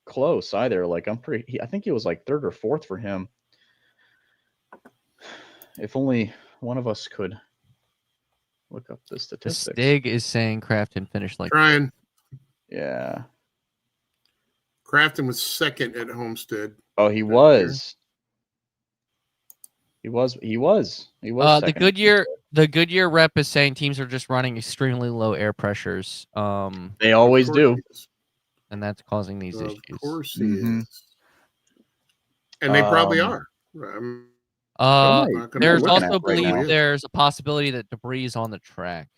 close either. Like I think it was like third or fourth for him. If only one of us could look up the statistics. Stig is saying Crafton finished like trying. Yeah. Crafton was second at Homestead. Oh, he was. He was The second. Goodyear rep is saying teams are just running extremely low air pressures. They always do. And that's causing these issues. Of course he Mhm. is. And they probably are. not gonna There's look also at right now. believe there's a possibility that debris is on the track,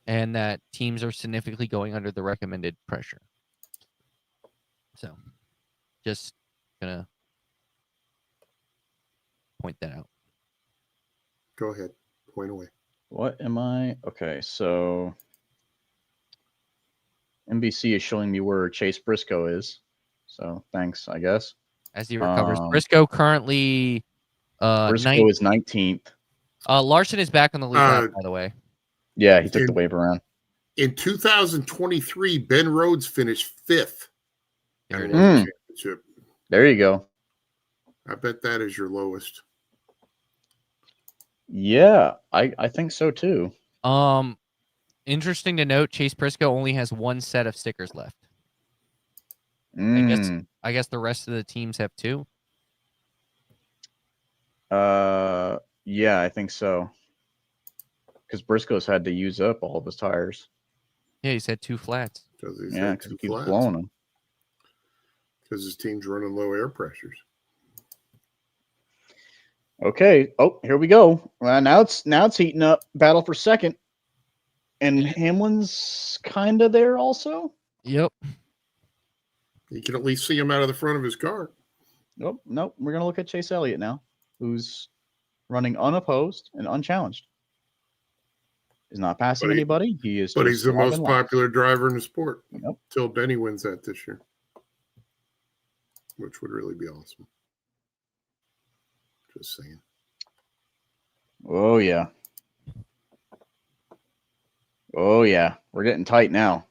and that teams are significantly going under the recommended pressure. So, just gonna point that out. Go ahead. Point away. What am I? Okay, so NBC is showing me where Chase Briscoe is. So thanks, I guess. As he recovers, Briscoe currently Briscoe is 19th. Larson is back on the lead lap, by the way. Yeah, he took the wave around. In 2023, Ben Rhodes finished 5th. There it in is. the championship. There you go. I bet that is your lowest. Yeah, I think so too. Interesting to note, Chase Briscoe only has one set of stickers left. I guess the rest of the teams have 2. Yeah, I think so. Because Briscoe's had to use up all of his tires. Yeah, he's had 2 flats. Because He keeps blowing them. Because his team's running low air pressures. Okay. Oh, here we go. Well, now it's heating up. Battle for second. And Hamlin's kind of there also. Yep. You can at least see him out of the front of his car. Nope. We're gonna look at Chase Elliott now, who's running unopposed and unchallenged. He's not passing anybody. He's the most popular driver in the sport. Yep. Till Benny wins that this year, which would really be awesome. Just saying. Oh yeah. Oh yeah. We're getting tight now.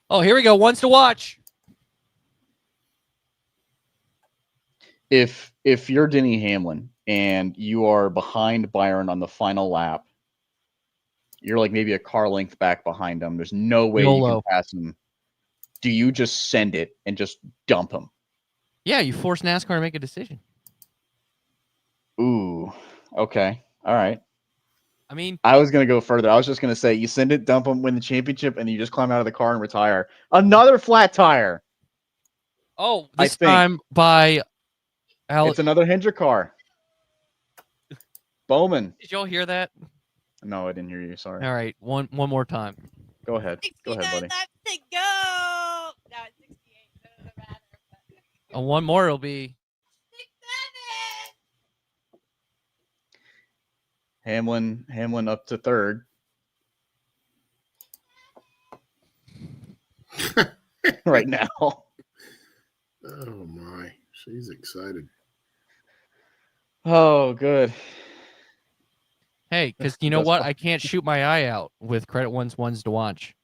Oh, here we go. Ones to watch. If you're Denny Hamlin and you are behind Byron on the final lap, you're like maybe a car length back behind him. There's no way you can pass him. Do you just send it and just dump him? Yeah, you force NASCAR to make a decision. Ooh. Okay. All right. I mean, I was going to go further. I was just going to say you send it, dump him, win the championship, and you just climb out of the car and retire. Another flat tire. Oh, this time by It's another Hendrick car. Bowman. Did y'all hear that? No, I didn't hear you. Sorry. All right, one more time. Go ahead. Go ahead, buddy. Laps to go. No, it's 68. Doesn't matter. One more will be 6-7. Hamlin up to third. Right now. Oh my, she's excited. Oh, good. Hey, because you know what? I can't shoot my eye out with Credit One's ones to watch.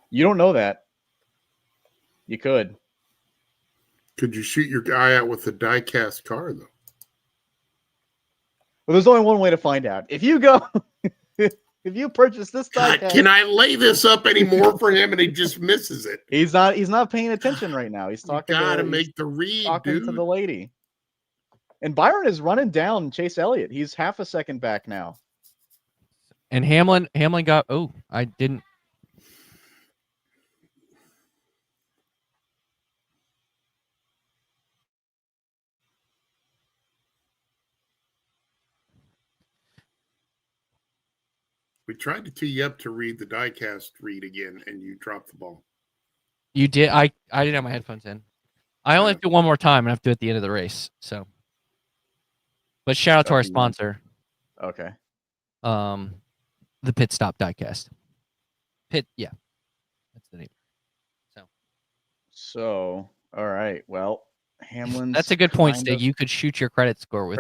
You don't know that. You could. Could you shoot your eye out with a die-cast car, though? Well, there's only one way to find out. If you go, if you purchase this die-cast, can I lay this up anymore for him and he just misses it? He's not paying attention right now. He's talking. Gotta make the read, talking dude. to the lady. And Byron is running down Chase Elliott. He's half a second back now. And Hamlin got. Oh, I didn't. We tried to tee you up to read the diecast read again, and you dropped the ball. You did. I didn't have my headphones in. I only have to do one more time, and I have to do it at the end of the race. So, but shout out to our sponsor. Okay. The Pit Stop Diecast. Yeah, that's the name. So, all right. Well, Hamlin. That's a good point, Stig. You could shoot your credit score with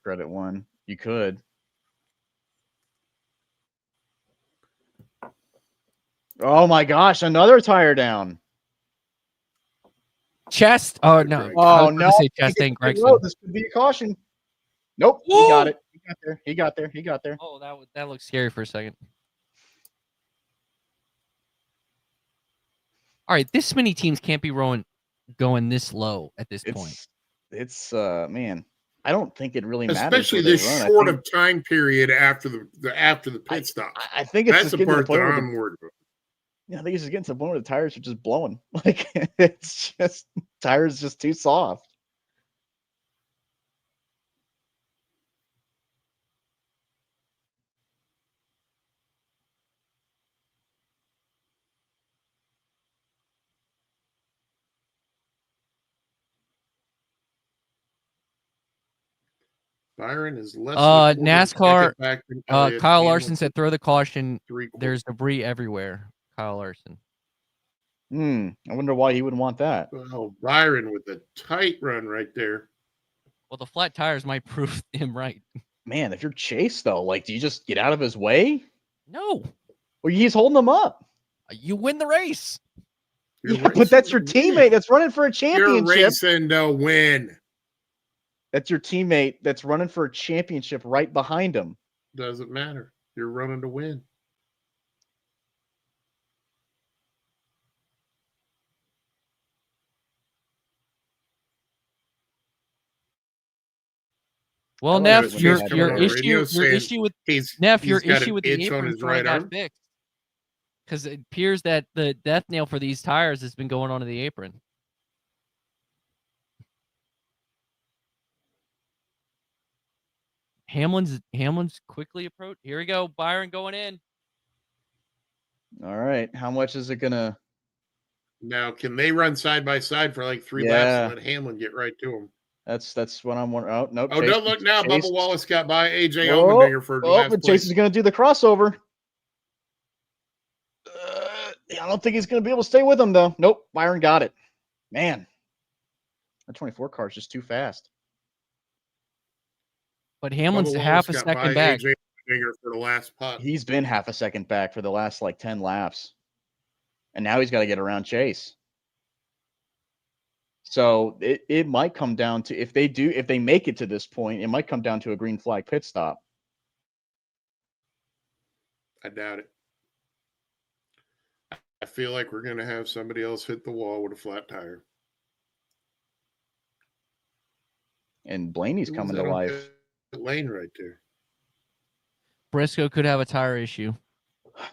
Credit One. You could. Oh my gosh! Another tire down. Chest. Oh no! Oh no! Say Chastain Gregson. This could be a caution. Nope. He got it. He got there. Oh, that looks scary for a second. All right, this many teams can't be going this low at this point. It's man, I don't think it really matters. Especially where they this run. short I think, of time period after the pit stop. I think it's That's just the getting to the part that point where I'm worried about. I think it's just getting to the point where the tires are just blowing. Like it's just tires just too soft. Byron is less than a quarter of a NASCAR, second back than Elliott. Kyle Hamlin Larson said throw the caution. 3/4. There's debris everywhere. Kyle Larson. I wonder why he would want that. Oh, Byron with a tight run right there. Well, the flat tires might prove him right. Man, if you're Chase though, like, do you just get out of his way? No, Well, he's holding them up. you win the race. You're Yeah, but racing that's your to teammate win. that's running for a You're championship. racing to win. That's your teammate that's running for a championship right behind him. Doesn't matter. You're running to win. Well, I like Neff, it when your they have your it on the issue radio your saying issue with He's Neff, your got issue an with the itch on apron his probably right got arm. fixed because it appears that the death nail for these tires has been going onto the apron. Hamlin's quickly approach. Here we go, Byron going in. All right. How much is it gonna? Now, can they run side by side for like 3 laps Yeah. and let Hamlin get right to him? That's what I'm wondering. Oh no! Oh, don't look now. Chase. Bubba Wallace got by AJ Oh, Allmendinger for last but place. Chase is gonna do the crossover. I don't think he's gonna be able to stay with him though. Nope. Byron got it. Man, that 24 car is just too fast. But Hamlin's Bubba half a Wallace got second by back. AJ Allmendinger for the last putt. He's been half a second back for the last like 10 laps, and now he's got to get around Chase. So it might come down to if they make it to this point, it might come down to a green flag pit stop. I doubt it. I feel like we're going to have somebody else hit the wall with a flat tire. And Blaney's Who was coming that to on life. pit lane right there. Briscoe could have a tire issue.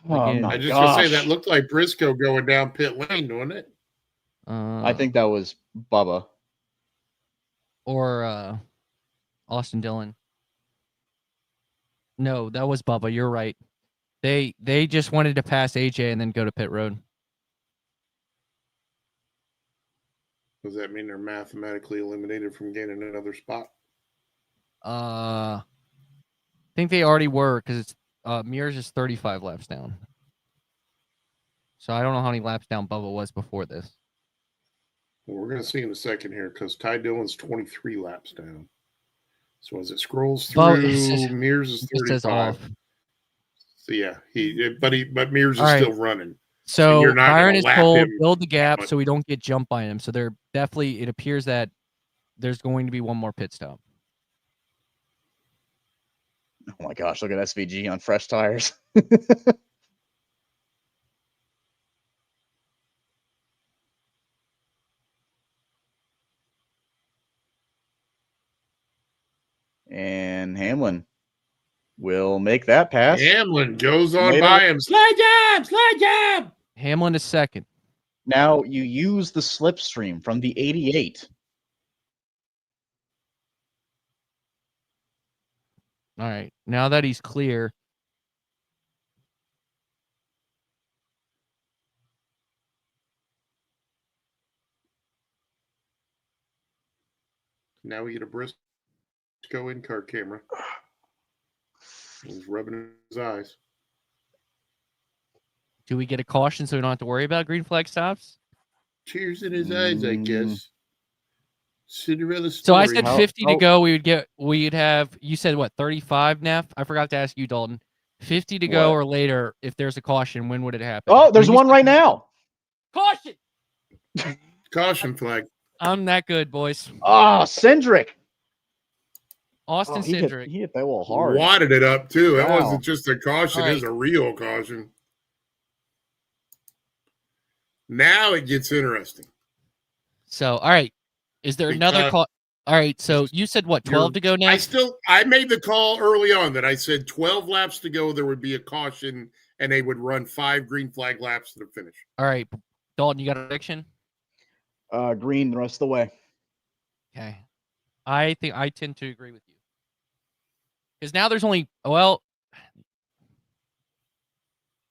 Oh Again. my I just gonna say gosh. that looked like Briscoe going down pit lane, didn't it? I think that was Bubba. Or Austin Dillon. No, that was Bubba. You're right. They just wanted to pass AJ and then go to pit road. Does that mean they're mathematically eliminated from gaining another spot? I think they already were because it's Mears is 35 laps down. So I don't know how many laps down Bubba was before this. Well, we're going to see in a second here because Ty Dillon's 23 laps down. So as it scrolls through, Well, it says- Mears is It says 35. off. So yeah, but Mears is All right. still running. So you're not Byron gonna is lap told him, build the gap but- so we don't get jumped by him. So they're definitely, it appears that there's going to be one more pit stop. Oh my gosh, look at SVG on fresh tires. And Hamlin will make that pass. Hamlin goes on Later. by him. Slide job. Hamlin is second. Now you use the slipstream from the 88. All right. Now that he's clear, Now we get a Briscoe in-car camera. He's rubbing his eyes. do we get a caution so we don't have to worry about green flag stops? Tears in his eyes, I guess. Cinderella story. So I said How- 50 to how- go. We'd have, you said what, 35, Neff? I forgot to ask you, Dalton. 50 to go What? or later, if there's a caution, when would it happen? Oh, there's When you one said- right now. Caution! Caution flag. I'm that good, boys. Ah, Cindric. Austin He Cindric. hit that wall hard. Wadded it up, too. That Wow. wasn't just a caution. All It was a real caution. Now it gets interesting. So, all right. Is there another Because call? All right. So you said what, 12 to go now? I made the call early on that I said 12 laps to go, there would be a caution, and they would run 5 green flag laps to the finish. All right. Dalton, you got a prediction? Green the rest of the way. Okay. I think I tend to agree with you. Because now there's only, well,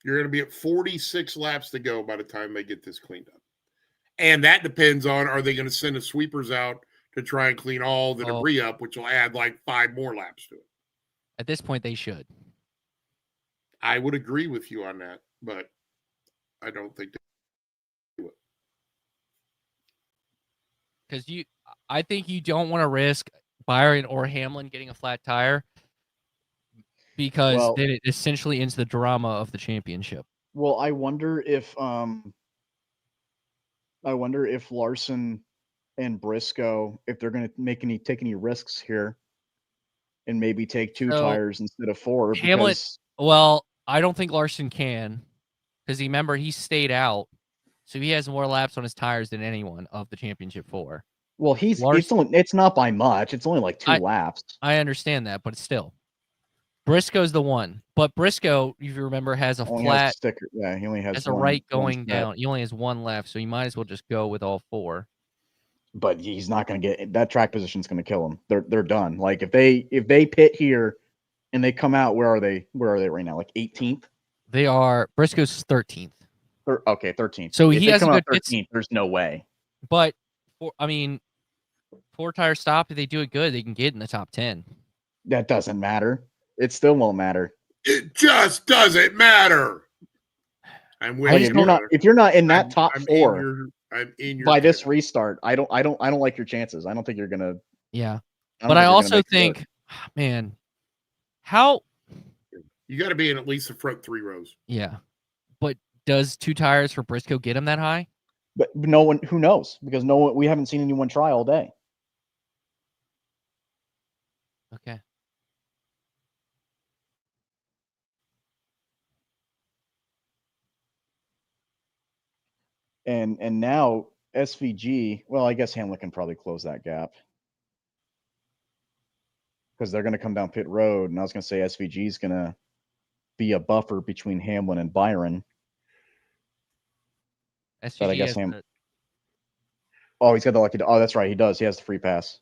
You're going to be at 46 laps to go by the time they get this cleaned up. And that depends on, are they going to send the sweepers out to try and clean all the debris up, which will add like 5 more laps to it. At this point, they should. I would agree with you on that, but I don't think they do it. Because I think you don't want to risk Byron or Hamlin getting a flat tire because then it essentially ends the drama of the championship. Well, I wonder if Larson and Briscoe, if they're going to take any risks here, and maybe take 2 tires instead of 4. Hamlin, well, I don't think Larson can, because remember he stayed out, so he has more laps on his tires than anyone of the championship 4. Well, it's not by much. It's only like 2 laps. I understand that, but still, Briscoe's the one. But Briscoe, if you remember, has a flat sticker. Yeah, he only has a right going down. He only has 1 left, so he might as well just go with all 4. But he's not going to get that track position. Is going to kill him. They're done. Like if they pit here, and they come out, where are they? Where are they right now? Like 18th. They are. Briscoe's 13th. Okay, 13th. So if he has a good 13th. There's no way. But 4-tire stop. If they do it good, they can get in the top 10. That doesn't matter. It still won't matter. It just doesn't matter. If you're not in that top 4 I'm in your by this restart, I don't like your chances. I don't think you're gonna. Yeah, but I also think, man, how you got to be in at least the front 3 rows. Yeah, but does 2 tires for Briscoe get him that high? But no one, who knows? Because we haven't seen anyone try all day. Okay. And now SVG, well, I guess Hamlin can probably close that gap because they're going to come down pit road. And I was going to say SVG is going to be a buffer between Hamlin and Byron. SVG but I guess Oh, he's got the lucky. Oh, that's right. He does. He has the free pass.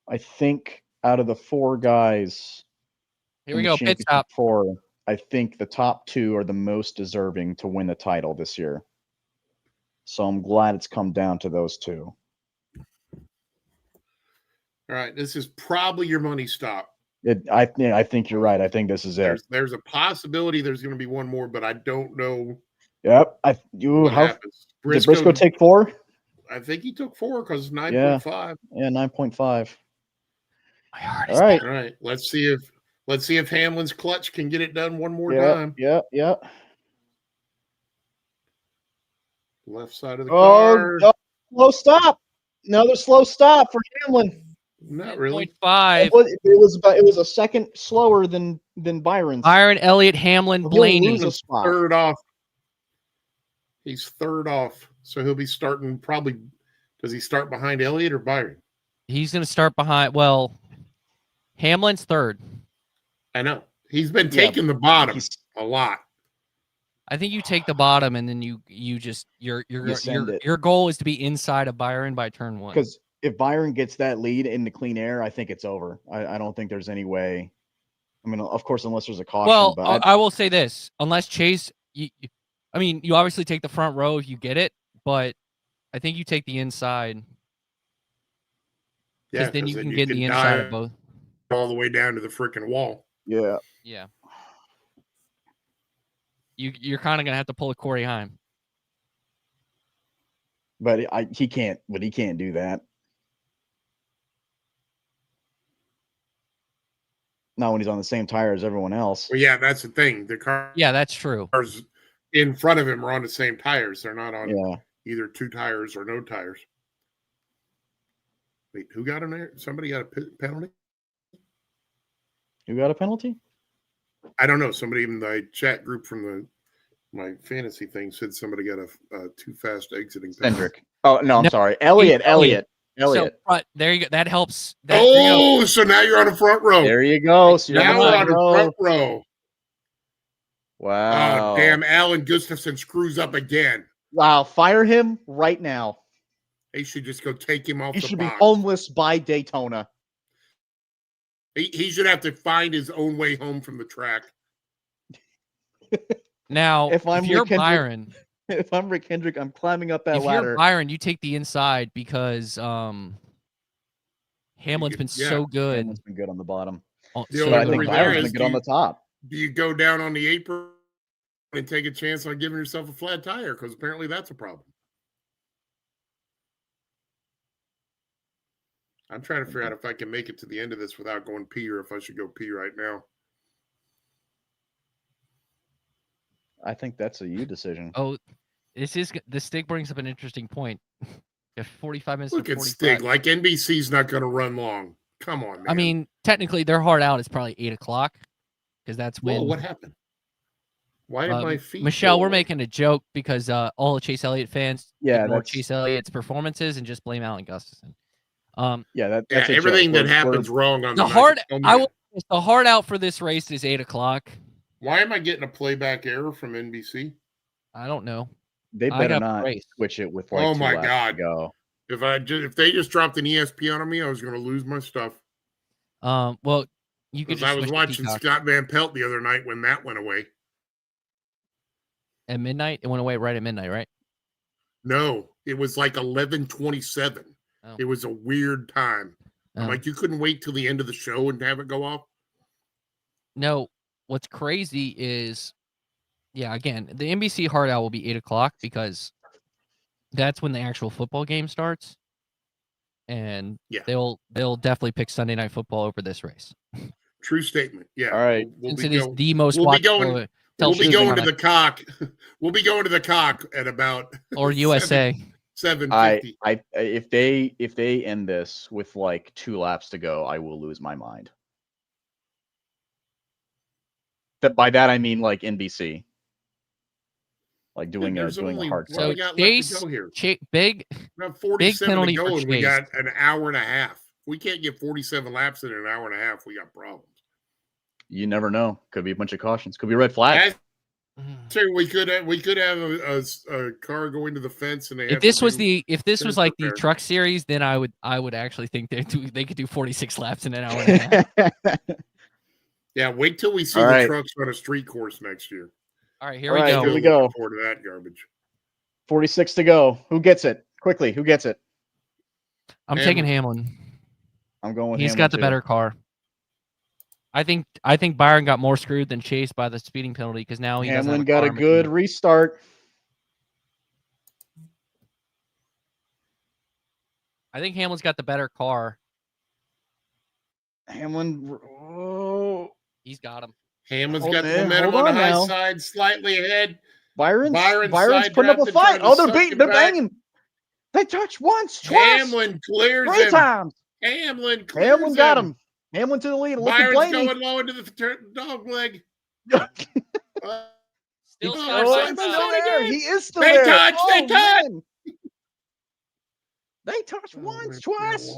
I think out of the 4 guys, here we go, pit stop. 4, I think the top 2 are the most deserving to win the title this year. So I'm glad it's come down to those 2. All right, this is probably your money stop. I think you're right. I think this is it. There's a possibility there's going to be one more, but I don't know. Yep. Did Briscoe take 4? I think he took 4 because 9.5. Yeah, 9.5. My heart is all right. Let's see if Hamlin's clutch can get it done one more time. Yeah. Left side of the car. Oh, slow stop. Another slow stop for Hamlin. Not really. 0.5. It was a second slower than Byron's. Byron, Elliott, Hamlin, Blaney. Third off. He's third off. So he'll be starting probably. Does he start behind Elliott or Byron? He's going to start behind. Well, Hamlin's third. I know. He's been taking the bottom a lot. I think you take the bottom and then you just your goal is to be inside of Byron by turn 1. Because if Byron gets that lead in the clean air, I think it's over. I don't think there's any way. I mean, of course, unless there's a caution. Well, but I will say this: unless Chase, you obviously take the front row if you get it, but I think you take the inside. Because then you can get the inside of both. All the way down to the freaking wall. Yeah. Yeah. You're kind of gonna have to pull a Corey Heim. But he can't do that. Not when he's on the same tire as everyone else. Well, yeah, that's the thing. The cars Yeah, that's true. in front of him are on the same tires. They're not on Yeah. either 2 tires or no tires. Wait, who got in there? Somebody got a penalty? Who got a penalty? I don't know. Somebody in the chat group from my fantasy thing said somebody got a too fast exiting penalty. Cedric. Oh, no, I'm No, sorry. Elliot. So there you go. That helps. There you go. So now you're on the front row. There you go. So now we're on the front row. Wow. Oh, damn. Alan Gustafson screws up again. Wow. Fire him right now. They should just go take him off He the should box. be homeless by Daytona. He should have to find his own way home from the track. Now, if you're Rick Byron, if I'm Rick Hendrick, I'm climbing up that if ladder. you're Byron, you take the inside because Hamlin's been so good. Hamlin's been good on the bottom. Oh, The so only I think worry good. there Byron's is, been good on the top. Do you go down on the apron and take a chance on giving yourself a flat tire? Because apparently that's a problem. I'm trying to figure out if I can make it to the end of this without going pee, or if I should go pee right now. I think that's a you decision. Oh, the Stig brings up an interesting point. If 45 minutes. Look to at 45. Stig. Like, NBC's not going to run long. Come on, man. I mean, technically, their hard out is probably 8 o'clock because that's when. Whoa, what happened? Why did my feet? Michelle, go we're away? making a joke because all the Chase Elliott fans ignore that's Chase Elliott's performances and just blame Alan Gustafson. that's a everything joke. that happens wrong on The the hard. night. I will. The hard out for this race is 8 o'clock. Why am I getting a playback error from NBC? I don't know. They I better got not race. switch it with like Oh 2 my laps God. to go. If they just dropped an ESPN on me, I was going to lose my stuff. Well, you could Because just I was switch to watching Peacock. Scott Van Pelt the other night when that went away. At midnight. It went away right at midnight, right? No, it was like 11:27. Oh. It was a weird time. I'm Oh. like, you couldn't wait till the end of the show and have it go off? No, what's crazy is, yeah, again, the NBC hard out will be 8 o'clock because that's when the actual football game starts. And Yeah. they'll definitely pick Sunday Night Football over this race. True statement. Yeah. All right. Since it is the most we'll be watched going- television We'll be going to on the cock. We'll be going to the cock at about or USA. 7:50. If they end this with like 2 laps to go, I will lose my mind. By that I mean like NBC, like doing a hard what So we got left Chase, to go here? big We have 47 penalty to for go, and we Chase. got an hour and a half. We can't get 47 laps in an hour and a half. We got problems. You never know. Could be a bunch of cautions. Could be red flag. Sure, we could have a car go into the fence, and they If have this to was do- if this was like the repair. truck series, then I would actually think they could do 46 laps in an hour and a half. Yeah, wait till we see All the right. trucks on a street course next year. All right, here All we right, go. here we go. Looking forward to that garbage. 46 to go. Who gets it? Quickly, who gets it? I'm taking Hamlin. I'm going with He's Hamlin got the too. better car. I think Byron got more screwed than Chase by the speeding penalty because now he doesn't have Hamlin got a car good mechanic. restart. I think Hamlin's got the better car. Hamlin. Oh, He's got him. Hamlin's Hold got the on, momentum hold on the on high now. side, slightly ahead. Byron's side putting up a draft and fight. trying to Oh, they're suck beating. it They're back. banging. They touched once, twice, Hamlin clears 3 him. times. Hamlin clears Hamlin got him. Hamlin to the lead. Look at Byron's Blaney. going low into the dog leg. Still Oh, starts Oh, on he's top. still there. He is still They there. touched, they Oh, touched. man. They touched once, twice,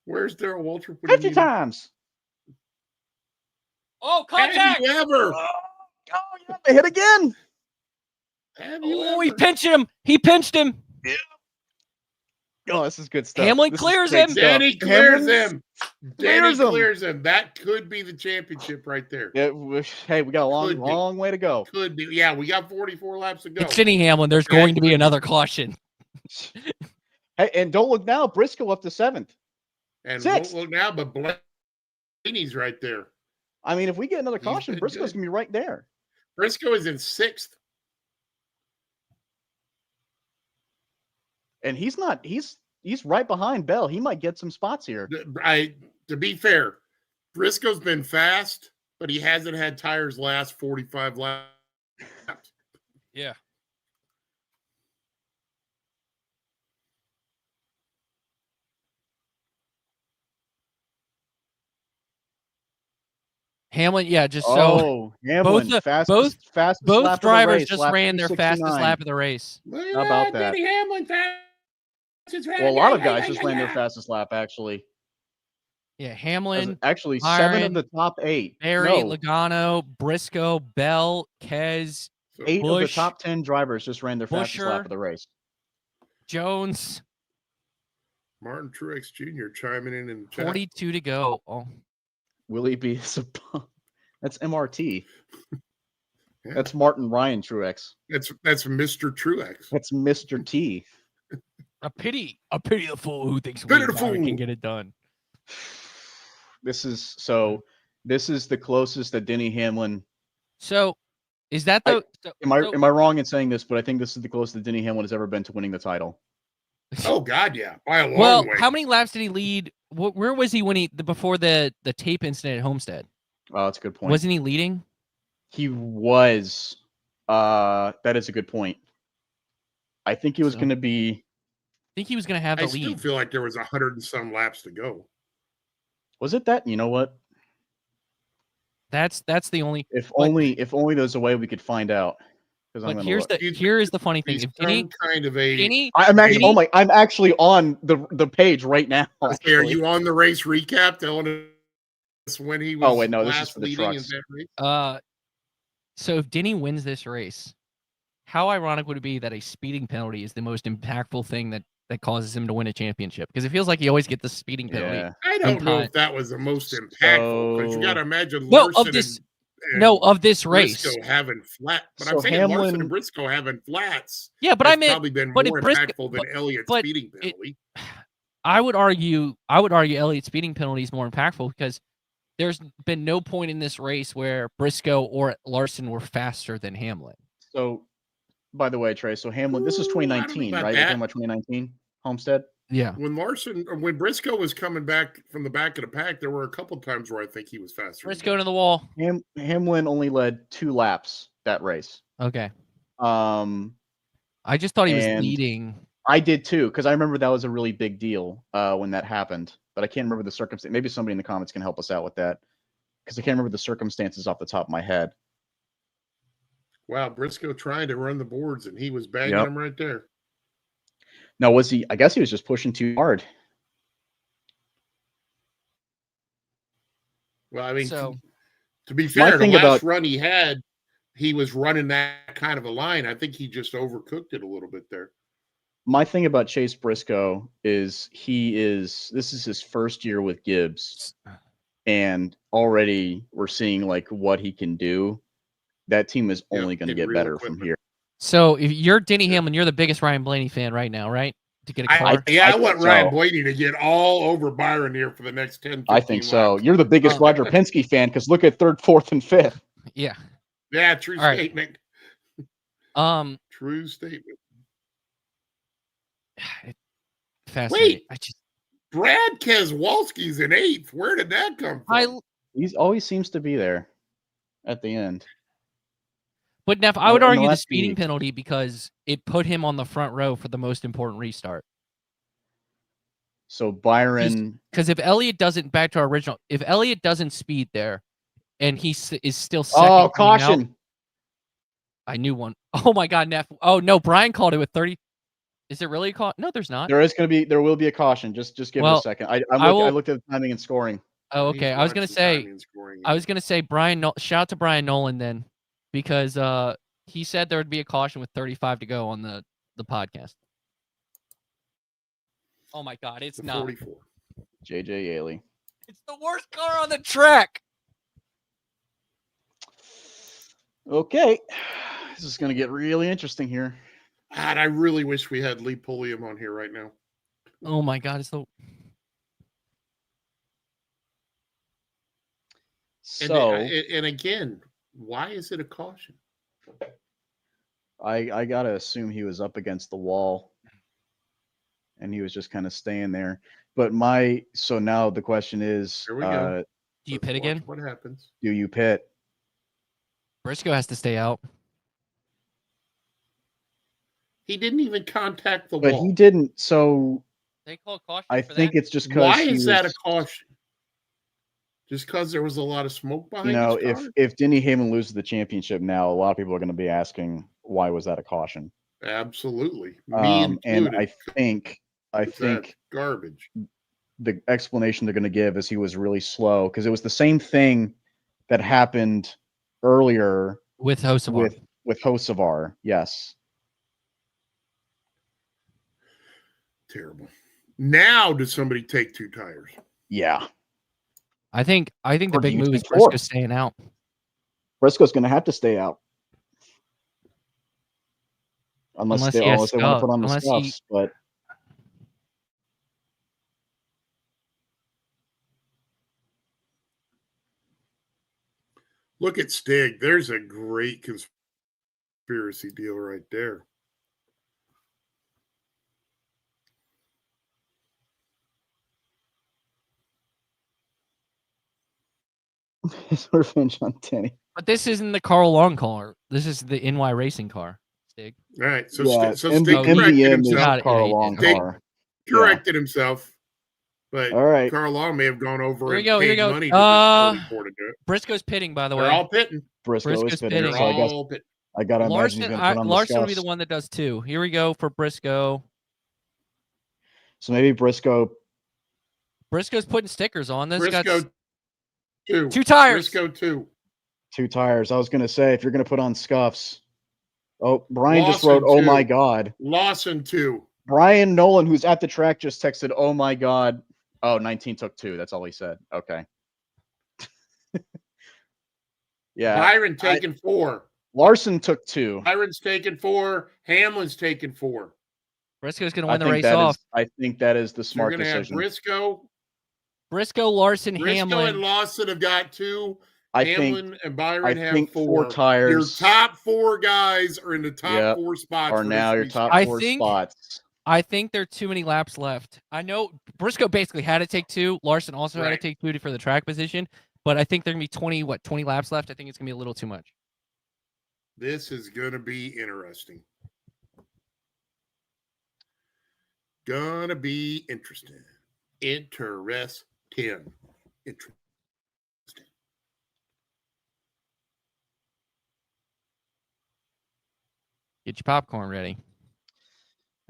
Where's Darrell Waltrip? 50 times. Oh, Have contact! you ever? Oh, yeah, they hit again. Have you Oh, he ever? pinched him. He pinched him. Oh, this is good stuff. Hamlin This is clears great him. stuff. Danny clears Hamlin's- him. clears Danny him. clears him. That could be the championship right there. Yeah, hey, we got a long, Could be. long way to go. Could be. Yeah, we got 44 laps to go. It's Denny Hamlin. There's going to be another caution. Hey, and don't look now. Briscoe up to 7th. And Sixth. we'll look now, but Blaney's right there. I mean, if we get another He's caution, been Briscoe's good. gonna be right there. Briscoe is in 6th. And he's not. He's right behind Bell. He might get some spots here. To be fair, Briscoe's been fast, but he hasn't had tires last 45 laps. Yeah. Hamlin, yeah, just so Hamlin, both fastest both lap drivers of the race, just lap ran their fastest 269. lap of the race. How about that? Denny Hamlin fastest Well, a lot of guys just ran their fastest lap, actually. Yeah, Hamlin, Actually, Byron, 7 of the top 8. Barry, No, Logano, Briscoe, Bell, Kez, 8 of the Busch, top 10 drivers just ran their fastest Buescher, lap of the race. Jones. Martin Truex Jr. chiming in the chat. 42 to go. Oh, Will he be? That's MRT. Yeah. That's Martin Ryan Truex. That's Mr. Truex. That's Mr. T. a pity the fool who thinks Pity Wade the Barrett fool. can get it done. This is the closest that Denny Hamlin. So, is that the? Am I wrong in saying this? But I think this is the closest that Denny Hamlin has ever been to winning the title. Oh God, yeah, by a long Well, way. how many laps did he lead? Where was he when before the tape incident at Homestead? Oh, that's a good point. Wasn't he leading? He was. That is a good point. I think he was going to be. I think he was going to have the I still lead. feel like there was 100 and some laps to go. Was it that? You know what? That's the only. If only there's a way we could find out. Because But here is the funny thing. He's If Denny, kind of a. Denny, I'm actually. Denny- Oh my! I'm actually on the page right now. Are Actually. you on the race recap telling us when he was? Oh wait, no, this is last for the leading in trucks. that race? So if Denny wins this race, how ironic would it be that a speeding penalty is the most impactful thing that causes him to win a championship? Because it feels like he always gets the speeding penalty. Yeah. I don't know if that was the most impactful because you got to imagine Larson of this race. Briscoe having flat, but So I'm saying Hamlin- Larson and Briscoe having flats. Yeah, but has I meant probably been but more if Briscoe- impactful than Elliott's but speeding penalty. I would argue Elliott's speeding penalty is more impactful because there's been no point in this race where Briscoe or Larson were faster than Hamlin. So, by the way, Trey. So Hamlin. This is Ooh, I don't know 2019, about right? We're that. talking about 2019 Homestead. Yeah. When Briscoe was coming back from the back of the pack, there were a couple times where I think he was faster. Briscoe to the wall. Hamlin only led 2 laps that race. Okay. I I just thought he was And- leading. did too, because I remember that was a really big deal when that happened. But I can't remember the circumstance. Maybe somebody in the comments can help us out with that, because I can't remember the circumstances off the top of my head. Wow, Briscoe trying to run the boards and he was banging Yep. them right there. Now, was he? I guess he was just pushing too hard. Well, I mean, So to be fair, the thing last about- run he had, he was running that kind of a line. I think he just overcooked it a little bit there. My thing about Chase Briscoe is this is his first year with Gibbs, and already we're seeing like what he can do. That team is Yeah, only going to in get real better from equipment. here. So if you're Denny Hamlin, you're the biggest Ryan Blaney fan right now, right? To get a car. I I want think Ryan so. Blaney to get all over Byron here for the next 10, 15 I think so. laps. You're the biggest Roger Penske fan because look at 3rd, 4th, and 5th. Yeah. Yeah, true All right. statement. True statement. Fascinating. Wait. Brad Keselowski's in 8th. Where did that come from? He always seems to be there at the end. But Neff, I In would the argue the last few speeding weeks. penalty because it put him on the front row for the most important restart. So Byron, Because if Elliott doesn't, back to our original, if Elliott doesn't speed there, and he is still second, oh coming out, caution! I knew one. Oh my God, Neff. Oh no, Brian called it with 30. Is it really a call? No, there's not. There will be a caution. Just give it Well, a second. I I will- looked at the timing and scoring. Oh, He's okay. I was gonna watching say, timing and scoring. Brian. Shout out to Brian Nolan then, because he said there would be a caution with 35 to go on the podcast. Oh my God, it's The not. 44. JJ Yaley. It's the worst car on the track. Okay, this is going to get really interesting here. God, I really wish we had Lee Pulliam on here right now. Oh my God, it's the. So and again, why is it a caution? I gotta assume he was up against the wall, and he was just kind of staying there. But so now the question is, Here we go. Do you Let's pit watch again? What happens? Do you pit? Briscoe has to stay out. He didn't even contact the But wall. he didn't. So They call caution I for think that. it's just because Why is that a caution? Just because there was a lot of smoke behind his car? if Denny Hamlin loses the championship now, a lot of people are going to be asking why was that a caution. Absolutely, me included. And I think That's garbage. the explanation they're going to give is he was really slow because it was the same thing that happened earlier With Hocevar. with Hocevar. Yes. Terrible. Now does somebody take 2 tires? Yeah. I think the Or do big you move is take 4? Briscoe staying out. Briscoe's going to have to stay out. Unless they want to put on the scuffs, but Look at Stig. There's a great conspiracy deal right there. his revenge on Denny. But this isn't the Carl Long car. This is the NY Racing car. Stig. All right, so Yeah, Stig MB corrected MBM himself. is Got it. Carl Yeah, he Long did. car. Corrected himself. But All right. Carl Long may have gone over Here we and go, here paid we go. money to Cody Ford to do it. Briscoe's pitting, by the They're way. all pitting. Briscoe Briscoe's is pitting, pitting. They're so I guess all pitting. I gotta imagine Larson, he's gonna put on the Larson will be scuffs. the one that does 2. Here we go for Briscoe. So maybe Briscoe's putting stickers on. This Briscoe got 2. 2 tires. Briscoe 2. 2 tires. I was gonna say if you're gonna put on scuffs. Oh, Brian just Lawson, wrote, "Oh 2. my God." Lawson 2. Brian Nolan, who's at the track, just texted, "Oh my God." Oh, 19 took 2. That's all he said. Okay. Yeah. Byron taking 4. Larson took 2. Byron's taking 4. Hamlin's taking 4. Briscoe's going to win the race off. I think that is the So you're smart going to have decision. Briscoe, Larson, Briscoe Hamlin. and Lawson have got 2. I Hamlin think and Byron have 4. 4 tires. Your top 4 guys are in the top 4 spots. Are now your top I 4 think- spots. I think there are too many laps left. I know Briscoe basically had to take 2. Larson also had to Right. take 2 for the track position. But I think there are going to be 20 laps left. I think it's going to be a little too much. This is going to be interesting. Gonna be interesting. Interesting. Get your popcorn ready.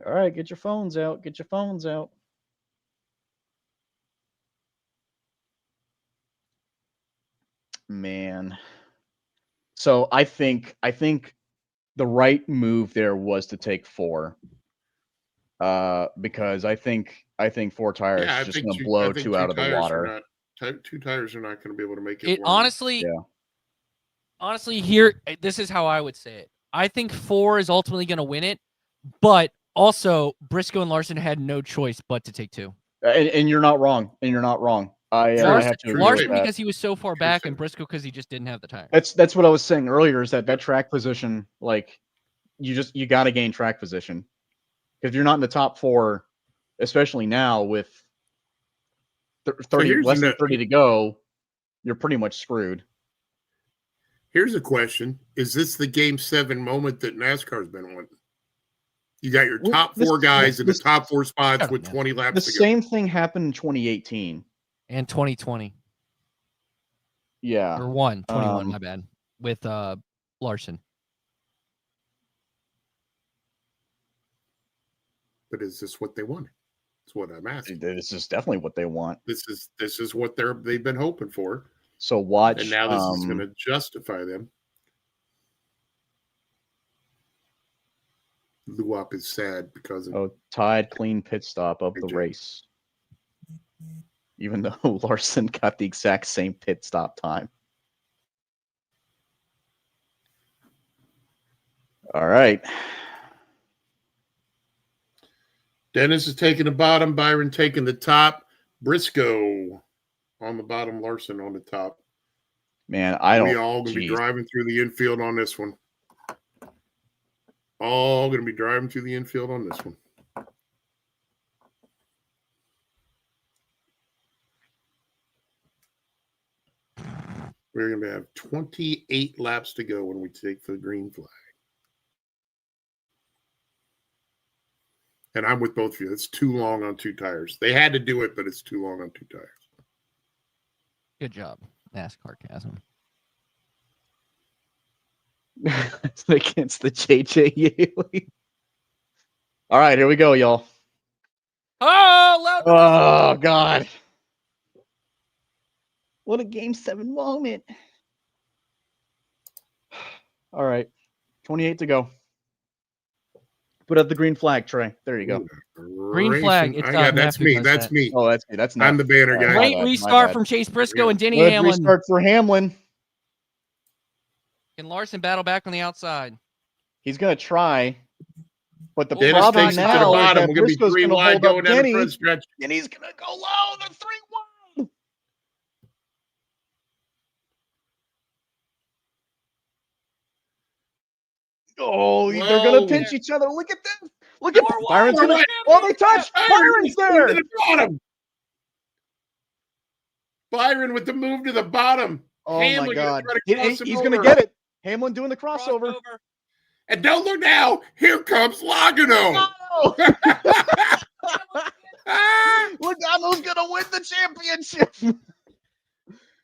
All right, get your phones out. Get your phones out. Man. So I think the right move there was to take 4. Because I think 4 tires Yeah, I is just think going to two- I blow think 2 out of the tires are water. not- 2 tires are not going to be able to make it. It work. honestly, Yeah. honestly, here, this is how I would say it. I think 4 is ultimately going to win it, but also Briscoe and Larson had no choice but to take 2. And you're not wrong. I have to agree Larson with that. because he was so far back, and Briscoe because he just didn't have the tire. That's what I was saying earlier. Is that track position? Like, you got to gain track position because if you're not in the top 4, especially now with 30 here's less than the- 30 to go, you're pretty much screwed. Here's a question: is this the Game 7 moment that NASCAR's been wanting? You got your Well, top this- 4 guys in the this- top 4 spots Yeah, with man. 20 The laps to go. same thing happened in 2018. And 2020. Yeah. Or 21, Um, my bad. With Larson. But is this what they wanted? That's what I'm asking. This is definitely what they want. This is what they've been hoping for, So watch. and now this is going to justify them. Luop is sad because of tied clean pit stop of the AJ. race. Even though Larson got the exact same pit stop time. All right. Dennis is taking the bottom, Byron taking the top, Briscoe on the bottom, Larson on the top. Man, I don't. We all going to be driving through the infield on this one. All going to be driving through the infield on this one. We're going to have 28 laps to go when we take the green flag. And I'm with both of you. It's too long on 2 tires. They had to do it, but it's too long on 2 tires. Good job, NASCAR Chasm. Against the JJ Yaley. All right, here we go, y'all. Oh, loud Oh, God. What a Game 7 moment. All right, 28 to go. Put up the green flag, Trey. There you go. Green flag. It's that's me. That's me. Oh, that's not. I'm the banner guy. Great restart from Chase Briscoe and Denny Good Hamlin. restart for Hamlin. Can Larson battle back on the outside? He's going to try. But the Dennis problem takes it to the now is bottom. that We're going to be Briscoe's 3 going to wide hold going up down the Denny, front stretch. and he's going to go low. The 3 wide. Oh, they're going Whoa. to pinch each other. Look at this. Look at Byron's wide. going to. Oh, they touch. Byron's there. To the bottom. Byron with the move to the bottom. Oh, Hamlin my God. gonna try to cross him He's going to over. get it. Hamlin doing the crossover. And don't look now. Here comes Logano. Logano's going to win the championship.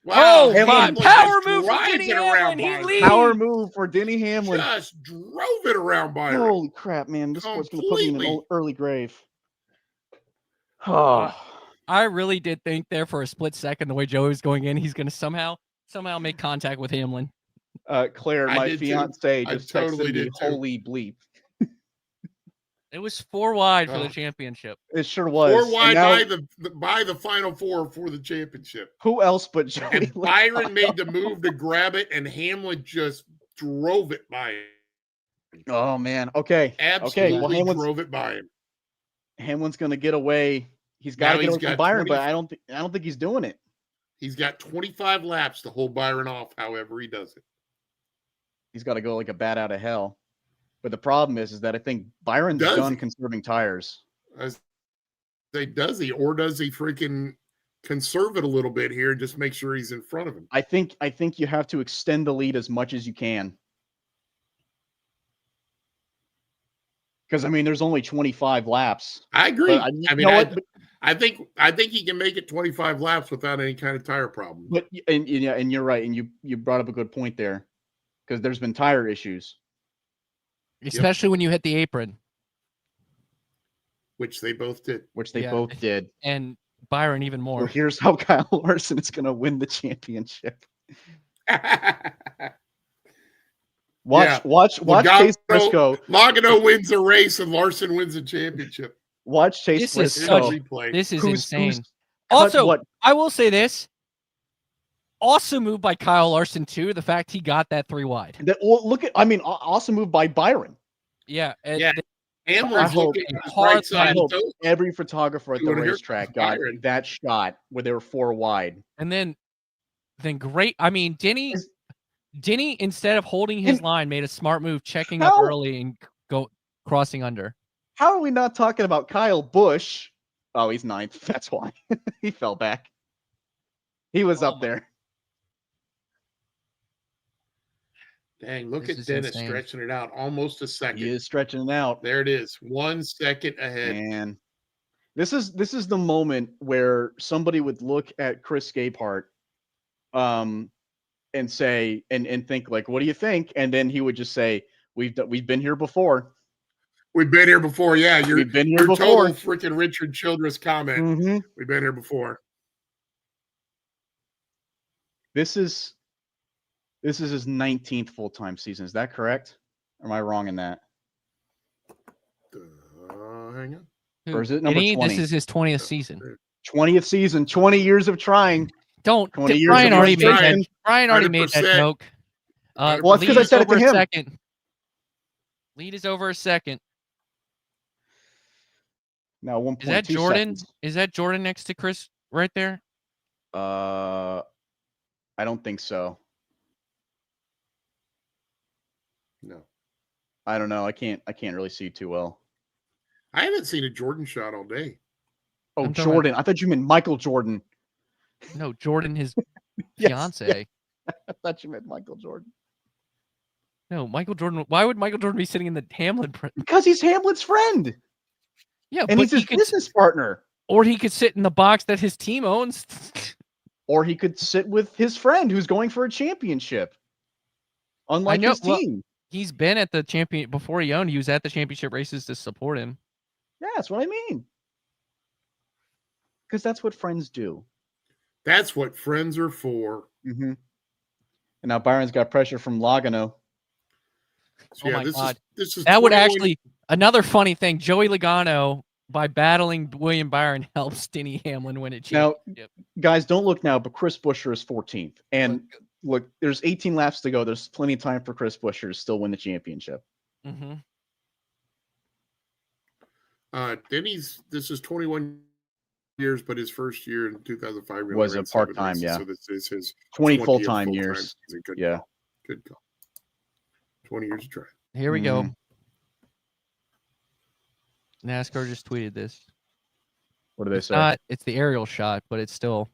Wow. Oh, Hamlin power just move from drives Denny it around Hamlin. He Byron. leads. Power move for Denny Hamlin. Just drove it around Byron. Holy crap, man. This sport's going to put me in an Completely. early grave. Oh. I really did think there for a split second, the way Joey was going in, he's going to somehow make contact with Hamlin. Claire, I my did too. fiance, I just totally texted me, did too. holy bleep. It was 4 wide for Oh. the championship. It sure was. 4 And wide now, by the final 4 for the championship. who else but Joey? And Logano? Byron made the move to grab it, and Hamlin just drove it by him. Oh, man. Okay. Absolutely Okay. Well, drove it by him. Hamlin's going to get away. He's got to get away from Byron, but I don't think he's doing it. He's got 25 laps to hold Byron off, however he does it. He's got to go like a bat out of hell. But the problem is that I think Byron's done conserving tires. Does he, or does he freaking conserve it a little bit here and just make sure he's in front of him? I think you have to extend the lead as much as you can. Because I mean, there's only 25 laps. I agree. But, I think he can make it 25 laps without any kind of tire problem. But and you're right, and you brought up a good point there, because there's been tire issues, Especially when you hit the apron. Which they both did. Both did. And Byron even more. Well, here's how Kyle Larson is going to win the championship. Watch Chase Briscoe. Logano wins a race and Larson wins a championship. Watch Chase Briscoe. This is insane. Who's Also, I will say this. Awesome move by Kyle Larson, too. The fact he got that 3 wide. Awesome move by Byron. Yeah. Hamlin's looking right side. Every photographer at the racetrack got that shot where they were 4 wide. And then great. I mean, Denny, instead of holding his line, made a smart move, checking up early and crossing under. How are we not talking about Kyle Busch? Oh, he's 9th. That's why. He fell back. He was up there. Dang, look at Dennis stretching it out. Almost a second. He is stretching it out. There it is. 1 second ahead. Man. This is the moment where somebody would look at Chris Gabehart and say and think like, what do you think? And then he would just say, we've been here before. We've been here before. Yeah, we've been here before. Total freaking Richard Childress comment. Mm-hmm. We've been here before. This is his 19th full-time season. Is that correct? Or am I wrong in that? Hang on. Or is it number 20? This is his 20th season. 20th season. 20 years of trying. Brian already made that. Brian already made that joke. Well, it's because I said it to him. Second. Lead is over a second. Now 1.2 Is that Jordan? seconds. Is that Jordan next to Chris right there? I don't think so. No. I don't know. I can't really see too well. I haven't seen a Jordan shot all day. Oh, Jordan. I thought you meant Michael Jordan. No, Jordan, his Yes, fiance. I thought you meant Michael Jordan. No, Michael Jordan. Why would Michael Jordan be sitting in the Hamlin? Because he's Hamlin's friend. Yeah, And but he's his business partner. or he could sit in the box that his team owns. Or he could sit with his friend who's going for a championship. Unlike his team. He's been at the champion before he owned. He was at the championship races to support him. Yeah, that's what I mean. Because that's what friends do. That's what friends are for. Mm-hmm. And now Byron's got pressure from Logano. So, yeah, this is that would actually another funny thing. Joey Logano, by battling William Byron, helps Denny Hamlin win a championship. Now, guys, don't look now, but Chris Buescher is 14th. And look, there's 18 laps to go. There's plenty of time for Chris Buescher to still win the championship. Mm-hmm. Denny's, this is 21 years, but his first year in 2005 was a part-time, yeah. So this is his 20 full-time years. Good yeah. Call. Good call. 20 years of try. Here we go. NASCAR just tweeted this. What do they say? It's the aerial shot, but it's still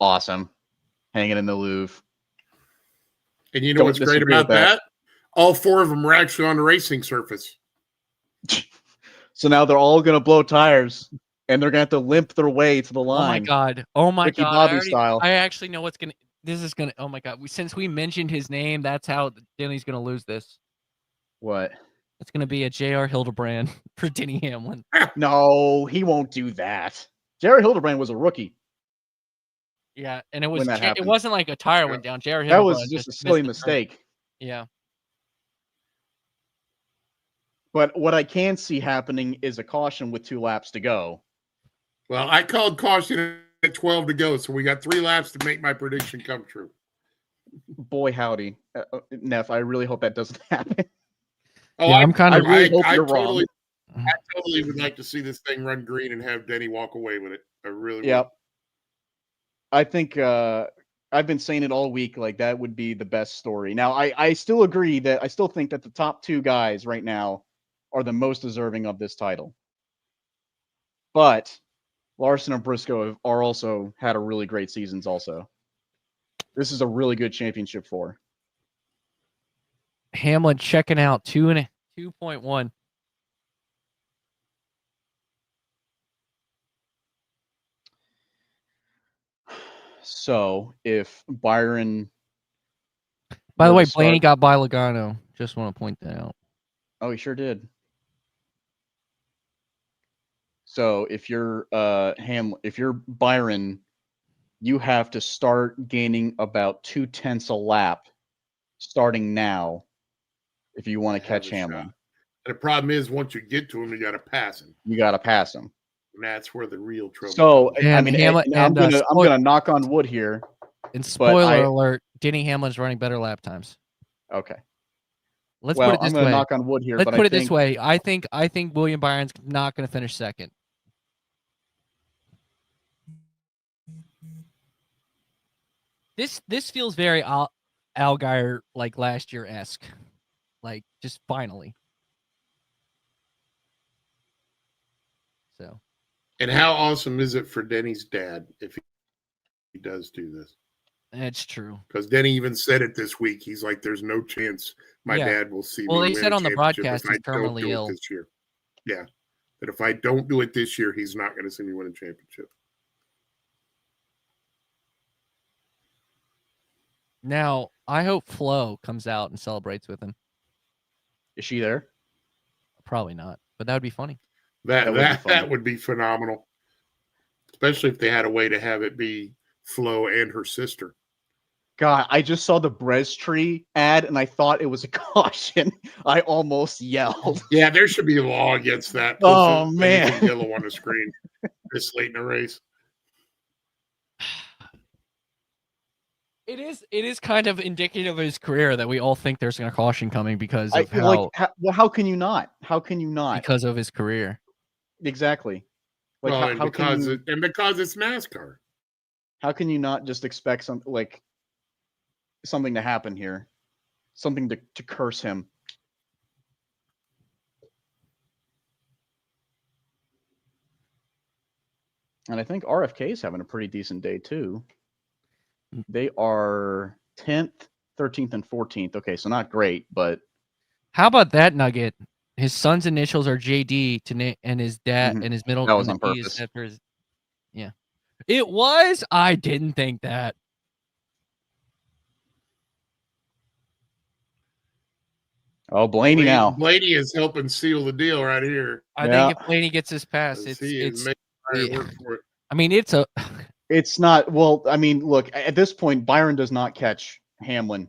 awesome. Hanging in the Louvre. And you know what's great about that? All four of them were actually on the racing surface. So now they're all going to blow tires, and they're going to have to limp their way to the line. Oh, my God. Oh, my Ricky God. Bobby style. I actually know what's going to... This is going to... Oh, my God. Since we mentioned his name, that's how Denny's going to lose this. What? It's going to be a J.R. Hildebrand for Denny Hamlin. No, he won't do that. J.R. Hildebrand was a rookie. Yeah, and it was it wasn't like a tire went down. J.R. That was just a silly mistake. Yeah. But what I can see happening is a caution with 2 laps to go. Well, I called caution at 12 to go, so we got 3 laps to make my prediction come true. Boy, howdy. Neff, I really hope that doesn't happen. Oh, yeah, I'm kind of. I hope you're wrong. I totally would like to see this thing run green and have Denny walk away with it. I really would. Yep. I think I've been saying it all week. Like, that would be the best story. Now, I still agree that I still think that the top 2 guys right now are the most deserving of this title. But Larson and Briscoe are also had a really great seasons also. This is a really good championship for. Hamlin checking out 2.1. So if Byron... By the way, Blaney got by Logano. Just want to point that out. Oh, he sure did. So if you're if you're Byron, you have to start gaining about 0.2 a lap starting now if you want to catch Hamlin. And the problem is, once you get to him, you got to pass him. You got to pass him. And that's where the real trouble So, comes. I mean, I'm gonna knock on wood here. And spoiler alert, Denny Hamlin's running better lap times. Okay. Let's put it this I'm gonna way. knock on wood here. Let's put it this way. I think William Byron's not going to finish second. This feels very Allgaier like last year esque, like just finally. So. And how awesome is it for Denny's dad if he does do this? That's true. Because Denny even said it this week. He's like, "There's no chance my dad will see me." Well, win they said a on the broadcast if he's terminally ill this year. Yeah, that if I don't do it this year, he's not going to see me win a championship. Now, I hope Flo comes out and celebrates with him. Is she there? Probably not, but that would be funny. That would be phenomenal, especially if they had a way to have it be Flo and her sister. God, I just saw the Brez tree ad and I thought it was a caution. I almost yelled. Yeah, there should be a law against that. Oh, man. Yellow on the screen this late in the race. It is kind of indicative of his career that we all think there's a caution coming because of how can you not? How can you not? Because of his career. Exactly. Like because it's NASCAR. How can you not just expect something to happen here? Something to curse him. And I think RFK is having a pretty decent day too. They are 10th, 13th, and 14th. Okay, so not great, but How about that nugget? His son's initials are JD and his dad and his middle. That was and on the E is purpose. after his, yeah, it was. I didn't think that. Blaney now. Blaney is helping seal the deal right here. I Yeah. think if Blaney gets his pass, He it's. is making Byron work for it. I mean, it's a. It's not. Well, I mean, look, at this point, Byron does not catch Hamlin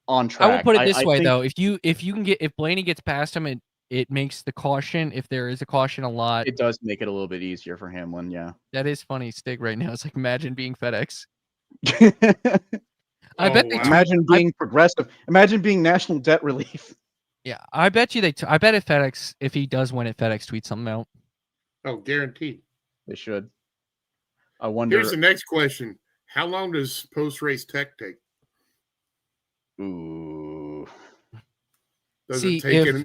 on track. I will put it this way think, though: if Blaney gets past him, it makes the caution, if there is a caution, a lot. it does make it a little bit easier for Hamlin. Yeah. That is funny. Stig right now. It's like imagine being FedEx. Oh, I bet they wow. Imagine being progressive. Imagine being national debt relief. Yeah, I bet you I bet if FedEx, if he does win it, FedEx tweets something out. Oh, guaranteed. They should. I wonder. Here's the next question. How long does post-race tech take? Ooh. Does See, it take if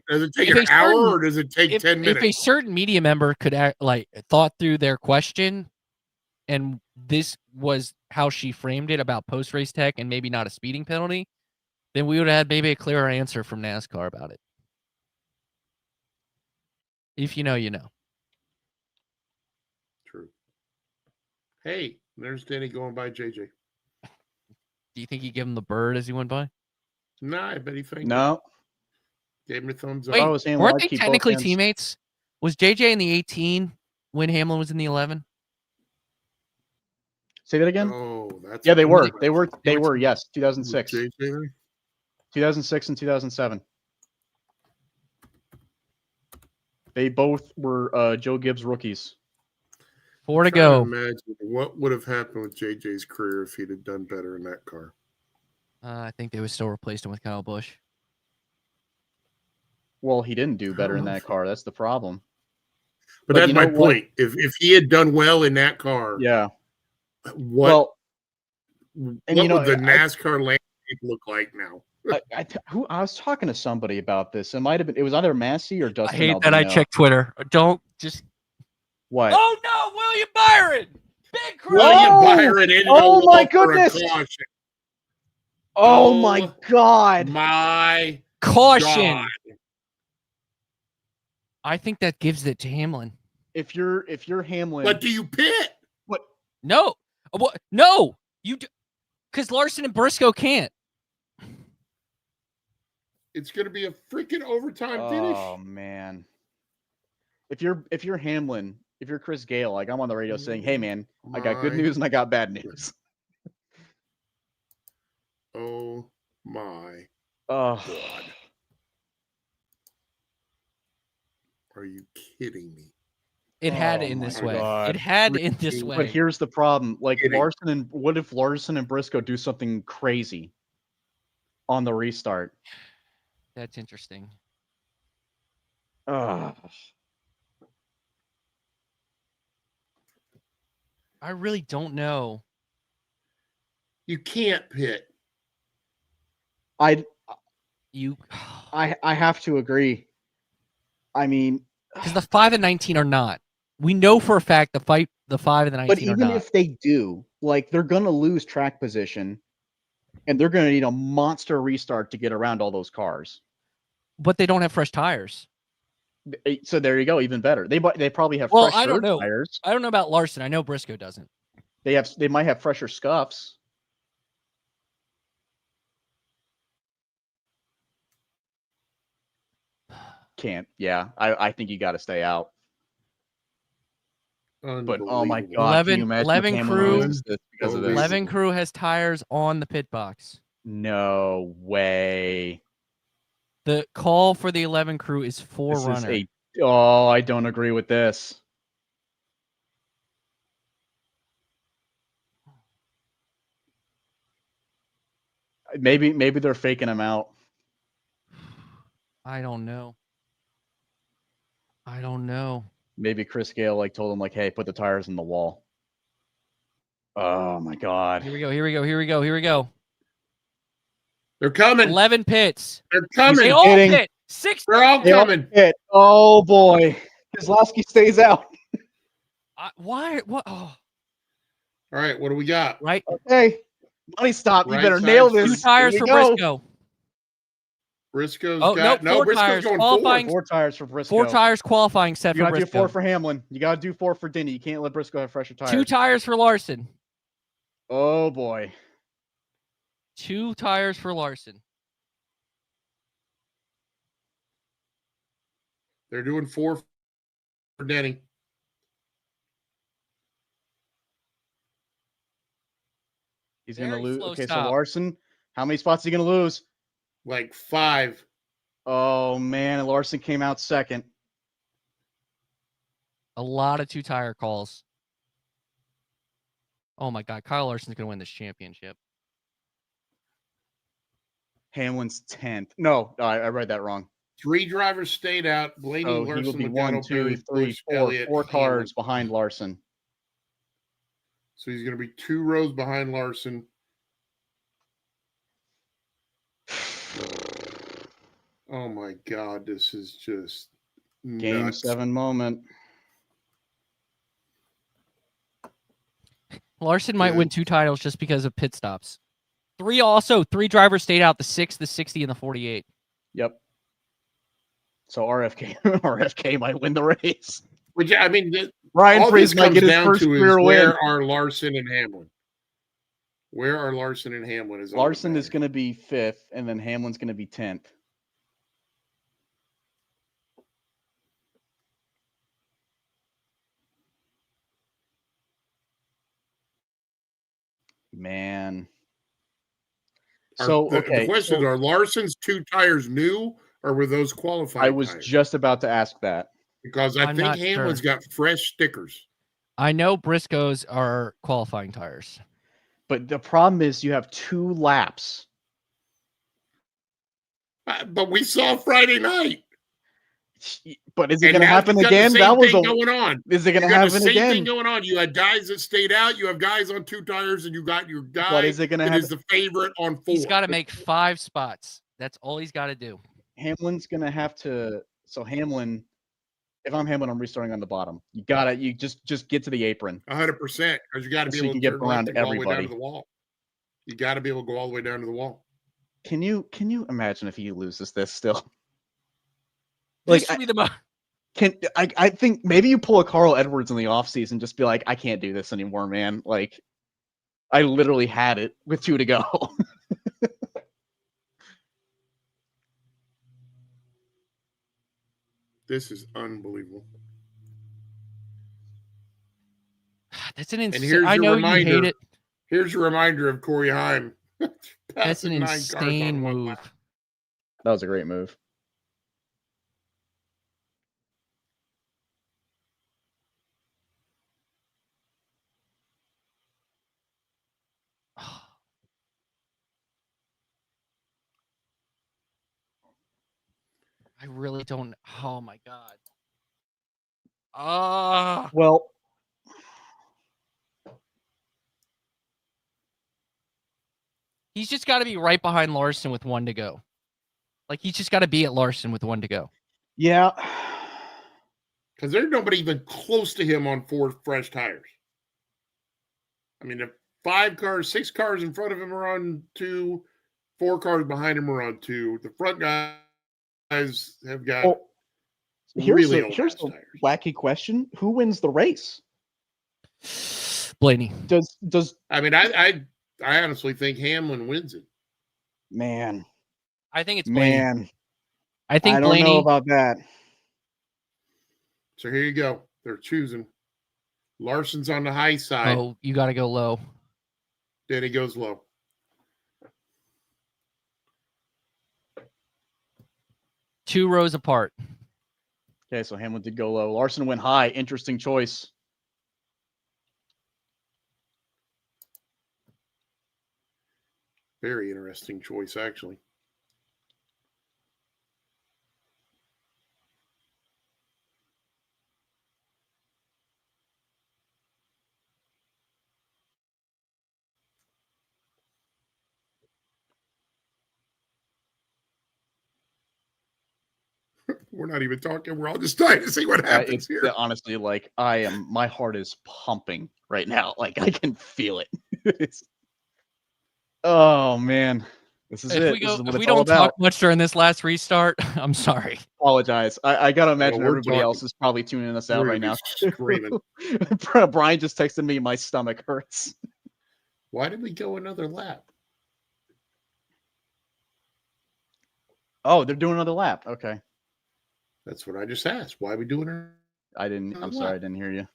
an a hour certain- or does it take 10 If a minutes? certain media member could thought through their question, and this was how she framed it about post-race tech and maybe not a speeding penalty, then we would have had maybe a clearer answer from NASCAR about it. If you know, you know. True. Hey, there's Denny going by JJ. Do you think he gave him the bird as he went by? Nah, I bet he thanked him. No. Gave him a thumbs Wait, up. I was Hamlin, weren't I'd they keep both technically hands. teammates? Was JJ in the 18 when Hamlin was in the 11? Say that again. Oh, that's Yeah, they were. good. They were. They were were. Yes, 2006, JJ there? 2006, and 2007. They both were Joe Gibbs rookies. 4 to Trying go. imagine what would have happened with JJ's career if he'd have done better in that car. I think they would still replace him with Kyle Busch. Oh, Well, he didn't do better in know. that car. That's the problem. But But that's you my know what? point. If he had done well in that car, Yeah. what Well, what you know, would the I- NASCAR landscape look like now? I was talking to somebody about this. It might have been. It was either Massey or I Dustin. hate that I Albino. checked Twitter. Don't just. What? Oh no, William Byron! Big crowd! William Oh! Byron into Oh, the my wall for a goodness! caution. Oh Oh, my God! My Caution! God. I think that gives it to Hamlin. If you're Hamlin, But do you pit? No, what? No, you, because Larson and Briscoe can't. It's going to be a freaking overtime finish. oh man, if you're Hamlin, if you're Chris Gale, like I'm on the radio saying, "Hey man, I got good My- news and I got bad news." Oh my Oh, God. Are you kidding me? It had Oh it in this my way. God. It had it in this But way. but here's the problem: like Kidding. what if Larson and Briscoe do something crazy on the restart? That's interesting. Ugh. I really don't know. You can't pit. I You, have to agree. I mean, because the 5 and 19 are not. We know for a fact the 5 and the 19 but are even not. if they do, like they're gonna lose track position, and they're gonna need a monster restart to get around all those cars. But they don't have fresh tires. So there you go, even better. They probably have Well, fresher I don't know. tires. I don't know about Larson. I know Briscoe doesn't. They might have fresher scuffs. Can't. Yeah, I think you got to stay out. But oh my Unbelievable. God, can you 11 imagine 11 if Hamlin crew- loses this because of this? 11 crew has tires on the pit box. No way. The call for the 11 crew is This is forerunner. Oh, I don't agree with this. Maybe they're faking him out. I don't know. I don't know. Maybe Chris Gale like told him like, "Hey, put the tires in the wall." Oh my God. Here we go. Here we go. Here we go. Here we go. They're coming. 11 pits. They're They coming. all kidding. pit. 6. They're all They all coming. hit. Oh boy. Kozlowski stays out. Why? What? Oh, All right, what do we got? right. Okay. Money stop. You Right better side nail first. Two this. tires Here for we go. Briscoe. Briscoe's Oh, got no, 4 Briscoe's tires. going Qualifying. 4 tires for Briscoe. 4 tires qualifying set You for gotta do Briscoe. 4 for Hamlin. You gotta do 4 for Denny. You can't let Briscoe have fresher tires. 2 tires for Larson. Oh boy. 2 tires for Larson. They're doing 4 for Denny. He's gonna Very lose. slow Okay, stop. so Larson, how many spots is he gonna lose? Like 5. Oh man, and Larson came out second. A lot of 2 tire calls. Oh my God, Kyle Larson's gonna win this championship. Hamlin's 10th. No, I read that wrong. 3 drivers stayed out. Blaney, So Larson, he will be Logano, 1, 2, Perry, 3, Busch, 4. Elliott, 4 Hamlin. cars behind Larson. So he's going to be 2 rows behind Larson. Oh my God, this is just Game nuts. 7 moment. Larson might Yeah. win 2 titles just because of pit stops. 3 drivers stayed out, the 6, the 60, and the 48. Yep. So RFK might win the race. Which, I mean, Ryan all Freeze this might comes get his down first to is career win. where are Larson and Hamlin? Where are Larson and Hamlin? Is all that Larson is matters. going to be 5th, and then Hamlin's going to be 10th. Man. So, The okay. question is, so are Larson's 2 tires new, or were those qualifying I was tires? just about to ask that. Because I I'm think not Hamlin's sure. got fresh stickers. I know Briscoe's are qualifying tires. But the problem is you have 2 laps. But we saw Friday night. But is it And going to now happen you've got the again? same That was thing a. going on. Is it going You to got the happen same thing again? going on. You had guys that stayed out. You have guys on 2 tires, and you got your guy But is it going to that happen? is the favorite on 4. He's got to make 5 spots. That's all he's got to do. Hamlin's going to have to. So Hamlin, if I'm Hamlin, I'm restarting on the bottom. You just get to the apron. 100%, because you got to be So you able can to get turn around left and go all the way down everybody. to the wall. You got to be able to go all the way down to the wall. Can you imagine if he loses this still? This Like, should be the most. I think maybe you pull a Carl Edwards in the offseason, just be like, I can't do this anymore, man. Like, I literally had it with 2 to go. This is unbelievable. That's an And insane. here's I your know reminder. you hate it. Here's your reminder of Corey Heim. That's an passing 9 cars on insane 1 move. lap. That was a great move. I really don't. Oh my God. Ah. Well, He's just got to be right behind Larson with 1 to go. Like, he's just got to be at Larson with 1 to go. yeah. Because there's nobody even close to him on 4 fresh tires. I mean, if 5 cars, 6 cars in front of him are on 2, 4 cars behind him are on 2. The front guys have got Well, really here's old the tires. wacky question: who wins the race? Blaney. Does I mean, I honestly think Hamlin wins it. man, I think it's Blaney. man? I think I don't know Blaney. about that. So here you go. They're choosing. Larson's on the high side. Oh, you got to go low. Then he goes low. Two rows apart. Okay, so Hamlin did go low. Larson went high. Interesting choice. Very interesting choice, actually. We're not even talking. We're all just trying to see what happens here. Honestly, like my heart is pumping right now. Like I can feel it. Oh man, this is If it. we This go, is what if it's we all don't about. talk much during this last restart, I'm sorry. Apologize. I gotta imagine we're everybody talking. else is probably tuning us out We're right gonna now. be screaming. Brian just texted me, my stomach hurts. Why did we go another lap? Oh, they're doing another lap. Okay. That's what I just asked. Why are we doing it? I'm sorry, I didn't hear you.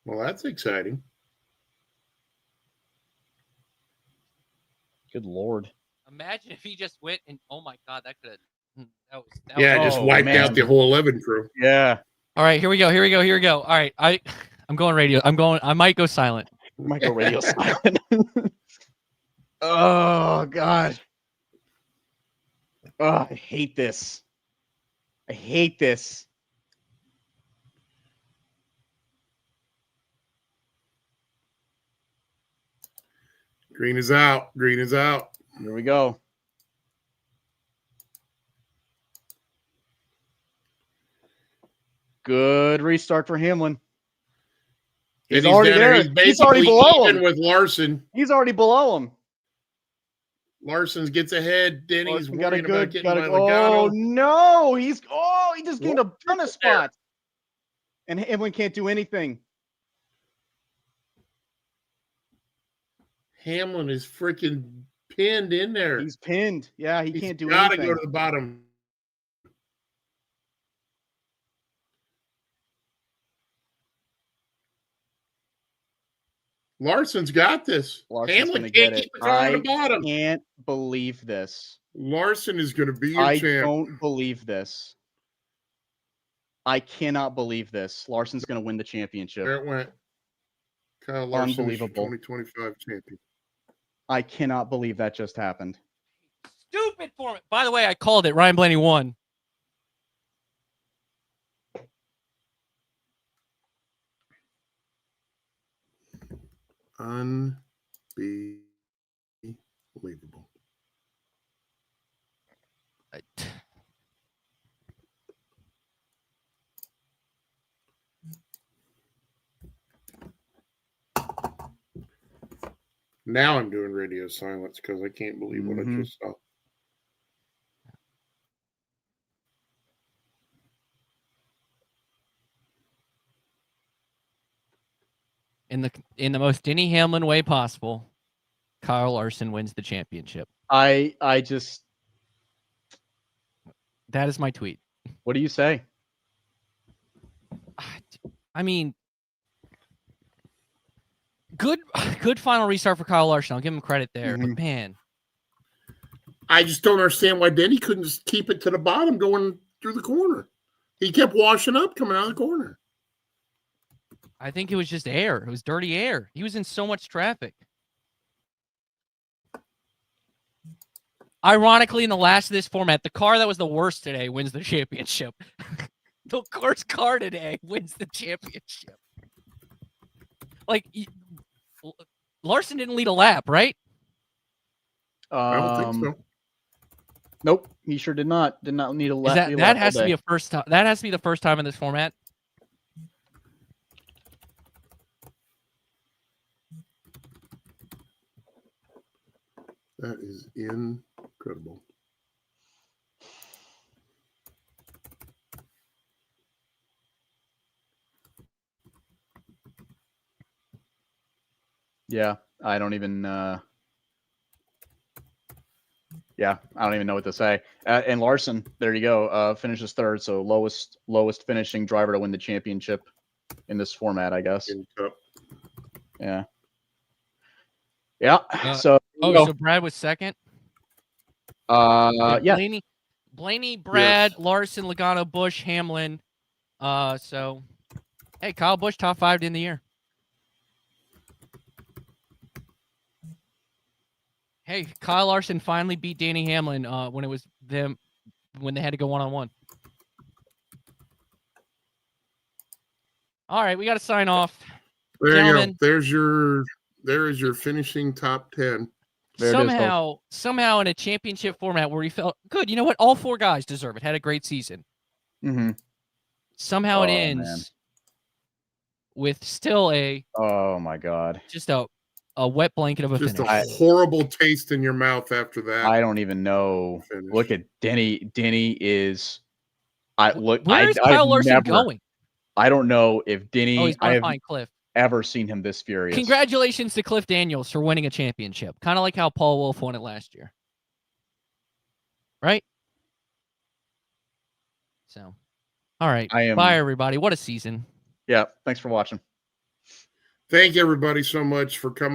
Well, that's exciting. Good Lord. Imagine if he just went and oh my god, that could have that Yeah, was just Oh, wiped man. out the whole 11 crew. Yeah. all right, here we go. All right, I'm going radio. I might go silent. Micro radio silent. Oh God. Oh, I hate this. I hate this. Green is out. Green is out. Here we go. Good restart for Hamlin. He's And already down there. He's already basically below even him. with Larson. He's already below him. Larson gets ahead. Denny's Larson got a worried about good. getting by Oh Logano. no! He just gained a What? ton of spots, and Hamlin can't do anything. Hamlin is freaking pinned in there. He's pinned. Yeah, he He's can't do gotta anything. go to the bottom. Larson's got this. Larson's Hamlin gonna can't get it. keep the car on the I bottom. can't believe this. Larson is going to be your I champ. don't believe this. I cannot believe this. Larson's going to win the championship. There it went. Kyle Larson is your Unbelievable. 2025 champion. I cannot believe that just happened. Stupid format. By the way, I called it. Ryan Blaney won. Unbelievable. Now I'm doing radio silence because I can't believe what I just saw. In the most Denny Hamlin way possible, Kyle Larson wins the championship. I just. That is my tweet. What do you say? I mean, good final restart for Kyle Larson. I'll give him credit there. But man, I just don't understand why Denny couldn't just keep it to the bottom going through the corner. He kept washing up coming out of the corner. I think it was just air. It was dirty air. He was in so much traffic. Ironically, in the last of this format, the car that was the worst today wins the championship. The worst car today wins the championship. Like, Larson didn't lead a lap, right? I don't think so. Nope, he sure did not. Did not need a lap. That has to be a first time. That has to be the first time in this format. That is incredible. Yeah, I don't even. Yeah, I don't even know what to say. And Larson, there you go. Finishes third, so lowest finishing driver to win the championship in this format, I guess. Yeah. Yeah. So. So Brad was second. Yeah. Blaney, Brad, Larson, Logano, Busch, Hamlin. So, hey, Kyle Busch top 5 in the year. Hey, Kyle Larson finally beat Danny Hamlin when it was them when they had to go 1-on-1. All right, we got to sign off. There Gentlemen, you go. There is your finishing top 10. There it is, folks. Somehow in a championship format where we felt good. You know what? All 4 guys deserve it. Had a great season. Mm-hmm. Somehow it ends with still Oh my God. just a wet blanket of a Just finish. a horrible taste in your mouth after that. I don't even know. Finish. Look at Denny. Denny is. Where is Kyle Larson going? I don't know if Denny. Oh, he's I going to have find Cliff. ever seen him this furious. Congratulations to Cliff Daniels for winning a championship. Kind of like how Paul Wolf won it last year. Right? So, all right. Bye, everybody. What a season. Yeah. Thanks for watching. Thank everybody so much for coming.